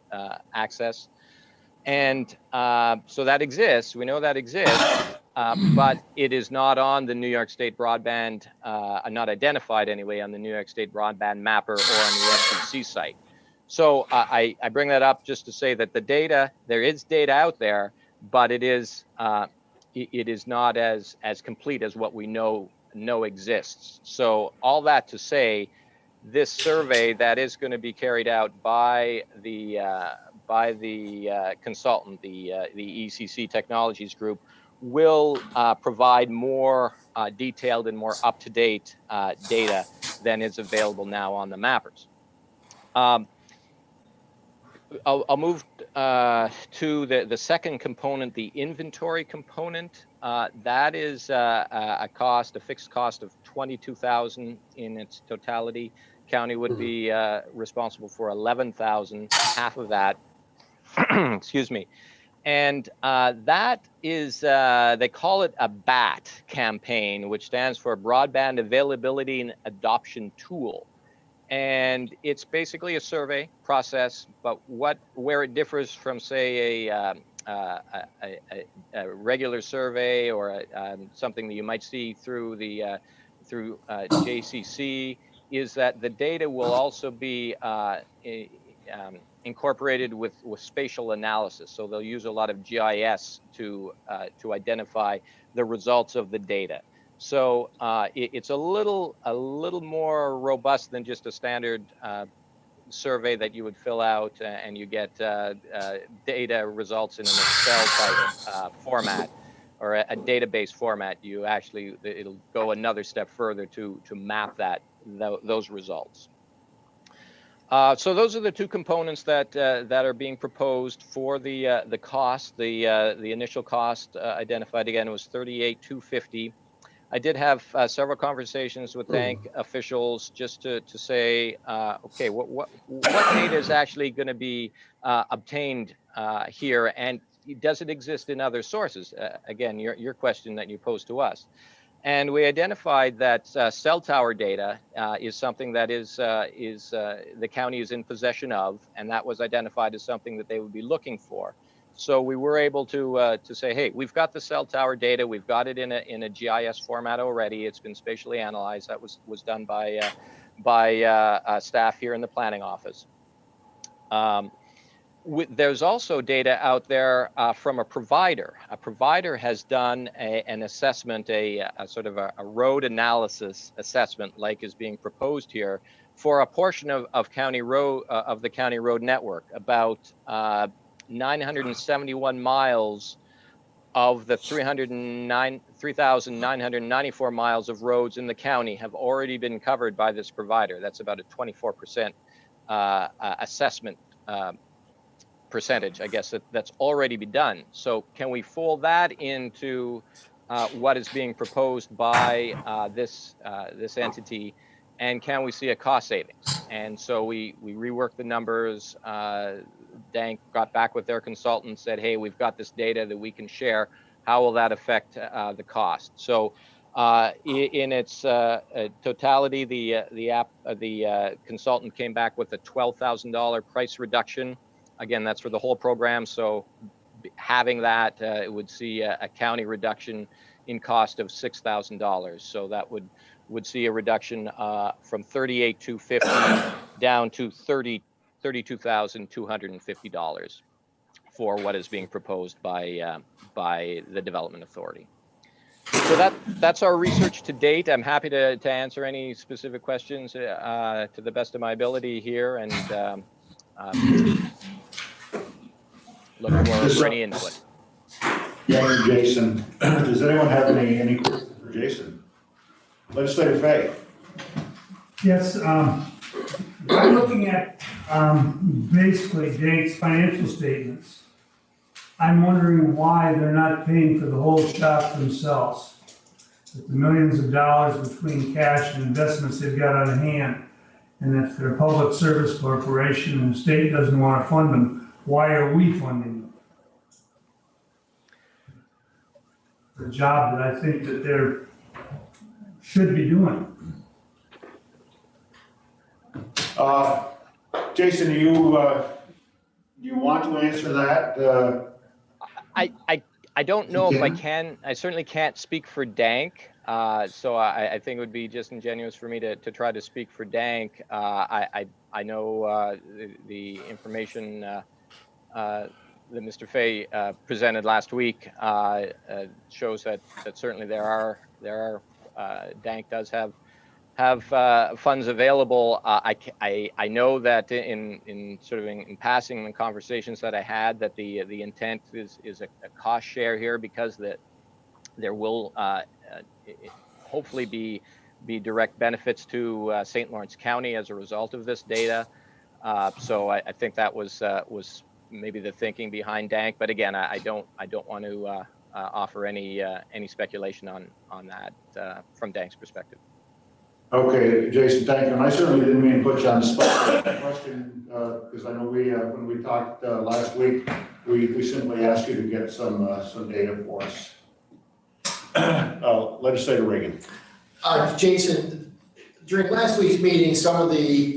access. And so that exists. We know that exists. But it is not on the New York State Broadband, not identified anyway on the New York State Broadband Mapper or on the FCC site. So I bring that up just to say that there is data out there, but it is not as complete as what we know exists. So all that to say, this survey that is going to be carried out by the consultant, the ECC Technologies Group, will provide more detailed and more up-to-date data than is available now on the mappers. I'll move to the second component, the inventory component. That is a fixed cost of $22,000 in its totality. County would be responsible for $11,000, half of that. Excuse me. And that is, they call it a BAT campaign, which stands for Broadband Availability and Adoption Tool. And it's basically a survey process, but where it differs from, say, a regular survey or something that you might see through JCC, is that the data will also be incorporated with spatial analysis. So they'll use a lot of GIS to identify the results of the data. So it's a little more robust than just a standard survey that you would fill out and you get data results in an Excel type format or a database format. It'll go another step further to map those results. So those are the two components that that are being proposed for the cost. The initial cost identified again was $38,250. I did have several conversations with bank officials just to say, okay, what data is actually going to be obtained here, and does it exist in other sources? Again, your question that you posed to us. And we identified that cell tower data is something that is the county is in possession of, and that was identified as something that they would be looking for. So we were able to say, hey, we've got the cell tower data, we've got it in a GIS format already. It's been spatially analyzed. That was done by staff here in the planning office. There's also data out there from a provider. A provider has done an assessment, a sort of a road analysis assessment, like is being proposed here, for a portion of county road of the county road network. About 971 miles of the 3,994 miles of roads in the county have already been covered by this provider. That's about a 24% assessment percentage, I guess, that's already been done. So can we fold that into what is being proposed by this entity, and can we see a cost savings? And so we reworked the numbers. Dank got back with their consultant, said, hey, we've got this data that we can share. How will that affect the cost? So in its totality, the consultant came back with a $12,000 price reduction. Again, that's for the whole program. So having that, it would see a county reduction in cost of $6,000. So that would see a reduction from $38,250 down to $32,250 for what is being proposed by the Development Authority. So that's our research to date. I'm happy to answer any specific questions to the best of my ability here, and look for any input. Yeah, Jason. Does anyone have any questions for Jason? Legislator Fay. Yes, I'm looking at basically Dank's financial statements. I'm wondering why they're not paying for the whole shop themselves. With the millions of dollars between cash and investments they've got on hand, and if they're a public service corporation and the state doesn't want to fund them, why are we funding them? The job that I think that they should be doing. Jason, do you want to answer that? I don't know if I can. I certainly can't speak for Dank. So I think it would be disingenuous for me to try to speak for Dank. I know the information that Mr. Fay presented last week shows that certainly there are Dank does have funds available. I know that in passing the conversations that I had, that the intent is a cost share here, because there will hopefully be direct benefits to St. Lawrence County as a result of this data. So I think that was maybe the thinking behind Dank. But again, I don't want to offer any speculation on that from Dank's perspective. Okay, Jason, thank you. And I certainly didn't mean to put you on the spot. Question, because I know when we talked last week, we simply asked you to get some data for us. Legislator Reagan. Jason, during last week's meeting, some of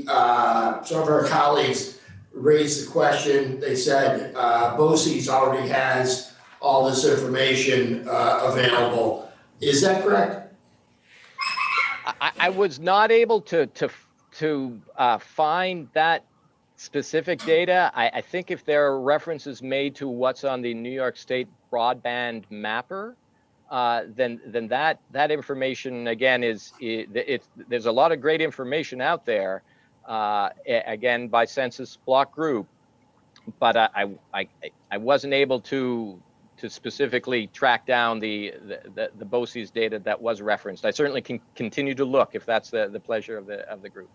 our colleagues raised the question. They said BOCES already has all this information available. Is that correct? I was not able to find that specific data. I think if there are references made to what's on the New York State Broadband mapper, then that information, again, there's a lot of great information out there, again, by Census block group, but I wasn't able to specifically track down the BOCES data that was referenced. I certainly can continue to look if that's the pleasure of the group.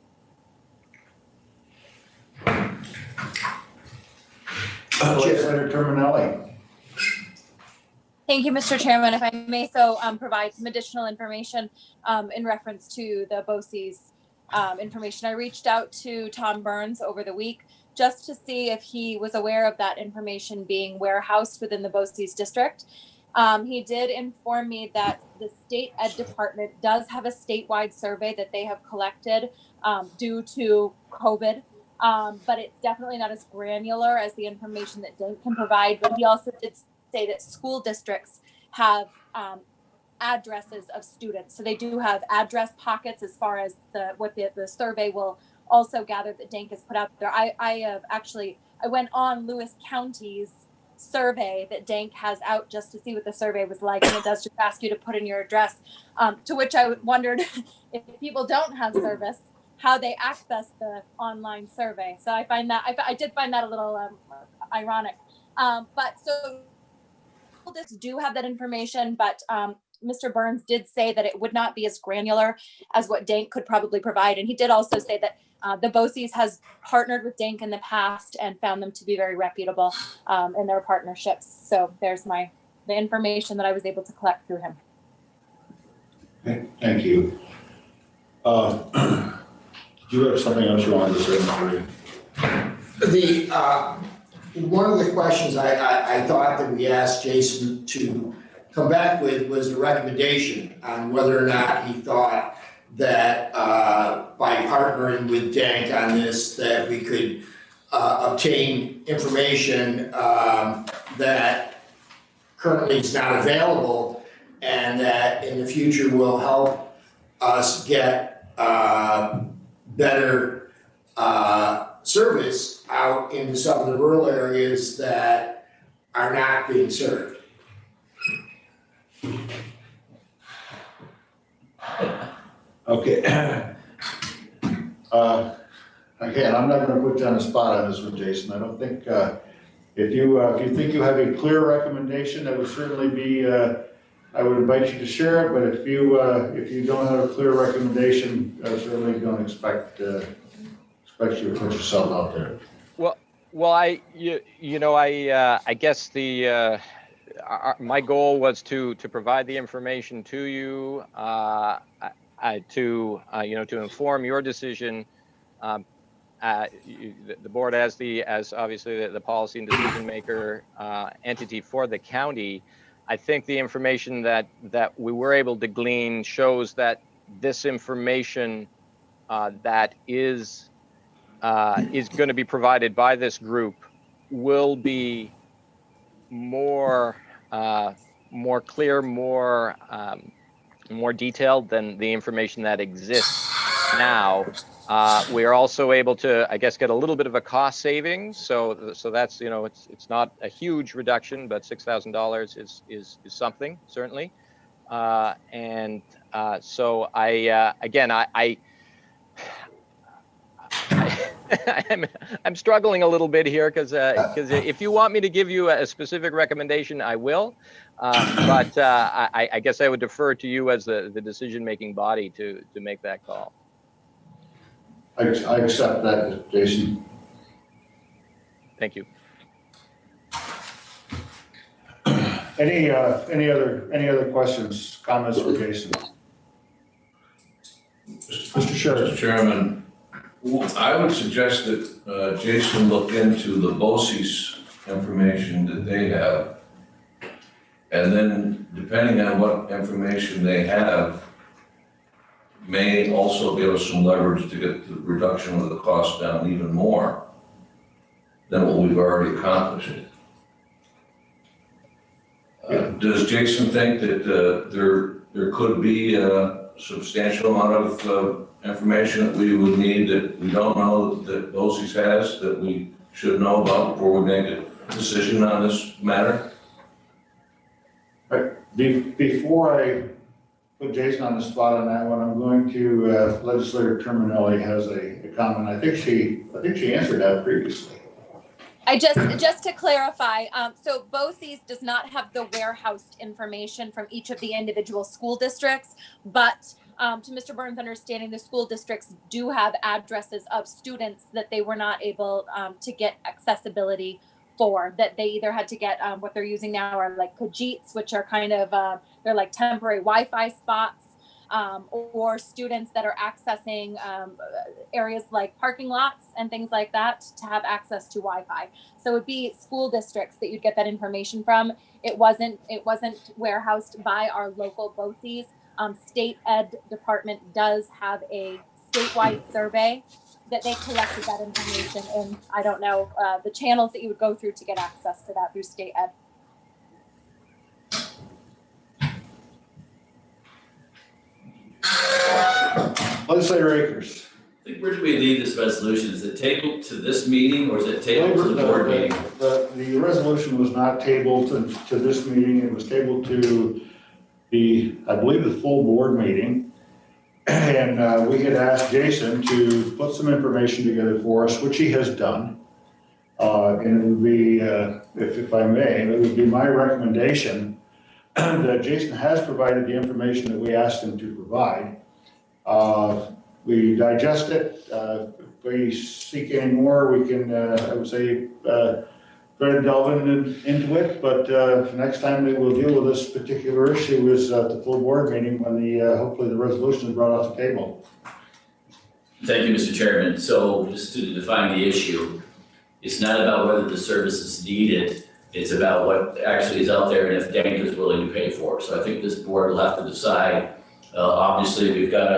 Legislator Terminelli. Thank you, Mr. Chairman. If I may provide some additional information in reference to the BOCES information. I reached out to Tom Burns over the week just to see if he was aware of that information being warehoused within the BOCES district. He did inform me that the state ed department does have a statewide survey that they have collected due to COVID, but it's definitely not as granular as the information that Dave can provide. But he also did say that school districts have addresses of students. So they do have address pockets as far as what the survey will also gather that Dank has put out there. I went on Lewis County's survey that Dank has out just to see what the survey was like, and it does just ask you to put in your address, to which I wondered if people don't have service, how they access the online survey. So I did find that a little ironic. But so this do have that information, but Mr. Burns did say that it would not be as granular as what Dank could probably provide. And he did also say that the BOCES has partnered with Dank in the past and found them to be very reputable in their partnerships. So there's the information that I was able to collect through him. Okay, thank you. Do you have something else you wanted to say, Marie? One of the questions I thought that we asked Jason to come back with was the recommendation on whether or not he thought that by partnering with Dank on this, that we could obtain information that currently is not available, and that in the future will help us get better service out in some of the rural areas that are not being served. Okay. Again, I'm not going to put you on the spot on this one, Jason. I don't think if you think you have a clear recommendation, that would certainly be. I would invite you to share it. But if you don't have a clear recommendation, I certainly don't expect you to put yourself out there. Well, I guess my goal was to provide the information to you, to inform your decision. The board as obviously the policy and decision maker entity for the county. I think the information that we were able to glean shows that this information that is going to be provided by this group will be more clear, more detailed than the information that exists now. We are also able to, I guess, get a little bit of a cost savings. So that's, it's not a huge reduction, but $6,000 is something, certainly. So I'm struggling a little bit here because if you want me to give you a specific recommendation, I will. But I guess I would defer to you as the decision-making body to make that call. I accept that, Jason. Thank you. Any other questions, comments for Jason? Mr. Sheriff. Mr. Chairman, I would suggest that Jason look into the BOCES information that they have, and then depending on what information they have, may also give us some leverage to get the reduction of the cost down even more than what we've already accomplished. Does Jason think that there could be a substantial amount of information that we would need that we don't know that BOCES has, that we should know about before we make a decision on this matter? Before I put Jason on the spot on that one, I'm going to Legislator Terminelli has a comment. I think she answered that previously. Just to clarify, so BOCES does not have the warehoused information from each of the individual school districts, but to Mr. Burns' understanding, the school districts do have addresses of students that they were not able to get accessibility for, that they either had to get what they're using now are like Kajits, which are kind of, they're like temporary Wi-Fi spots, or students that are accessing areas like parking lots and things like that to have access to Wi-Fi. So it would be school districts that you'd get that information from. It wasn't warehoused by our local BOCES. State Ed Department does have a statewide survey that they collected that information in. I don't know the channels that you would go through to get access to that through State Ed. Legislator Akers. I think where do we leave this resolution? Is it tabled to this meeting or is it tabled to the board meeting? The resolution was not tabled to this meeting. It was tabled to I believe, the full board meeting. And we had asked Jason to put some information together for us, which he has done. And it would be, if I may, it would be my recommendation that Jason has provided the information that we asked him to provide. We digest it. If we seek any more, we can, I would say, try to delve into it. But next time we will deal with this particular issue is at the full board meeting when hopefully the resolution is brought off the table. Thank you, Mr. Chairman. So just to define the issue, it's not about whether the service is needed. It's about what actually is out there and if Dank is willing to pay for it. So I think this board will have to decide. Obviously, we've got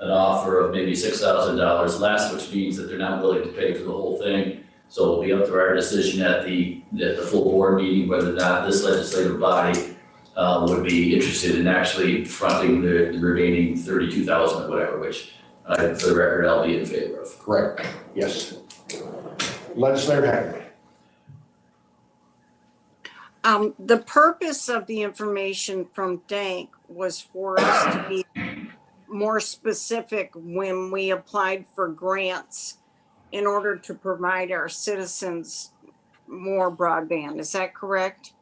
an offer of maybe $6,000 less, which means that they're not willing to pay for the whole thing. So it'll be up to our decision at the full board meeting whether or not this legislative body would be interested in actually fronting the remaining $32,000 or whatever, which for the record I'll be in favor of. Correct. Yes. Legislator Hagley. The purpose of the information from Dank was for us to be more specific when we applied for grants in order to provide our citizens more broadband. Is that correct?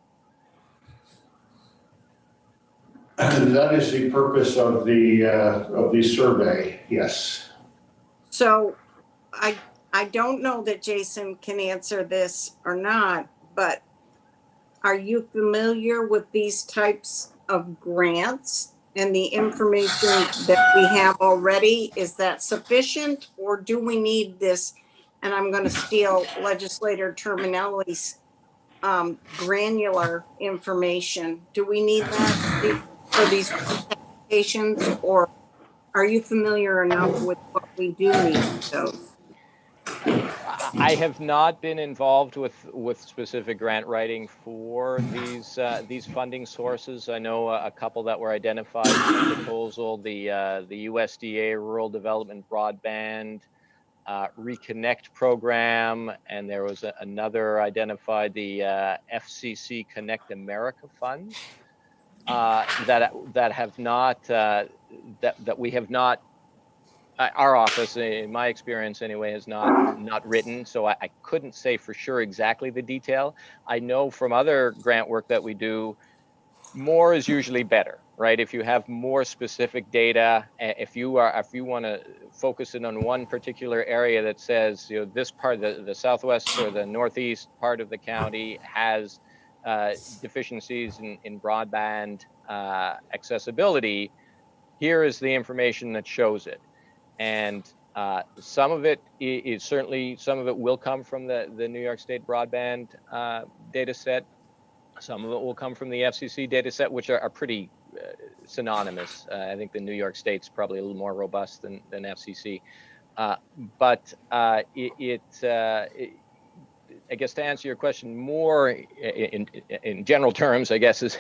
That is the purpose of the survey, yes. So I don't know that Jason can answer this or not, but are you familiar with these types of grants and the information that we have already? Is that sufficient, or do we need this? And I'm going to steal Legislator Terminelli's granular information. Do we need that for these applications, or are you familiar enough with what we do need those? I have not been involved with specific grant writing for these funding sources. I know a couple that were identified in the proposal: the USDA Rural Development Broadband Reconnect program, and there was another identified, the FCC Connect America Fund, that have not that we have not. Our office, in my experience anyway, has not written, so I couldn't say for sure exactly the detail. I know from other grant work that we do, more is usually better, right? If you have more specific data, if you want to focus in on one particular area that says, you know, this part, the southwest or the northeast part of the county has deficiencies in broadband accessibility, here is the information that shows it. And some of it is certainly, some of it will come from the New York State broadband data set. Some of it will come from the FCC data set, which are pretty synonymous. I think the New York State's probably a little more robust than FCC. But I guess to answer your question more in general terms, I guess is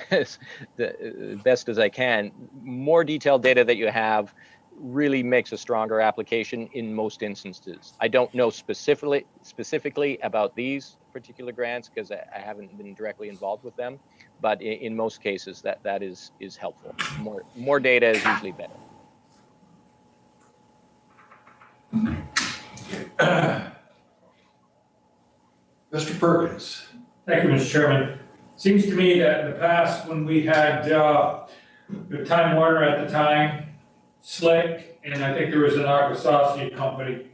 the best as I can, more detailed data that you have really makes a stronger application in most instances. I don't know specifically about these particular grants because I haven't been directly involved with them, but in most cases that is helpful. More data is usually better. Mr. Perkins. Thank you, Mr. Chairman. Seems to me that in the past, when we had the Time Warner at the time, Slick, and I think there was an Arkansas company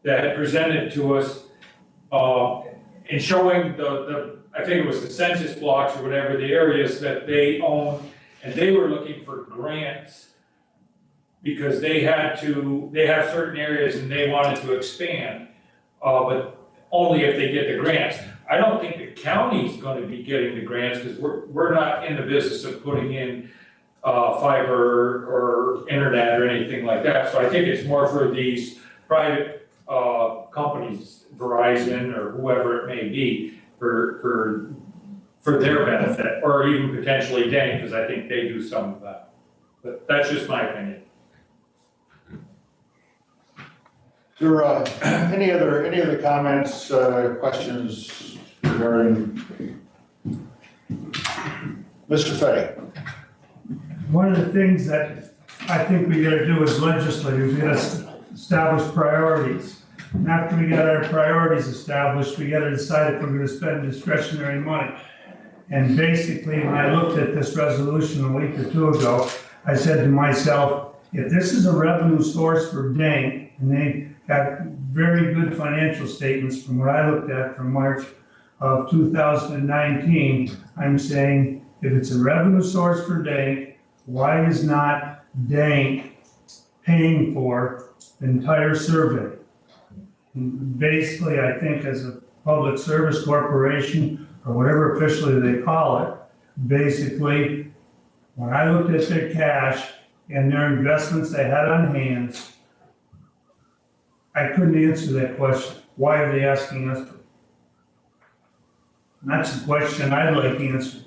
that had presented to us and showing I think it was the census blocks or whatever, the areas that they own, and they were looking for grants because they have certain areas and they wanted to expand, but only if they get the grants. I don't think the county's gonna be getting the grants because we're not in the business of putting in fiber or internet or anything like that. So I think it's more for these private companies, Verizon or whoever it may be, for their benefit, or even potentially Dane, because I think they do some of that. But that's just my opinion. Is there any other comments, questions regarding Mr. Fay? One of the things that I think we gotta do as legislators, we gotta establish priorities. And after we get our priorities established, we gotta decide if we're gonna spend discretionary money. And basically, when I looked at this resolution a week or two ago, I said to myself, if this is a revenue source for Dane, and they got very good financial statements from what I looked at from March of 2019, I'm saying, if it's a revenue source for Dane, why is not Dane paying for the entire survey? And basically, I think as a public service corporation, or whatever officially they call it, basically, when I looked at their cash and their investments they had on hands, I couldn't answer that question. Why are they asking us to? And that's the question I'd like answered,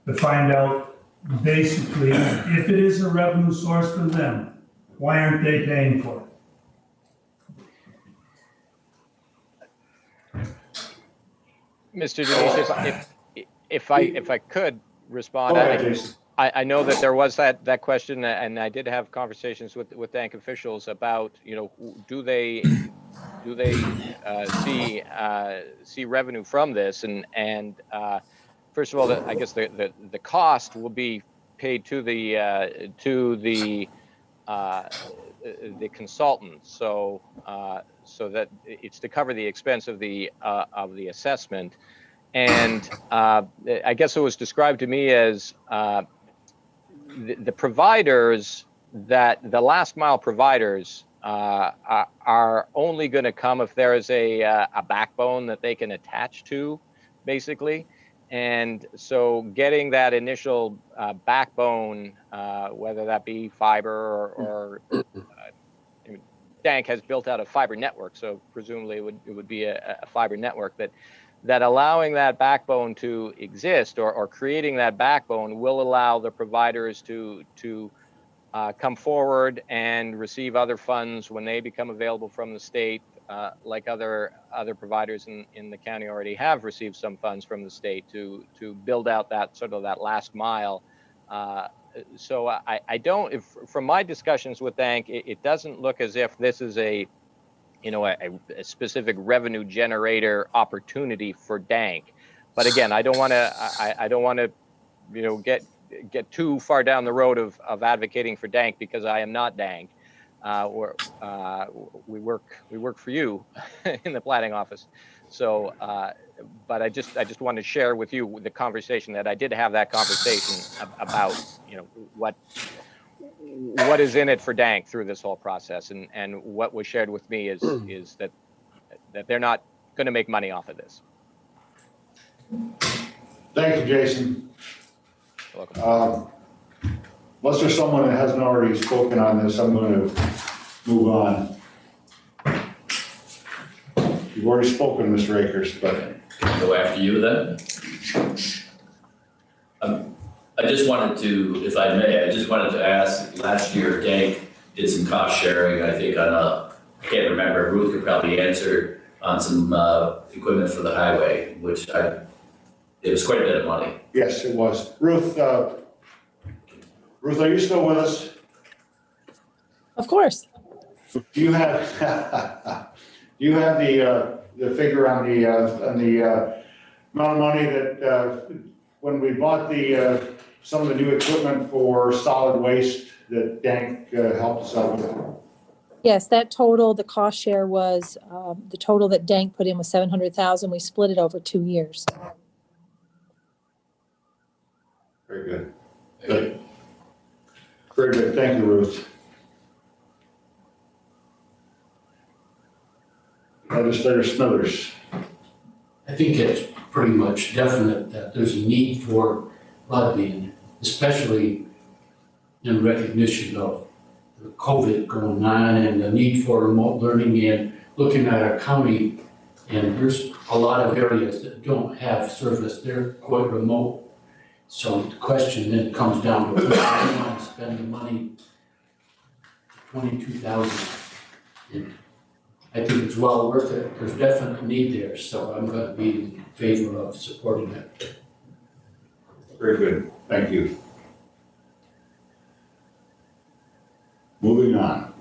to find out basically, if it is a revenue source for them, why aren't they paying for it? Mr. Denise, if I could respond, I know that there was that question, and I did have conversations with bank officials about, do they see revenue from this, and first of all, I guess the cost will be paid to the consultant, so that it's to cover the expense of the assessment. And I guess it was described to me as the providers, that the last mile providers are only going to come if there is a backbone that they can attach to, basically. And so getting that initial backbone, whether that be fiber or Dank has built out a fiber network, so presumably it would be a fiber network that allowing that backbone to exist, or creating that backbone, will allow the providers to come forward and receive other funds when they become available from the state, like other providers in the county already have received some funds from the state to build out that sort of that last mile. So I don't, from my discussions with Dank, it doesn't look as if this is a specific revenue generator opportunity for Dank. But again, I don't want to get too far down the road of advocating for Dank, because I am not Dank. We work for you in the planning office. So, but I just want to share with you the conversation that I did have, that conversation about what is in it for Dank through this whole process, and what was shared with me is that they're not going to make money off of this. Thank you, Jason. You're welcome. Unless there's someone that hasn't already spoken on this, I'm going to move on. You've already spoken, Mr. Akers, but go after you then. I just wanted to, if I may, ask, last year Dank did some cost sharing, I think on I can't remember, Ruth could probably answer, on some equipment for the highway, which it was quite a bit of money. yes, it was. Ruth, are you still with us? Of course. Do you have the figure on the amount of money that when we bought some of the new equipment for solid waste that Dank helped us out with? Yes, that total, the cost share was, the total that Dank put in was 700,000. We split it over 2 years. Very good. Good. Very good. Thank you, Ruth. Legislator Smithers. I think it's pretty much definite that there's a need for broadband, especially in recognition of the COVID going on and the need for remote learning and looking at our county. And there's a lot of areas that don't have service. They're quite remote. So the question then comes down to who want to spend the money, $22,000. I think it's well worth it. There's definite need there, so I'm going to be in favor of supporting it. Very good. Thank you. Moving on.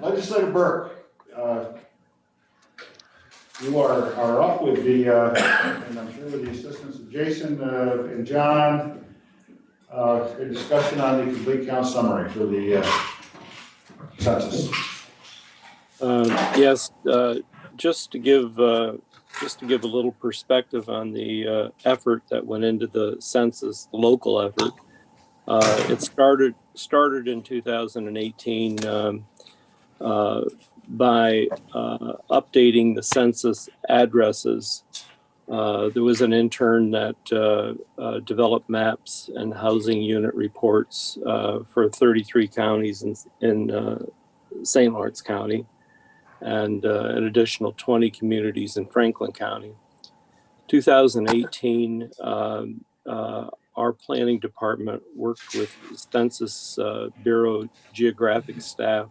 Legislator Burke, you are up with the, and I'm sure with the assistance of Jason and John, a discussion on the complete count summary for the census. Yes, just to give a little perspective on the effort that went into the census, the local effort. It started in 2018 by updating the census addresses. There was an intern that developed maps and housing unit reports for 33 counties in St. Lawrence County and an additional 20 communities in Franklin County. 2018, our planning department worked with Census Bureau geographic staff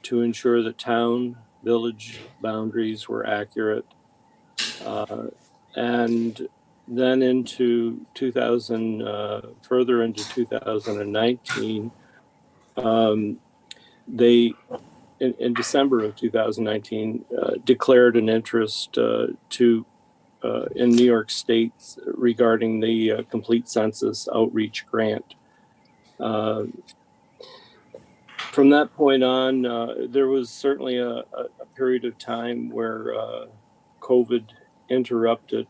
to ensure that town, village boundaries were accurate. And then into further into 2019, they, in December of 2019, declared an interest in New York State regarding the Complete Census Outreach Grant. From that point on, there was certainly a period of time where COVID interrupted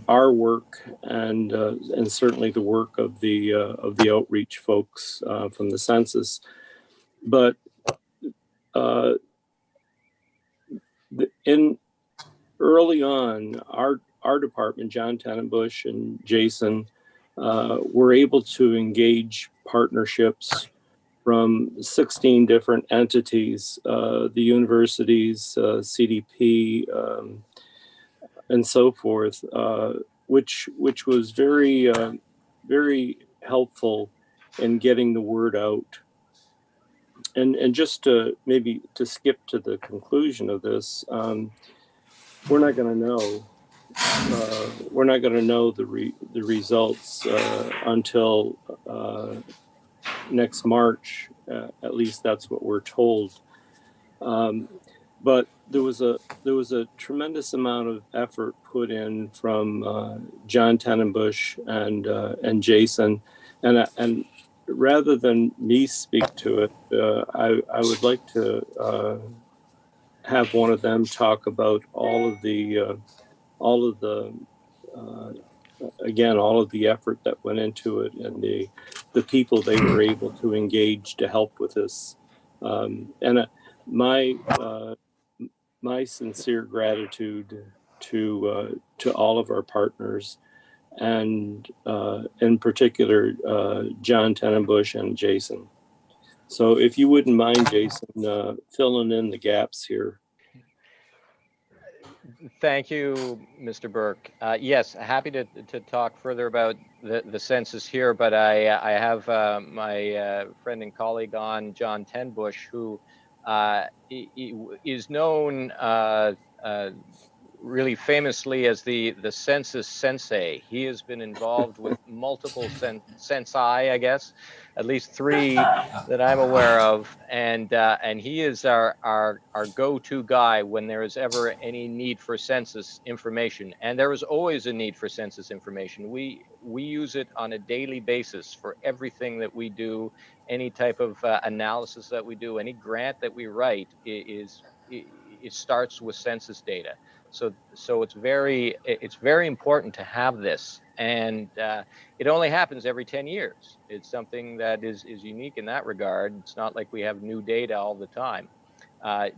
our work and certainly the work of the outreach folks from the census. But early on, our department, John Tenenbush and Jason, were able to engage partnerships from 16 different entities, the universities, CDP, and so forth, which was very, very helpful in getting the word out. And just to maybe to skip to the conclusion of this, we're not going to know. We're not going to know the results until next March. At least that's what we're told. But there was a tremendous amount of effort put in from John Tenenbush and Jason, and rather than me speak to it, I would like to have one of them talk about all of the effort that went into it and the people they were able to engage to help with this. And my sincere gratitude to all of our partners, and in particular John Tenenbush and Jason. So if you wouldn't mind, Jason, filling in the gaps here. Thank you, Mr. Burke. Yes, happy to talk further about the census here, but I have my friend and colleague on, John Tenenbush, who is known really famously as the census sensei. He has been involved with multiple censi, I guess, at least 3 that I'm aware of, and he is our go-to guy when there is ever any need for census information, and there is always a need for census information. We use it on a daily basis for everything that we do, any type of analysis that we do, any grant that we write it starts with census data. So it's very important to have this, and it only happens every 10 years. It's something that is unique in that regard. It's not like we have new data all the time.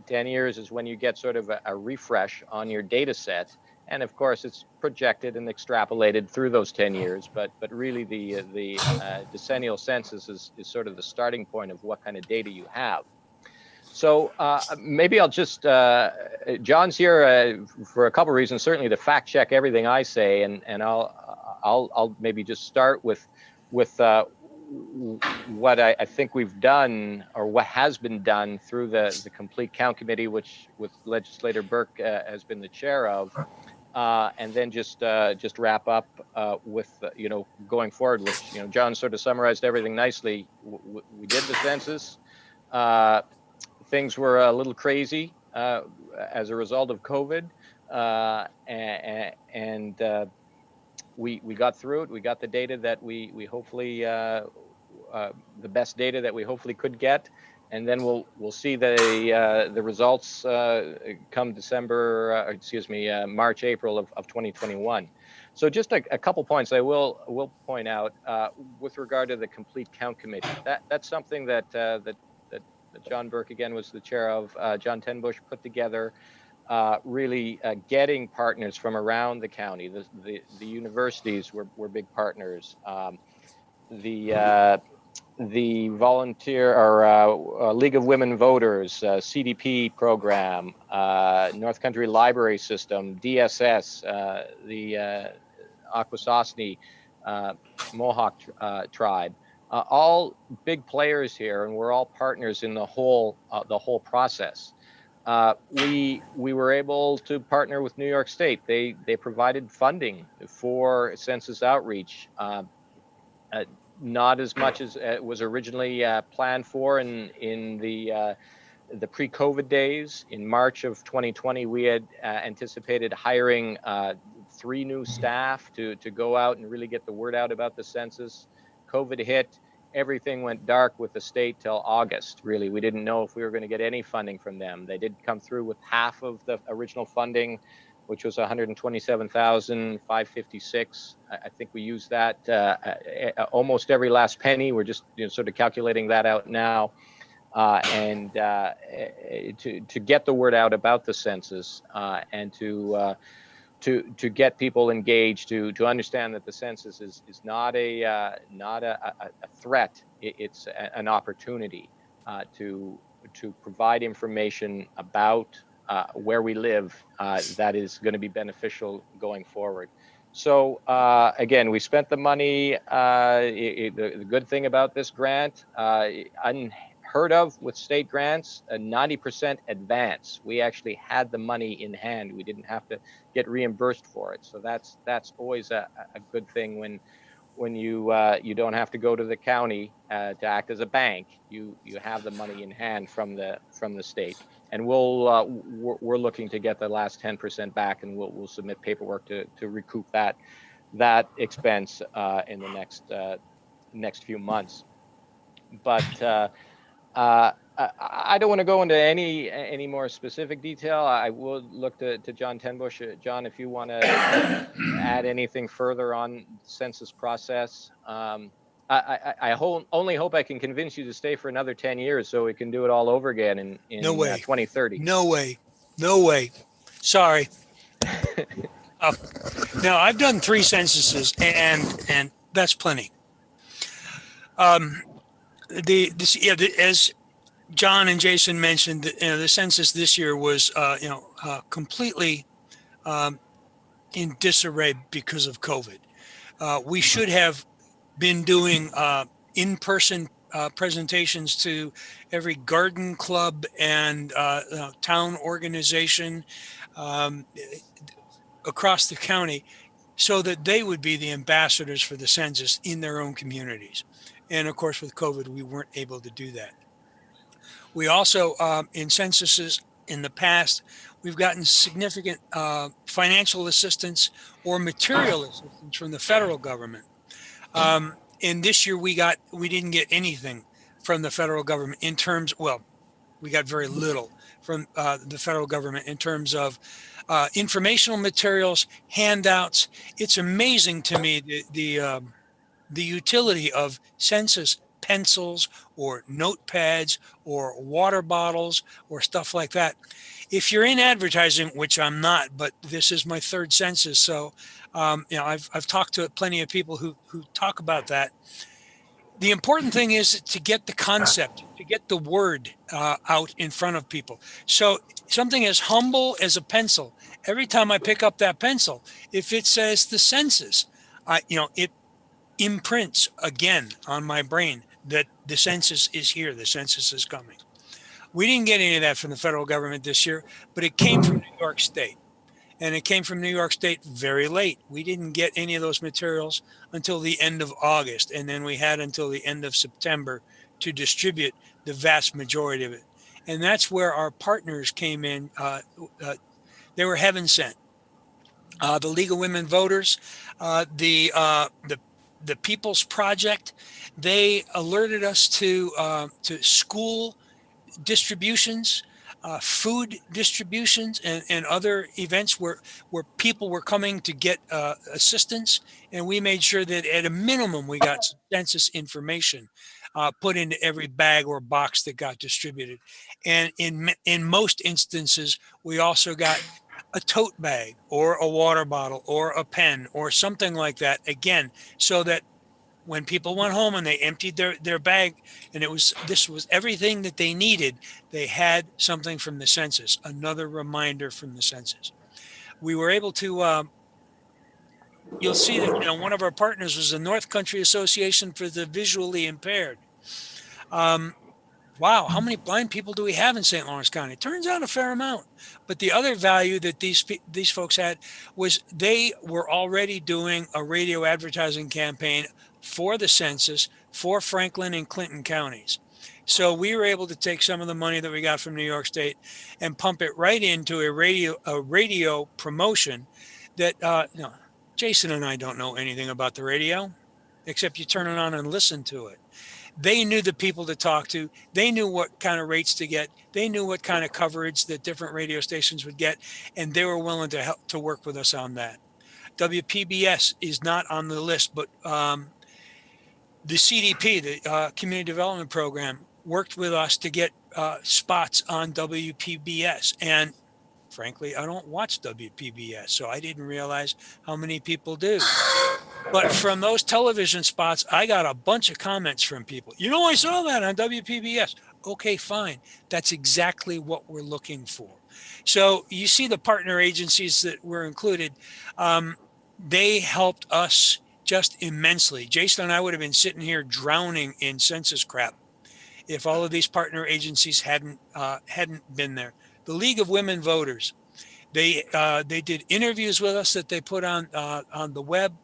10 years is when you get sort of a refresh on your data set, and of course it's projected and extrapolated through those 10 years. But really the decennial census is sort of the starting point of what kind of data you have. So maybe I'll just, John's here for a couple of reasons, certainly to fact check everything I say, and I'll maybe just start with what I think we've done, or what has been done through the Complete Count Committee, which with Legislator Burke has been the chair of, and then just wrap up with going forward, which John sort of summarized everything nicely. We did the census. Things were a little crazy as a result of COVID, and we got through it. We got the data that we hopefully the best data that we hopefully could get, and then we'll see the results come December, March, April of 2021. So just a couple points I will point out with regard to the Complete Count Committee. That's something that John Burke, again, was the chair of. John Tenbush put together, really getting partners from around the county. The universities were big partners. The volunteer or League of Women Voters, CDP program, North Country Library System, DSS, the Akwesasne Mohawk tribe. All big players here, and we're all partners in the whole process. We were able to partner with New York State. They provided funding for census outreach, not as much as was originally planned for in the pre-COVID days. In March of 2020, we had anticipated hiring 3 new staff to go out and really get the word out about the census. COVID hit, everything went dark with the state till August, really. We didn't know if we were going to get any funding from them. They did come through with half of the original funding, which was $127,556. I think we used that almost every last penny. We're just sort of calculating that out now. And to get the word out about the census and to get people engaged, to understand that the census is not a threat. It's an opportunity to provide information about where we live that is going to be beneficial going forward. So again, we spent the money. The good thing about this grant, unheard of with state grants, a 90% advance. We actually had the money in hand. We didn't have to get reimbursed for it. So that's always a good thing when you don't have to go to the county to act as a bank. You have the money in hand from the state, and we're looking to get the last 10% back, and we'll submit paperwork to recoup that expense in the next few months. But I don't want to go into any more specific detail. I will look to John Tenbush. John, if you want to add anything further on census process. I only hope I can convince you to stay for another 10 years so we can do it all over again in No way. 2030. No way. Sorry. Now, I've done 3 censuses, and that's plenty. As John and Jason mentioned, the census this year was, completely in disarray because of COVID. We should have been doing in-person presentations to every garden club and town organization across the county, so that they would be the ambassadors for the census in their own communities. And of course, with COVID, we weren't able to do that. We also, in censuses in the past, we've gotten significant financial assistance or material assistance from the federal government. And this year we didn't get anything from the federal government in terms, well, we got very little from the federal government in terms of informational materials, handouts. It's amazing to me the utility of census pencils or notepads or water bottles or stuff like that. If you're in advertising, which I'm not, but this is my third census, so I've talked to plenty of people who talk about that. The important thing is to get the concept, to get the word out in front of people. So something as humble as a pencil, every time I pick up that pencil, if it says the census, it imprints again on my brain that the census is here, the census is coming. We didn't get any of that from the federal government this year, but it came from New York State. And it came from New York State very late. We didn't get any of those materials until the end of August. And then we had until the end of September to distribute the vast majority of it. And that's where our partners came in. They were heaven sent. The League of Women Voters, the People's Project, they alerted us to school distributions, food distributions, and other events where people were coming to get assistance. And we made sure that at a minimum, we got census information put into every bag or box that got distributed. And in most instances, we also got a tote bag or a water bottle or a pen or something like that, again, so that when people went home and they emptied their bag and this was everything that they needed, they had something from the census, another reminder from the census. We were able to, you'll see that one of our partners was the North Country Association for the Visually Impaired. Wow, how many blind people do we have in St. Lawrence County? Turns out a fair amount. But the other value that these folks had was they were already doing a radio advertising campaign for the census for Franklin and Clinton counties. So we were able to take some of the money that we got from New York State and pump it right into a radio promotion that Jason and I don't know anything about the radio, except you turn it on and listen to it. They knew the people to talk to. They knew what kind of rates to get. They knew what kind of coverage that different radio stations would get, and they were willing to help to work with us on that. WPBS is not on the list, but the CDP, the Community Development Program, worked with us to get spots on WPBS. And frankly, I don't watch WPBS, so I didn't realize how many people do. But from those television spots, I got a bunch of comments from people. I saw that on WPBS. Okay, fine. That's exactly what we're looking for. So you see the partner agencies that were included. They helped us just immensely. Jason and I would have been sitting here drowning in census crap if all of these partner agencies hadn't been there. The League of Women Voters, they did interviews with us that they put on the web.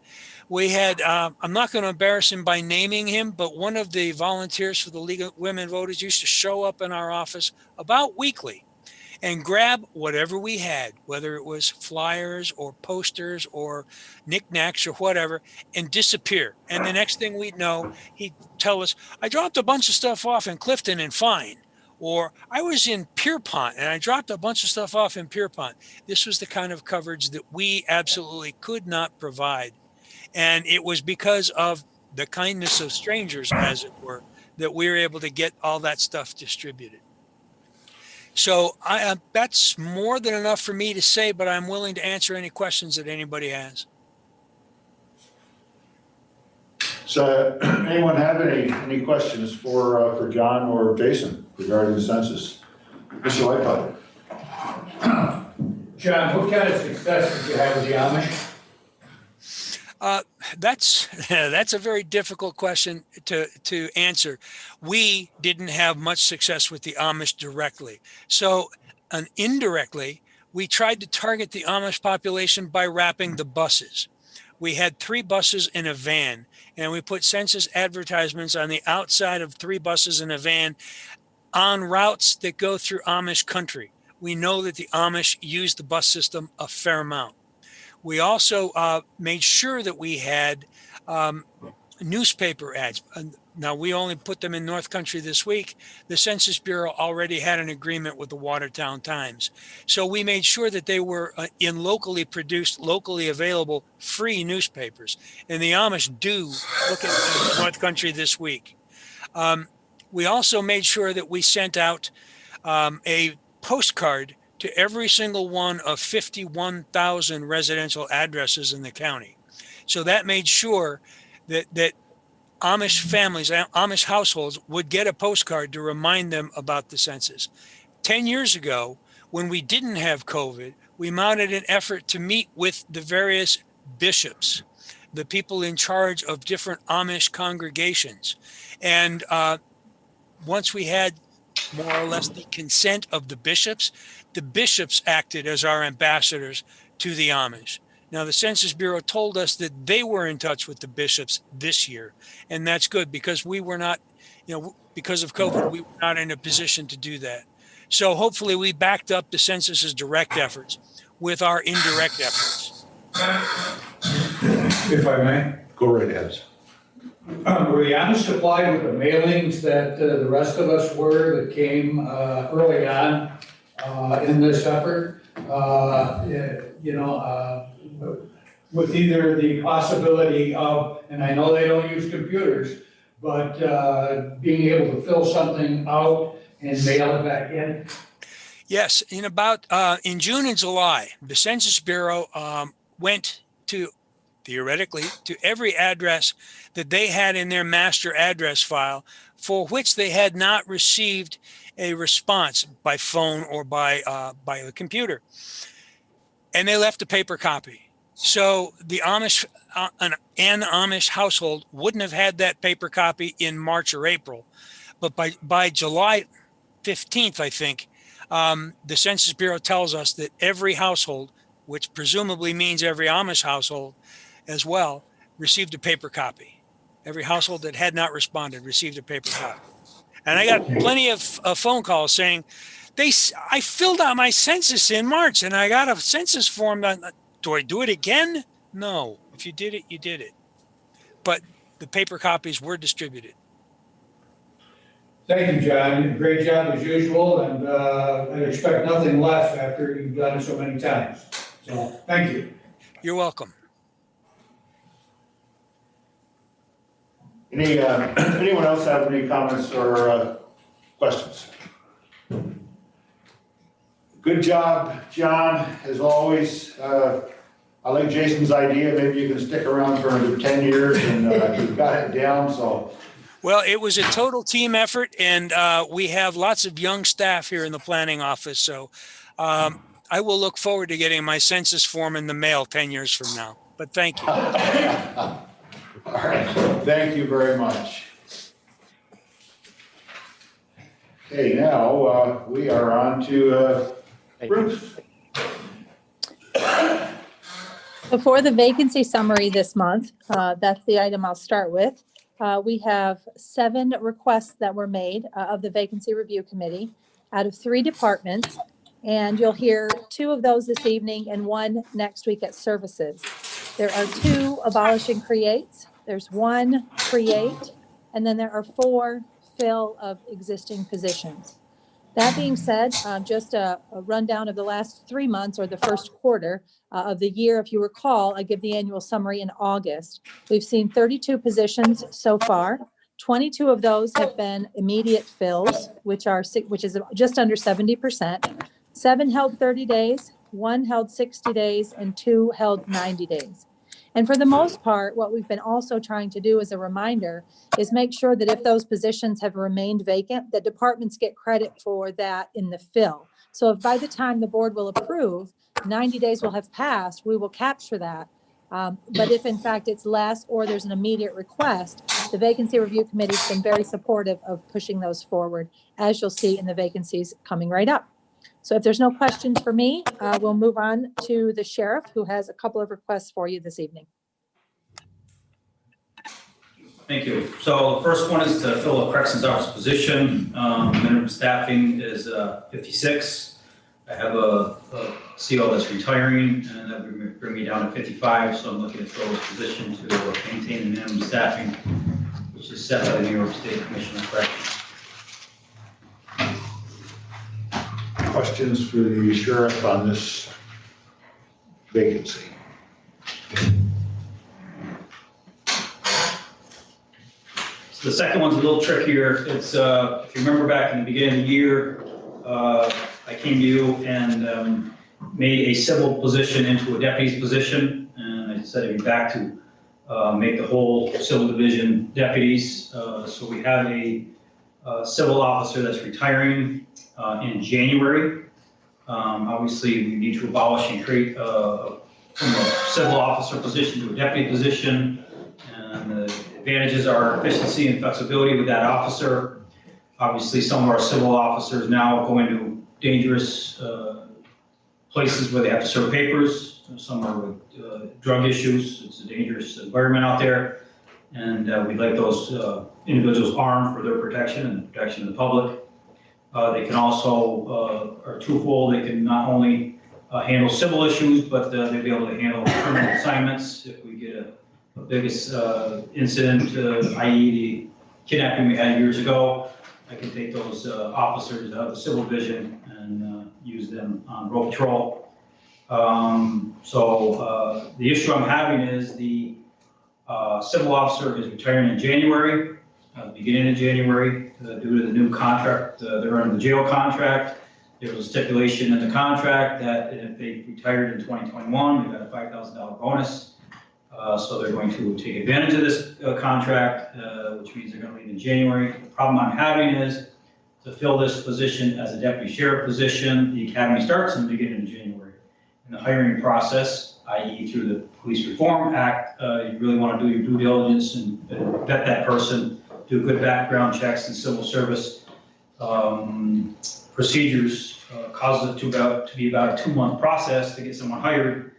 We had, I'm not going to embarrass him by naming him, but one of the volunteers for the League of Women Voters used to show up in our office about weekly and grab whatever we had, whether it was flyers or posters or knickknacks or whatever, and disappear. And the next thing we'd know, he'd tell us, I dropped a bunch of stuff off in Clifton and Fine. Or I was in Pierpont and I dropped a bunch of stuff off in Pierpont. This was the kind of coverage that we absolutely could not provide. And it was because of the kindness of strangers, as it were, that we were able to get all that stuff distributed. So that's more than enough for me to say, but I'm willing to answer any questions that anybody has. So anyone have any questions for John or Jason regarding the census? Mr. Lightfoot. John, what kind of success did you have with the Amish? That's a very difficult question to answer. We didn't have much success with the Amish directly. So indirectly, we tried to target the Amish population by wrapping the buses. we had 3 buses in a van, and we put census advertisements on the outside of 3 buses in a van on routes that go through Amish country. We know that the Amish use the bus system a fair amount. We also made sure that we had newspaper ads. Now, we only put them in North Country this week. The Census Bureau already had an agreement with the Watertown Times. So we made sure that they were in locally produced, locally available free newspapers. And the Amish do look at North Country this week. We also made sure that we sent out a postcard to every single one of 51,000 residential addresses in the county. So that made sure that Amish families, Amish households would get a postcard to remind them about the census. 10 years ago, when we didn't have COVID, we mounted an effort to meet with the various bishops, the people in charge of different Amish congregations. And once we had more or less the consent of the bishops acted as our ambassadors to the Amish. Now, the Census Bureau told us that they were in touch with the bishops this year, and that's good because we were not, because of COVID, we were not in a position to do that. So hopefully we backed up the census's direct efforts with our indirect efforts. If I may. Go right ahead. Were the Amish supplied with the mailings that the rest of us were that came early on in this effort? With either the possibility of, and I know they don't use computers, but being able to fill something out and mail it back in? Yes, in June and July, the Census Bureau went to, theoretically, to every address that they had in their master address file for which they had not received a response by phone or by the computer. And they left a paper copy. So the Amish, an Amish household wouldn't have had that paper copy in March or April. But by July 15th, I think, the Census Bureau tells us that every household, which presumably means every Amish household as well, received a paper copy. Every household that had not responded received a paper copy. And I got plenty of phone calls saying, I filled out my census in March and I got a census form. Do I do it again? No. If you did it, you did it. But the paper copies were distributed. Thank you, John. Great job as usual, and I expect nothing less after you've done it so many times. So, thank you. You're welcome. Anyone else have any comments or questions? Good job, John, as always. I like Jason's idea. Maybe you can stick around for another 10 years and you've got it down. So. Well, it was a total team effort, and we have lots of young staff here in the planning office. So I will look forward to getting my census form in the mail 10 years from now. But thank you. All right. Thank you very much. Okay, now we are on to Bruce. Before the vacancy summary this month, that's the item I'll start with. We have 7 requests that were made of the Vacancy Review Committee out of 3 departments, and you'll hear 2 of those this evening and 1 next week at services. There are 2 abolishing creates, there's 1 create, and then there are 4 fill of existing positions. That being said, just a rundown of the last 3 months or the first quarter of the year. If you recall, I give the annual summary in August. We've seen 32 positions so far. 22 of those have been immediate fills, which is just under 70%. 7 held 30 days, 1 held 60 days, and 2 held 90 days. And for the most part, what we've been also trying to do as a reminder is make sure that if those positions have remained vacant, that departments get credit for that in the fill. So if by the time the board will approve, 90 days will have passed, we will capture that. But if in fact it's less or there's an immediate request, the Vacancy Review Committee has been very supportive of pushing those forward, as you'll see in the vacancies coming right up. So if there's no questions for me, we'll move on to the sheriff, who has a couple of requests for you this evening. Thank you. So the first one is to fill a corrections officer position. Minimum staffing is 56. I have a CO that's retiring, and that would bring me down to 55. So I'm looking to fill this position to maintain the minimum staffing, which is set by the New York State Commission on Corrections. Questions for the sheriff on this vacancy? So the second one's a little trickier. It's, if you remember back in the beginning of the year, I came to you and made a civil position into a deputy's position. And I said I'd be back to make the whole civil division deputies. So we have a civil officer that's retiring in January. Obviously, we need to abolish and create from a civil officer position to a deputy position. And the advantages are efficiency and flexibility with that officer. Obviously, some of our civil officers now go into dangerous places where they have to serve papers. Some are with drug issues. It's a dangerous environment out there. And we'd like those individuals armed for their protection and the protection of the public. They can also, are twofold, they can not only handle civil issues, but they'll be able to handle criminal assignments. If we get a biggest incident, i.e. the kidnapping we had years ago, I can take those officers out of the civil division and use them on road patrol. The issue I'm having is the civil officer is retiring in January, beginning of January, due to the new contract. They're under the jail contract. There was a stipulation in the contract that if they retired in 2021, they got a $5,000 bonus. So they're going to take advantage of this contract, which means they're going to leave in January. The problem I'm having is to fill this position as a deputy sheriff position. The academy starts in the beginning of January. In the hiring process, i.e. through the Police Reform Act, you really want to do your due diligence and vet that person, do good background checks and civil service procedures, causes it to be about a 2-month process to get someone hired.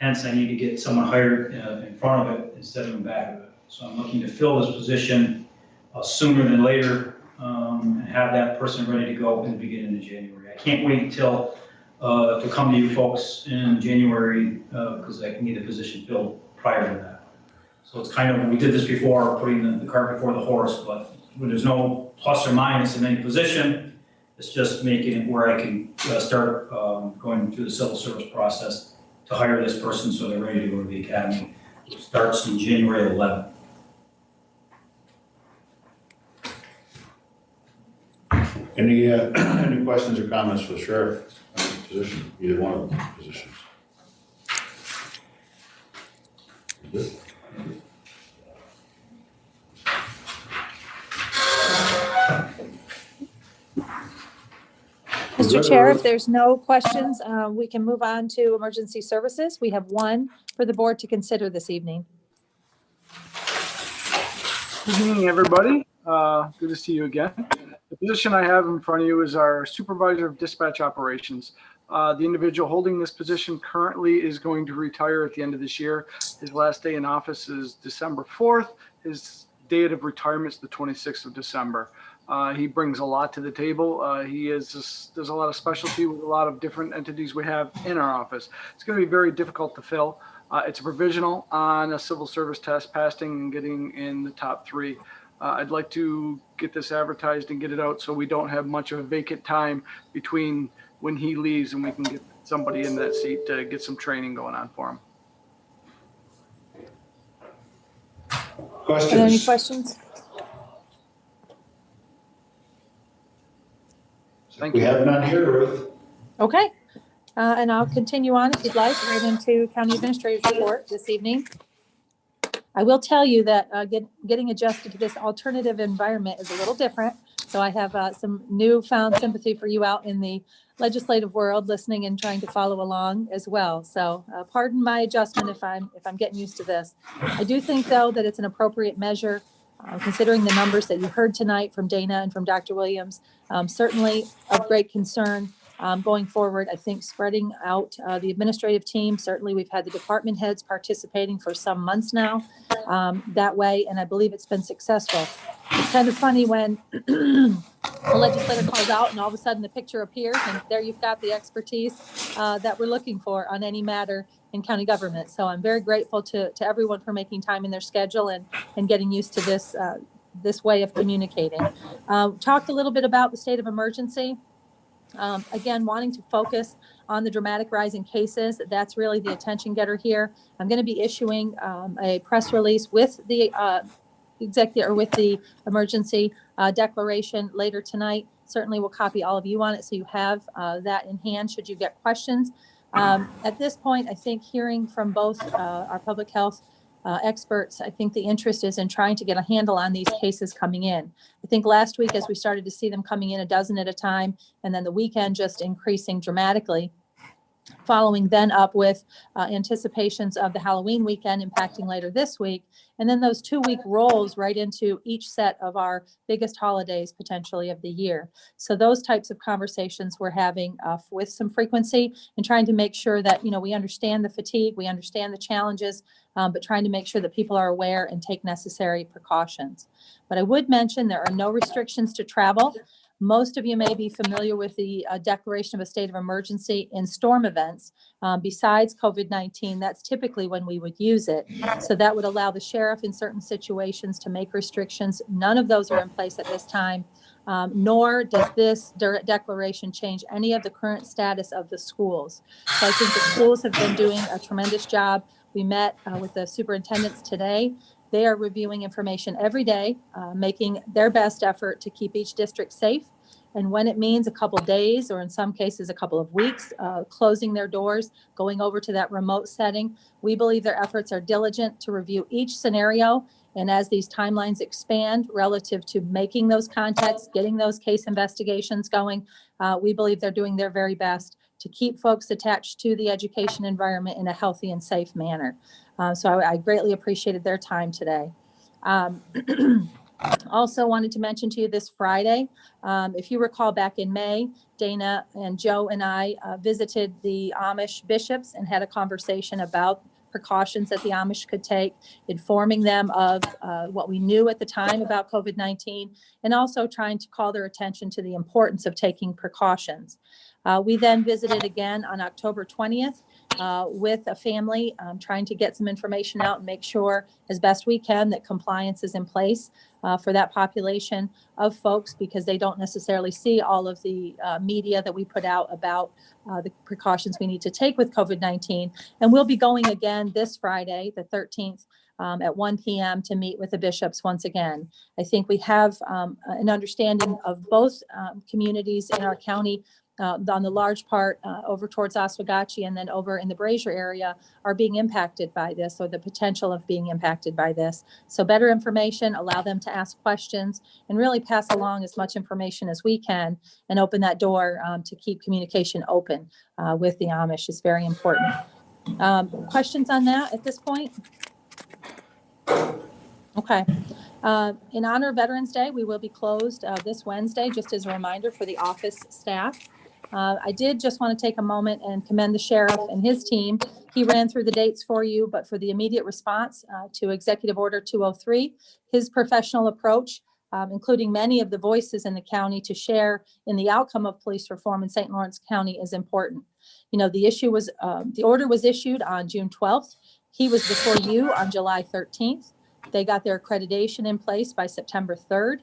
Hence, I need to get someone hired in front of it instead of in back of it. So I'm looking to fill this position sooner than later and have that person ready to go in the beginning of January. I can't wait until to come to you folks in January because I can need the position filled prior to that. So it's kind of, we did this before, putting the cart before the horse, but when there's no plus or minus in any position, it's just making it where I can start going through the civil service process to hire this person so they're ready to go to the academy. It starts in January 11th. Any questions or comments for the sheriff on this position, either one of the positions? Good. Mr. Chair, if there's no questions, we can move on to emergency services. We have one for the board to consider this evening. Good evening, everybody. Good to see you again. The position I have in front of you is our supervisor of dispatch operations. The individual holding this position currently is going to retire at the end of this year. His last day in office is December 4th. His date of retirement is the 26th of December. He brings a lot to the table. There's a lot of specialty with a lot of different entities we have in our office. It's going to be very difficult to fill. It's a provisional on a civil service test, passing and getting in the top 3. I'd like to get this advertised and get it out so we don't have much of a vacant time between when he leaves and we can get somebody in that seat to get some training going on for him. Questions? Are there any questions? Thank we you. have none here, Ruth. Okay. And I'll continue on if you'd like, right into County Administrator's report this evening. I will tell you that getting adjusted to this alternative environment is a little different. So I have some newfound sympathy for you out in the legislative world, listening and trying to follow along as well. So pardon my adjustment if I'm getting used to this. I do think, though, that it's an appropriate measure, considering the numbers that you heard tonight from Dana and from Dr. Williams. Certainly of great concern. going forward. I think spreading out the administrative team, certainly we've had the department heads participating for some months now that way, and I believe it's been successful. It's kind of funny when a legislator calls out and all of a sudden the picture appears and there you've got the expertise that we're looking for on any matter in county government. So I'm very grateful to everyone for making time in their schedule and getting used to this way of communicating. Talked a little bit about the state of emergency. Again, wanting to focus on the dramatic rise in cases. That's really the attention getter here. I'm going to be issuing a press release with the executive or with the emergency declaration later tonight. Certainly we'll copy all of you on it so you have that in hand should you get questions. At this point, I think hearing from both our public health experts, I think the interest is in trying to get a handle on these cases coming in. I think last week, as we started to see them coming in a dozen at a time, and then the weekend just increasing dramatically, following then up with anticipations of the Halloween weekend impacting later this week, and then those 2-week rolls right into each set of our biggest holidays potentially of the year. So those types of conversations we're having with some frequency and trying to make sure that, you know, we understand the fatigue, we understand the challenges, but trying to make sure that people are aware and take necessary precautions. But I would mention there are no restrictions to travel. Most of you may be familiar with the declaration of a state of emergency in storm events. Besides COVID-19, that's typically when we would use it. So that would allow the sheriff in certain situations to make restrictions. None of those are in place at this time, nor does this declaration change any of the current status of the schools. So I think the schools have been doing a tremendous job. We met with the superintendents today. They are reviewing information every day, making their best effort to keep each district safe. And when it means a couple days, or in some cases a couple of weeks, closing their doors, going over to that remote setting, we believe their efforts are diligent to review each scenario. And as these timelines expand relative to making those contacts, getting those case investigations going, we believe they're doing their very best to keep folks attached to the education environment in a healthy and safe manner. So I greatly appreciated their time today. Also wanted to mention to you this Friday, if you recall back in May, Dana and Joe and I visited the Amish bishops and had a conversation about precautions that the Amish could take, informing them of what we knew at the time about COVID-19, and also trying to call their attention to the importance of taking precautions. We then visited again on October 20th with a family, trying to get some information out and make sure as best we can that compliance is in place for that population of folks, because they don't necessarily see all of the media that we put out about the precautions we need to take with COVID-19. And we'll be going again this Friday, the 13th, at 1 p.m. to meet with the bishops once again. I think we have an understanding of both communities in our county on the large part over towards Oswegatchie and then over in the Brazier area are being impacted by this, or the potential of being impacted by this. So better information, allow them to ask questions, and really pass along as much information as we can and open that door to keep communication open with the Amish is very important. Questions on that at this point? Okay. In honor of Veterans Day, we will be closed this Wednesday, just as a reminder for the office staff. I did just want to take a moment and commend the sheriff and his team. He ran through the dates for you, but for the immediate response to Executive Order 203, his professional approach, including many of the voices in the county to share in the outcome of police reform in St. Lawrence County is important. You know, the order was issued on June 12th. He was before you on July 13th. They got their accreditation in place by September 3rd.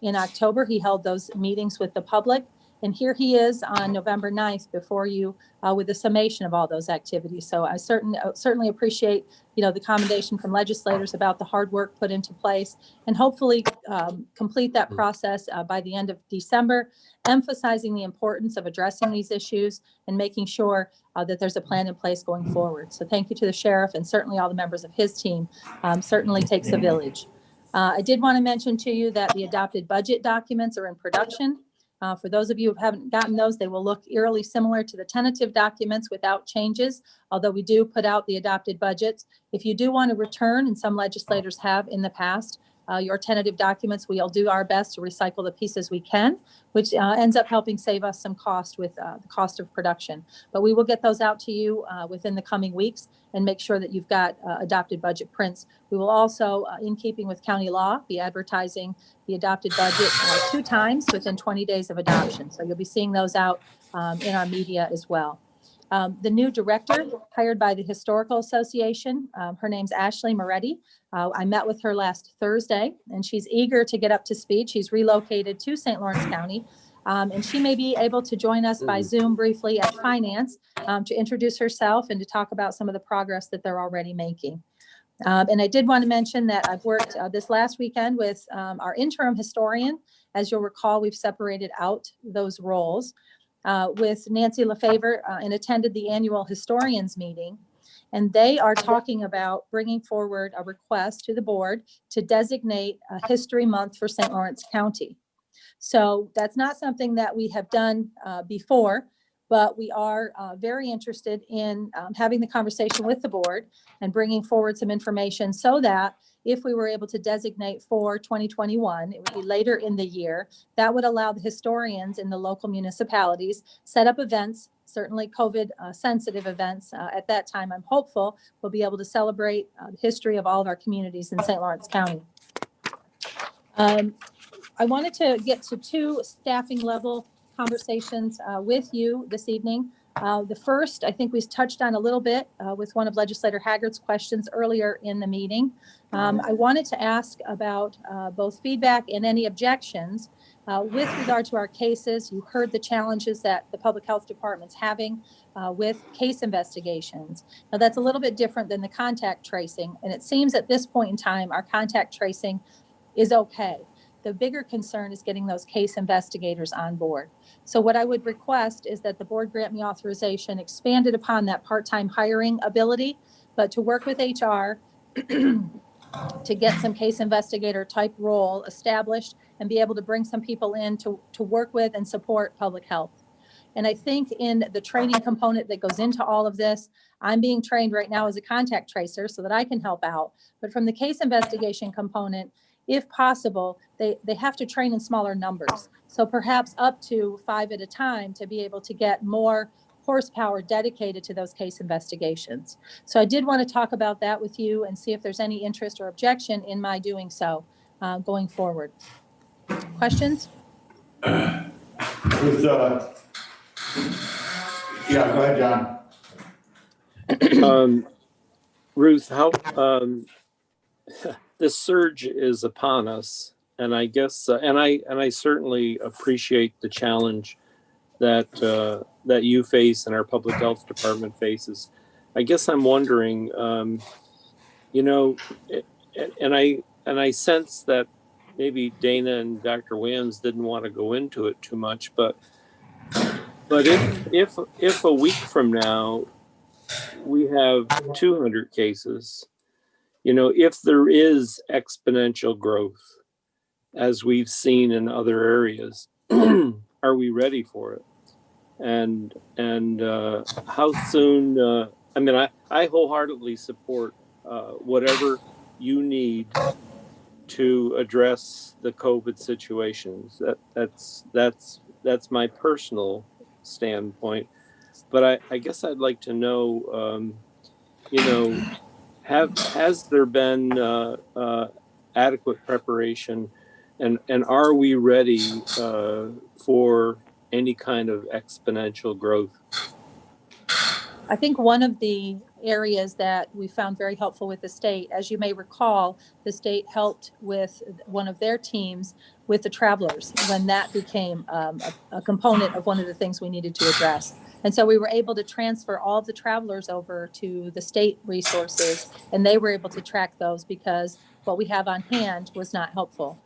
In October, he held those meetings with the public. And here he is on November 9th before you with a summation of all those activities. So I certainly appreciate, you know, the commendation from legislators about the hard work put into place, and hopefully complete that process by the end of December, emphasizing the importance of addressing these issues and making sure that there's a plan in place going forward. So thank you to the sheriff and certainly all the members of his team. Certainly takes a village. I did want to mention to you that the adopted budget documents are in production. For those of you who haven't gotten those, they will look eerily similar to the tentative documents without changes, although we do put out the adopted budgets. If you do want to return, and some legislators have in the past, your tentative documents. We'll do our best to recycle the pieces we can, which ends up helping save us some cost with the cost of production. But we will get those out to you within the coming weeks and make sure that you've got adopted budget prints. We will also, in keeping with county law, be advertising the adopted budget 2 times within 20 days of adoption. So you'll be seeing those out in our media as well. The new director hired by the Historical Association, her name's Ashley Moretti. I met with her last Thursday, and she's eager to get up to speed. She's relocated to St. Lawrence County, and she may be able to join us by Zoom briefly at Finance to introduce herself and to talk about some of the progress that they're already making. And I did want to mention that I've worked this last weekend with our interim historian. As you'll recall, we've separated out those roles with Nancy LaFavor and attended the annual historians meeting. And they are talking about bringing forward a request to the board to designate a History Month for St. Lawrence County. So that's not something that we have done before, but we are very interested in having the conversation with the board and bringing forward some information so that if we were able to designate for 2021, it would be later in the year, that would allow the historians in the local municipalities set up events, certainly COVID sensitive events. At that time, I'm hopeful we'll be able to celebrate the history of all of our communities in St. Lawrence County. I wanted to get to 2 staffing level conversations with you this evening. The first, I think we touched on a little bit with one of Legislator Haggard's questions earlier in the meeting. I wanted to ask about both feedback and any objections with regard to our cases. You heard the challenges that the public health department's having with case investigations. Now that's a little bit different than the contact tracing. And it seems at this point in time, our contact tracing is okay. The bigger concern is getting those case investigators on board. So what I would request is that the board grant me authorization expanded upon that part-time hiring ability, but to work with HR to get some case investigator type role established and be able to bring some people in to work with and support public health. And I think in the training component that goes into all of this, I'm being trained right now as a contact tracer so that I can help out. But from the case investigation component, if possible, they have to train in smaller numbers. So perhaps up to 5 at a time to be able to get more horsepower dedicated to those case investigations. So I did want to talk about that with you and see if there's any interest or objection in my doing so going forward. Questions? Yeah, go ahead, John. Ruth, how the surge is upon us, and I guess and I certainly appreciate the challenge that that you face and our public health department faces. I guess I'm wondering, you know, and I sense that maybe Dana and Dr. Williams didn't want to go into it too much, but if a week from now we have 200 cases, you know, if there is exponential growth, as we've seen in other areas, are we ready for it? And how soon? I mean, I wholeheartly support whatever you need to address the COVID situations. That's my personal standpoint. But I guess I'd like to know, you know, has there been adequate preparation, and are we ready for any kind of exponential growth? I think one of the areas that we found very helpful with the state, as you may recall, the state helped with one of their teams with the travelers when that became a component of one of the things we needed to address. And so we were able to transfer all of the travelers over to the state resources, and they were able to track those because what we have on hand was not helpful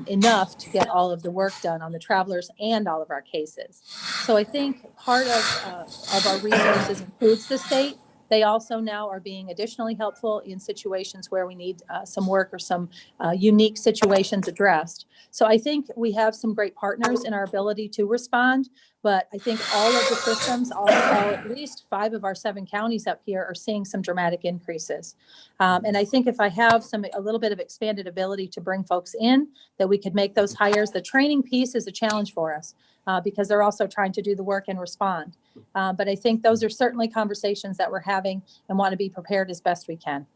enough to get all of the work done on the travelers and all of our cases. So I think part of our resources includes the state They also now are being additionally helpful in situations where we need some work or some unique situations addressed. So I think we have some great partners in our ability to respond, but I think all of the systems, all at least 5 of our 7 counties up here are seeing some dramatic increases. And I think if I have a little bit of expanded ability to bring folks in, that we could make those hires. The training piece is a challenge for us because they're also trying to do the work and respond. But I think those are certainly conversations that we're having and want to be prepared as best we can.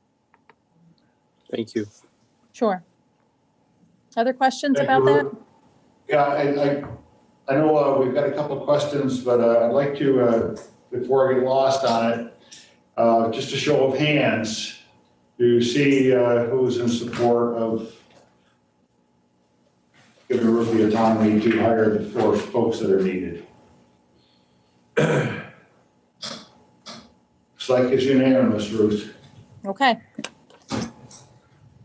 Thank you. Sure. Other questions Thank about you, that? Ruth. Yeah, I know we've got a couple of questions, but I'd like to, before I get lost on it, just a show of hands to see who's in support of giving Ruth the autonomy to hire the 4 folks that are needed. Looks like it's unanimous, Ruth. Okay.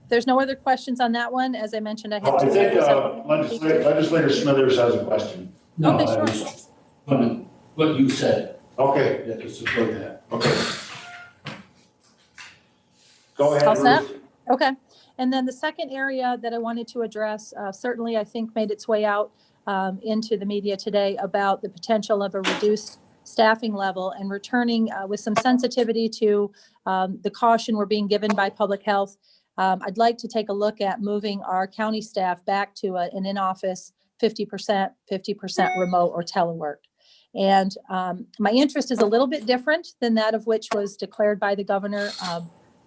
There's no other questions on that one. As I mentioned, I had I two think others. Legislator Smithers has a question. No, Okay, I sure. was gonna, what you said, Okay, that to support that. okay. Go ahead, All set? Ruth. Okay. And then the second area that I wanted to address, certainly I think made its way out into the media today about the potential of a reduced staffing level and returning with some sensitivity to the caution we're being given by public health. I'd like to take a look at moving our county staff back to an in-office 50% remote or telework. And my interest is a little bit different than that of which was declared by the governor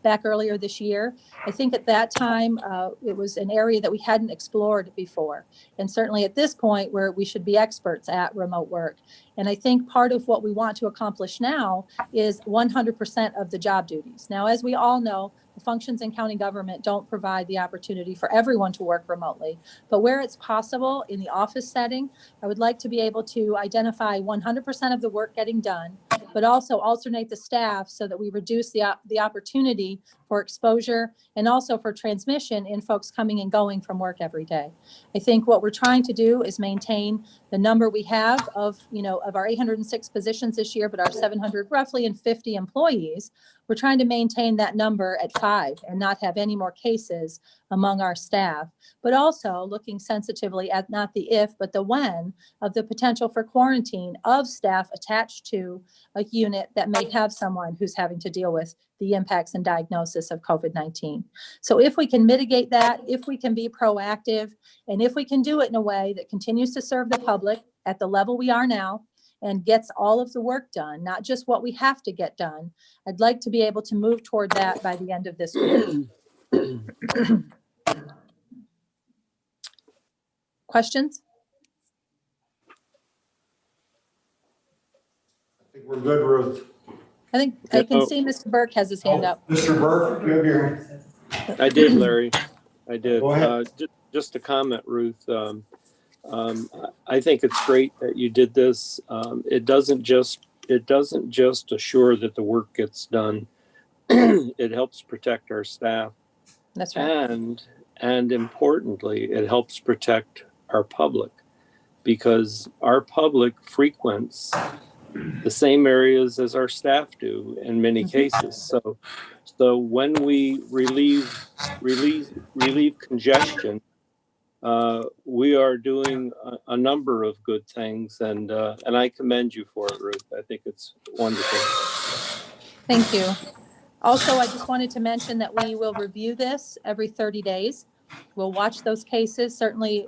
back earlier this year. I think at that time, it was an area that we hadn't explored before. And certainly at this point where we should be experts at remote work. And I think part of what we want to accomplish now is 100% of the job duties. Now, as we all know, the functions in county government don't provide the opportunity for everyone to work remotely. But where it's possible in the office setting, I would like to be able to identify 100% of the work getting done, but also alternate the staff so that we reduce the opportunity for exposure and also for transmission in folks coming and going from work every day. I think what we're trying to do is maintain the number we have of our 806 positions this year, but our 700 roughly and 50 employees. We're trying to maintain that number at 5 and not have any more cases among our staff, but also looking sensitively at not the if, but the when of the potential for quarantine of staff attached to a unit that may have someone who's having to deal with the impacts and diagnosis of COVID-19. So if we can mitigate that, if we can be proactive, and if we can do it in a way that continues to serve the public at the level we are now, and gets all of the work done, not just what we have to get done, I'd like to be able to move toward that by the end of this week. Questions? I think we're good, Ruth. I think I can see Mr. Burke has his hand up. Mr. Burke, you have your... I did, Larry. I did. Go ahead. Just a comment, Ruth. I think it's great that you did this. It doesn't just assure that the work gets done. It helps protect our staff. That's right. And importantly, it helps protect our public because our public frequents the same areas as our staff do in many cases. So when we relieve congestion, we are doing a number of good things, and I commend you for it, Ruth. I think it's wonderful. Thank you. Also, I just wanted to mention that we will review this every 30 days. We'll watch those cases. Certainly,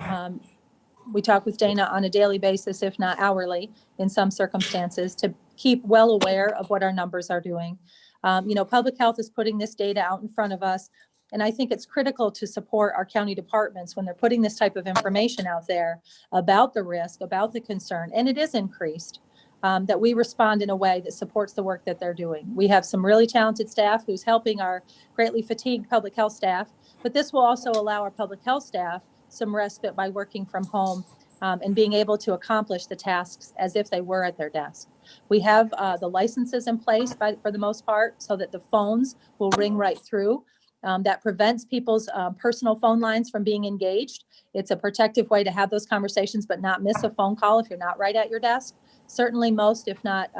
we talk with Dana on a daily basis, if not hourly, in some circumstances, to keep well aware of what our numbers are doing. Public health is putting this data out in front of us. And I think it's critical to support our county departments when they're putting this type of information out there about the risk, about the concern, and it is increased, that we respond in a way that supports the work that they're doing. We have some really talented staff who's helping our greatly fatigued public health staff, but this will also allow our public health staff some respite by working from home and being able to accomplish the tasks as if they were at their desk. We have the licenses in place for the most part so that the phones will ring right through. that prevents people's personal phone lines from being engaged. It's a protective way to have those conversations, but not miss a phone call if you're not right at your desk. Certainly most, if not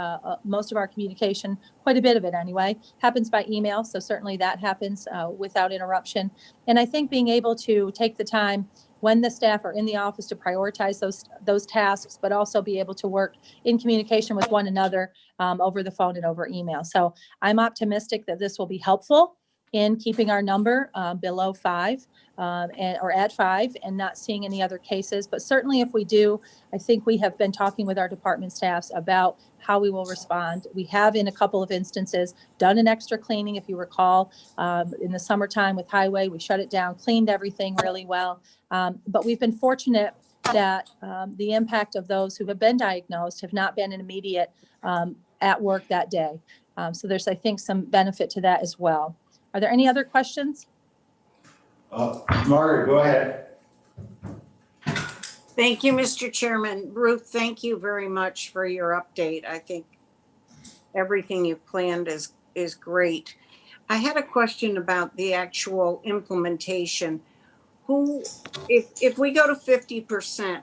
most of our communication, quite a bit of it anyway, happens by email. So certainly that happens without interruption. And I think being able to take the time when the staff are in the office to prioritize those tasks, but also be able to work in communication with one another over the phone and over email. So I'm optimistic that this will be helpful in keeping our number below 5 or at 5 and not seeing any other cases. But certainly if we do, I think we have been talking with our department staffs about how we will respond. We have in a couple of instances done an extra cleaning. If you recall, in the summertime with Highway, we shut it down, cleaned everything really well. But we've been fortunate that the impact of those who have been diagnosed have not been an immediate at work that day. So there's, I think, some benefit to that as well. Are there any other questions? Margaret, go ahead. Thank you, Mr. Chairman. Ruth, thank you very much for your update. I think everything you've planned is great. I had a question about the actual implementation. If we go to 50%,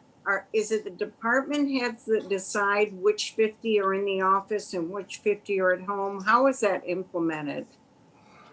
is it the department heads that decide which 50 are in the office and which 50 are at home? How is that implemented?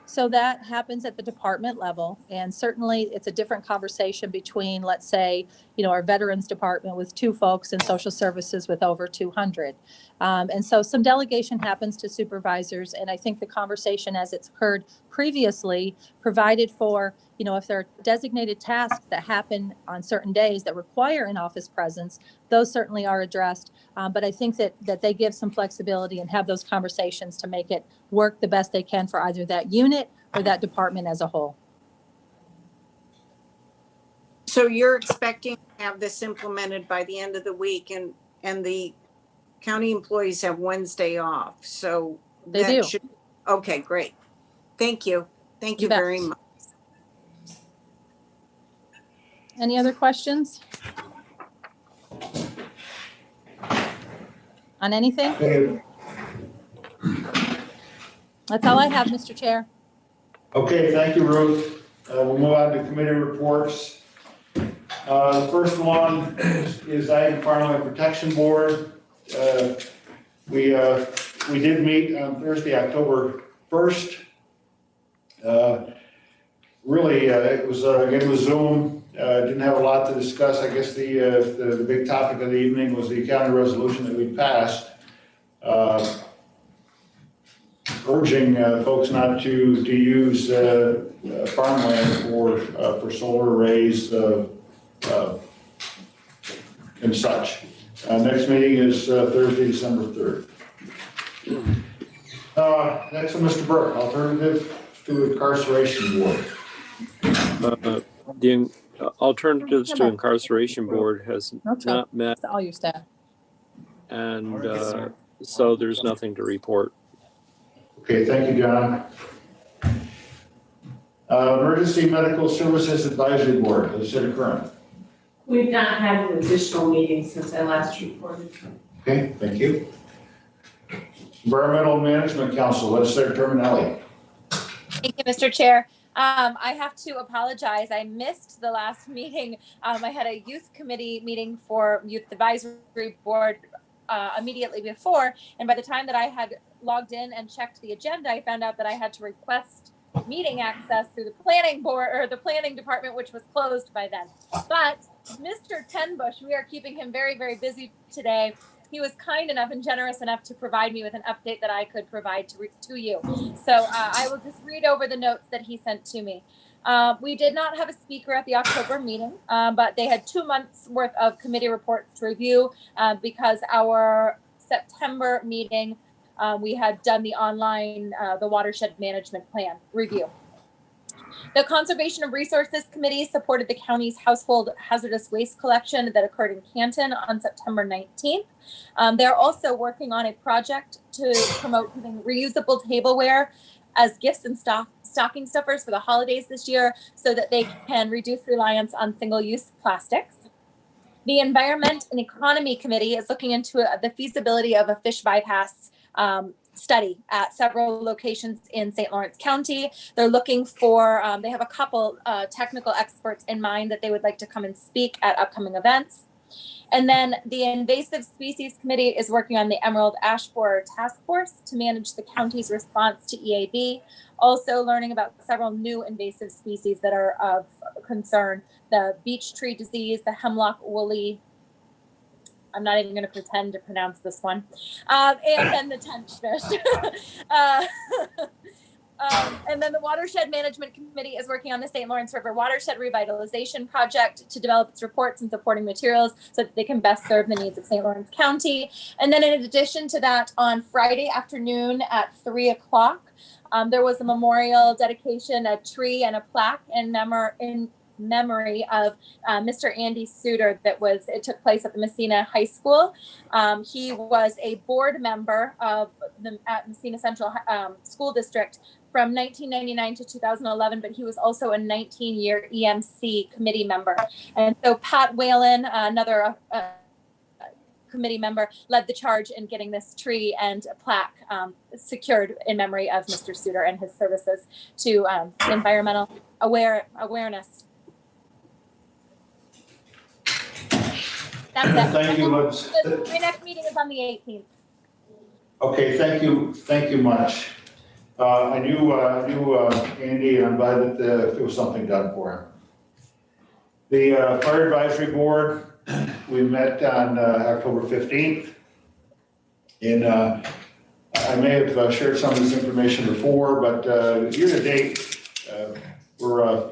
So that happens at the department level, and certainly it's a different conversation between, let's say, our veterans department with 2 folks and social services with over 200. And so some delegation happens to supervisors, and I think the conversation as it's occurred previously provided for, if there are designated tasks that happen on certain days that require an office presence, those certainly are addressed. But I think that they give some flexibility and have those conversations to make it work the best they can for either that unit or that department as a whole. So you're expecting to have this implemented by the end of the week, and the county employees have Wednesday off. So they do. Okay, great. Thank you. Thank you very much. Any other questions? On anything? That's all I have, Mr. Chair. Okay, thank you, Ruth. We'll move on to committee reports. The first one is Ag and Farmland Protection Board. We did meet on Thursday, October 1st. Really, it was again with Zoom. Didn't have a lot to discuss. I guess the big topic of the evening was the county resolution that we passed, urging folks not to use farmland for solar arrays and such. Next meeting is Thursday, December 3rd. Next one, Mr. Burke, alternative to incarceration board. The Alternatives to Incarceration Board has not met. All your staff. And so there's nothing to report. Okay, thank you, John. Emergency Medical Services Advisory Board, is it current? We've not had an additional meeting since I last reported. Okay, thank you. Environmental Management Council, Legislator Terminelli. Thank you, Mr. Chair. I have to apologize. I missed the last meeting. I had a youth committee meeting for Youth Advisory Board immediately before. And by the time that I had logged in and checked the agenda, I found out that I had to request meeting access through the planning board or the planning department, which was closed by then. But Mr. Tenbush, we are keeping him very, very busy today. He was kind enough and generous enough to provide me with an update that I could provide to you. So I will just read over the notes that he sent to me. We did not have a speaker at the October meeting, but they had 2 months worth of committee reports to review because our September meeting, we had done the online, the watershed management plan review. The Conservation of Resources Committee supported the county's household hazardous waste collection that occurred in Canton on September 19th. They're also working on a project to promote giving reusable tableware as gifts and stocking stuffers for the holidays this year so that they can reduce reliance on single-use plastics. The Environment and Economy Committee is looking into the feasibility of a fish bypass study at several locations in St. Lawrence County. They're looking for, they have a couple technical experts in mind that they would like to come and speak at upcoming events. And then the Invasive Species Committee is working on the Emerald Ash Borer Task Force to manage the county's response to EAB. Also learning about several new invasive species that are of concern. The beech tree disease, the hemlock woolly, I'm not even going to pretend to pronounce this one, and then the tench fish. And then the Watershed Management Committee is working on the St. Lawrence River Watershed Revitalization Project to develop its reports and supporting materials so that they can best serve the needs of St. Lawrence County. And then in addition to that, on Friday afternoon at 3 o'clock, there was a memorial dedication, a tree and a plaque in memory of Mr. Andy Suter it took place at the Messina High School. He was a board member at Messina Central School District from 1999 to 2011, but he was also a 19-year EMC committee member. And so Pat Whalen, another committee member, led the charge in getting this tree and plaque secured in memory of Mr. Suter and his services to environmental awareness. That's it. Thank you. My next meeting is on the 18th. Okay, thank you much. I knew Andy, and I'm glad that there was something done for him. The Fire Advisory Board, we met on October 15th. And I may have shared some of this information before, but year to date, we're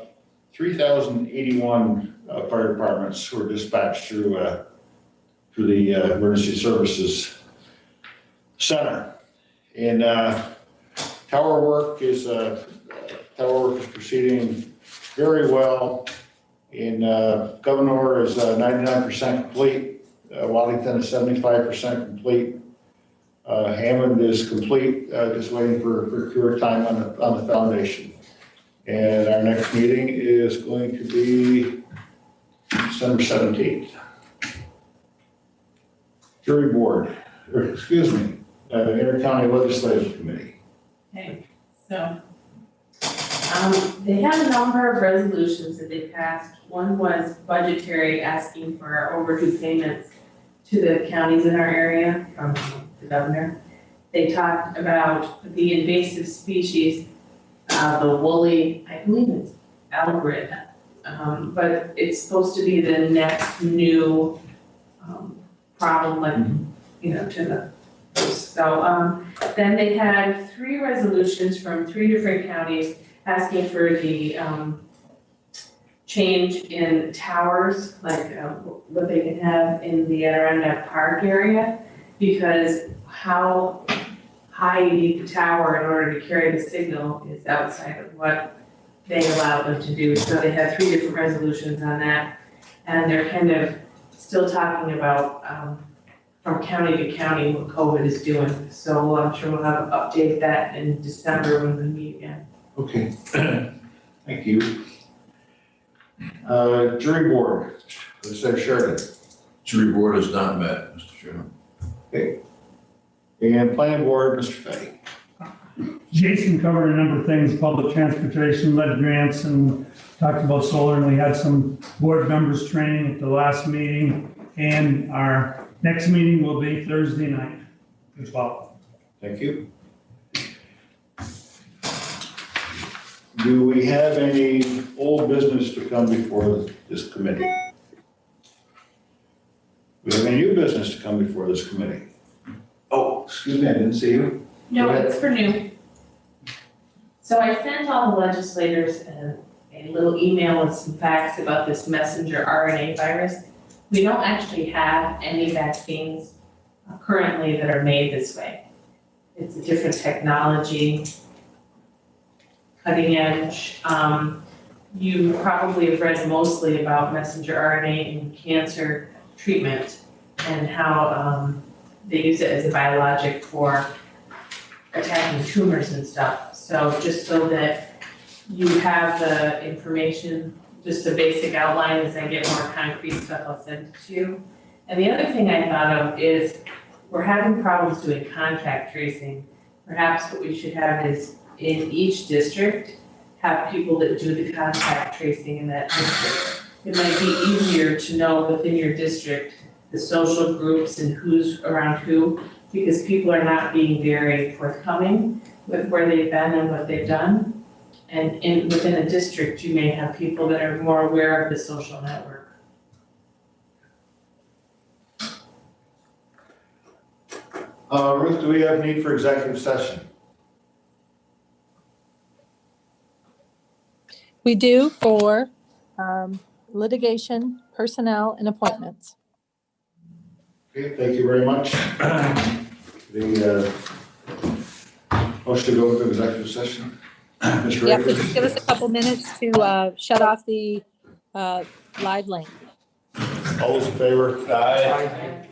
3,081 fire departments who are dispatched through the Emergency Services Center. And tower work is proceeding very well. In Governor is 99% complete. Waddington is 75% complete. Hammond is complete, just waiting for cure time on the foundation. And our next meeting is going to be December 17th. Jury Board, Inter-County Legislative Committee. Okay, so they had a number of resolutions that they passed. One was budgetary, asking for overdue payments to the counties in our area from the governor. They talked about the invasive species, the woolly, I believe it's algrid, but it's supposed to be the next new problem, like, to the, so then they had 3 resolutions from 3 different counties asking for the change in towers, like what they can have in the Adirondack Park area, because how high you need the tower in order to carry the signal is outside of what they allow them to do. So they had 3 different resolutions on that, and they're kind of still talking about from county to county what COVID is doing. So I'm sure we'll have update that in December when we meet again. Okay, thank you. Jury Board, Senator Sheridan. Jury Board has not met, Mr. Chairman. Okay. And Planning Board, Mr. Fay. Jason covered a number of things, public transportation, lead grants, and talked about solar, and we had some board members training at the last meeting, and our next meeting will be Thursday night as well. Thank you. Do we have any old business to come before this committee? Do we have any new business to come before this committee? Oh, excuse me, I didn't see you. No, it's for new. So I sent all the legislators a little email with some facts about this messenger RNA virus. We don't actually have any vaccines currently that are made this way. It's a different technology, cutting edge. You probably have read mostly about messenger RNA in cancer treatment and how they use it as a biologic for attacking tumors and stuff. So just so that you have the information, just a basic outline. As I get more concrete stuff, I'll send it to you. And the other thing I thought of is we're having problems doing contact tracing perhaps what we should have is in each district, have people that do the contact tracing in that district. It might be easier to know within your district, the social groups and who's around who, because people are not being very forthcoming with where they've been and what they've done. And within a district, you may have people that are more aware of the social network. Ruth, do we have need for executive session? We do for litigation, personnel, and appointments. Okay, thank you very much. The motion to go into executive session. Mr. Yep, Akers? just give us a couple minutes to shut off the live link. All those in favor? Aye.